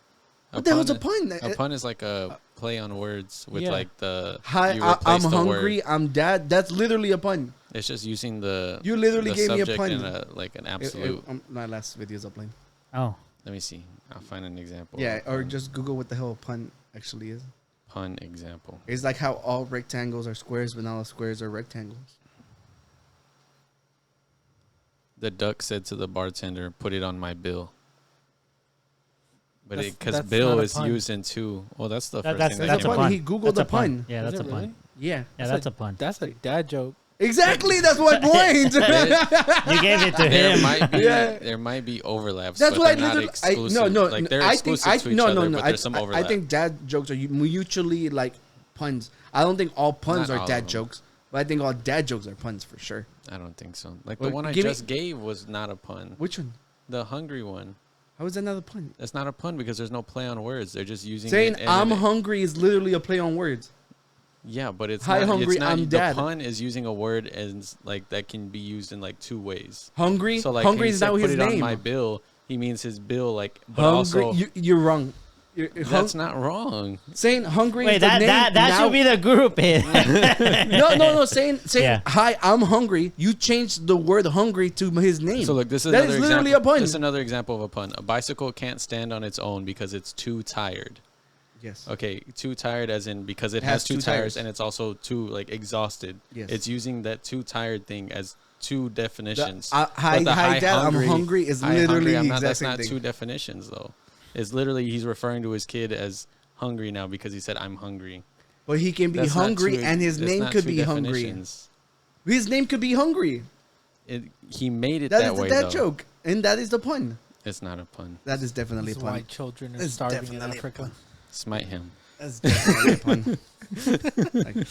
What the hell's a pun? A pun is like a play on words with Yeah. like the Hi, you I'm replace the hungry. word. I'm dad. That's literally a pun. It's just using the You literally the gave me a subject pun. in like an absolute. My last video's uploading. Oh, Let me see. I'll find an example. Yeah, of or a just Google what the hell a pun actually is. pun example. It's like how all rectangles are squares, but not all squares are rectangles. The duck said to the bartender, "Put it on my bill." But That's- because that's bill not a is pun. used in two. Well, that's the That- first that's thing That's that why came up. he Googled that's the pun. Yeah, Is that's a it pun. really? Yeah. Yeah, that's a pun. That's a dad joke. Exactly. That's my point. You gave it to There him. might be Yeah. there might be overlaps. That's but what I they're not literally. exclusive. No, like they're I think exclusive to each other, but there's some overlap. I think dad jokes are mutually like puns. I don't think all puns Not are all dad of them. jokes, but I think all dad jokes are puns for sure. I don't think so. Like Well, the one I give me- just gave was not a pun. Which one? The hungry one. How is that not a pun? That's not a pun because there's no play on words. They're just using Saying it. I'm hungry is literally a play on words. Yeah, but it's Hi, not. hungry, it's not, I'm the dad. pun is using a word as like that can be used in like two ways. Hungry. So like hungry he is said, not put his it on name. my bill. He means his bill, like, but Hungry. also You're wrong. that's not wrong. Saying hungry. Wait, is the that name that now- should be the group. No. Saying Yeah. hi, I'm hungry. You changed the word hungry to his name. So look, this is that another is literally example. a pun. This is another example of a pun. A bicycle can't stand on its own because it's too tired. Yes. Okay, too tired as in because it has two tires and it's also too like exhausted. Yes. It's using that too tired thing as two definitions. Hi, But the Dad, I'm hungry is hi, literally hungry, the exact That's same not thing. two definitions though. It's literally he's referring to his kid as hungry now because he said I'm hungry. But he can be That's not hungry, two- and his that's name not could two be hungry. definitions. His name could be hungry. He made it That that is way that though. joke, and that is the pun. It's not a pun. That is definitely a That's why pun. children are It's starving in definitely a Africa. pun. Smite him. That's definitely a pun. Like,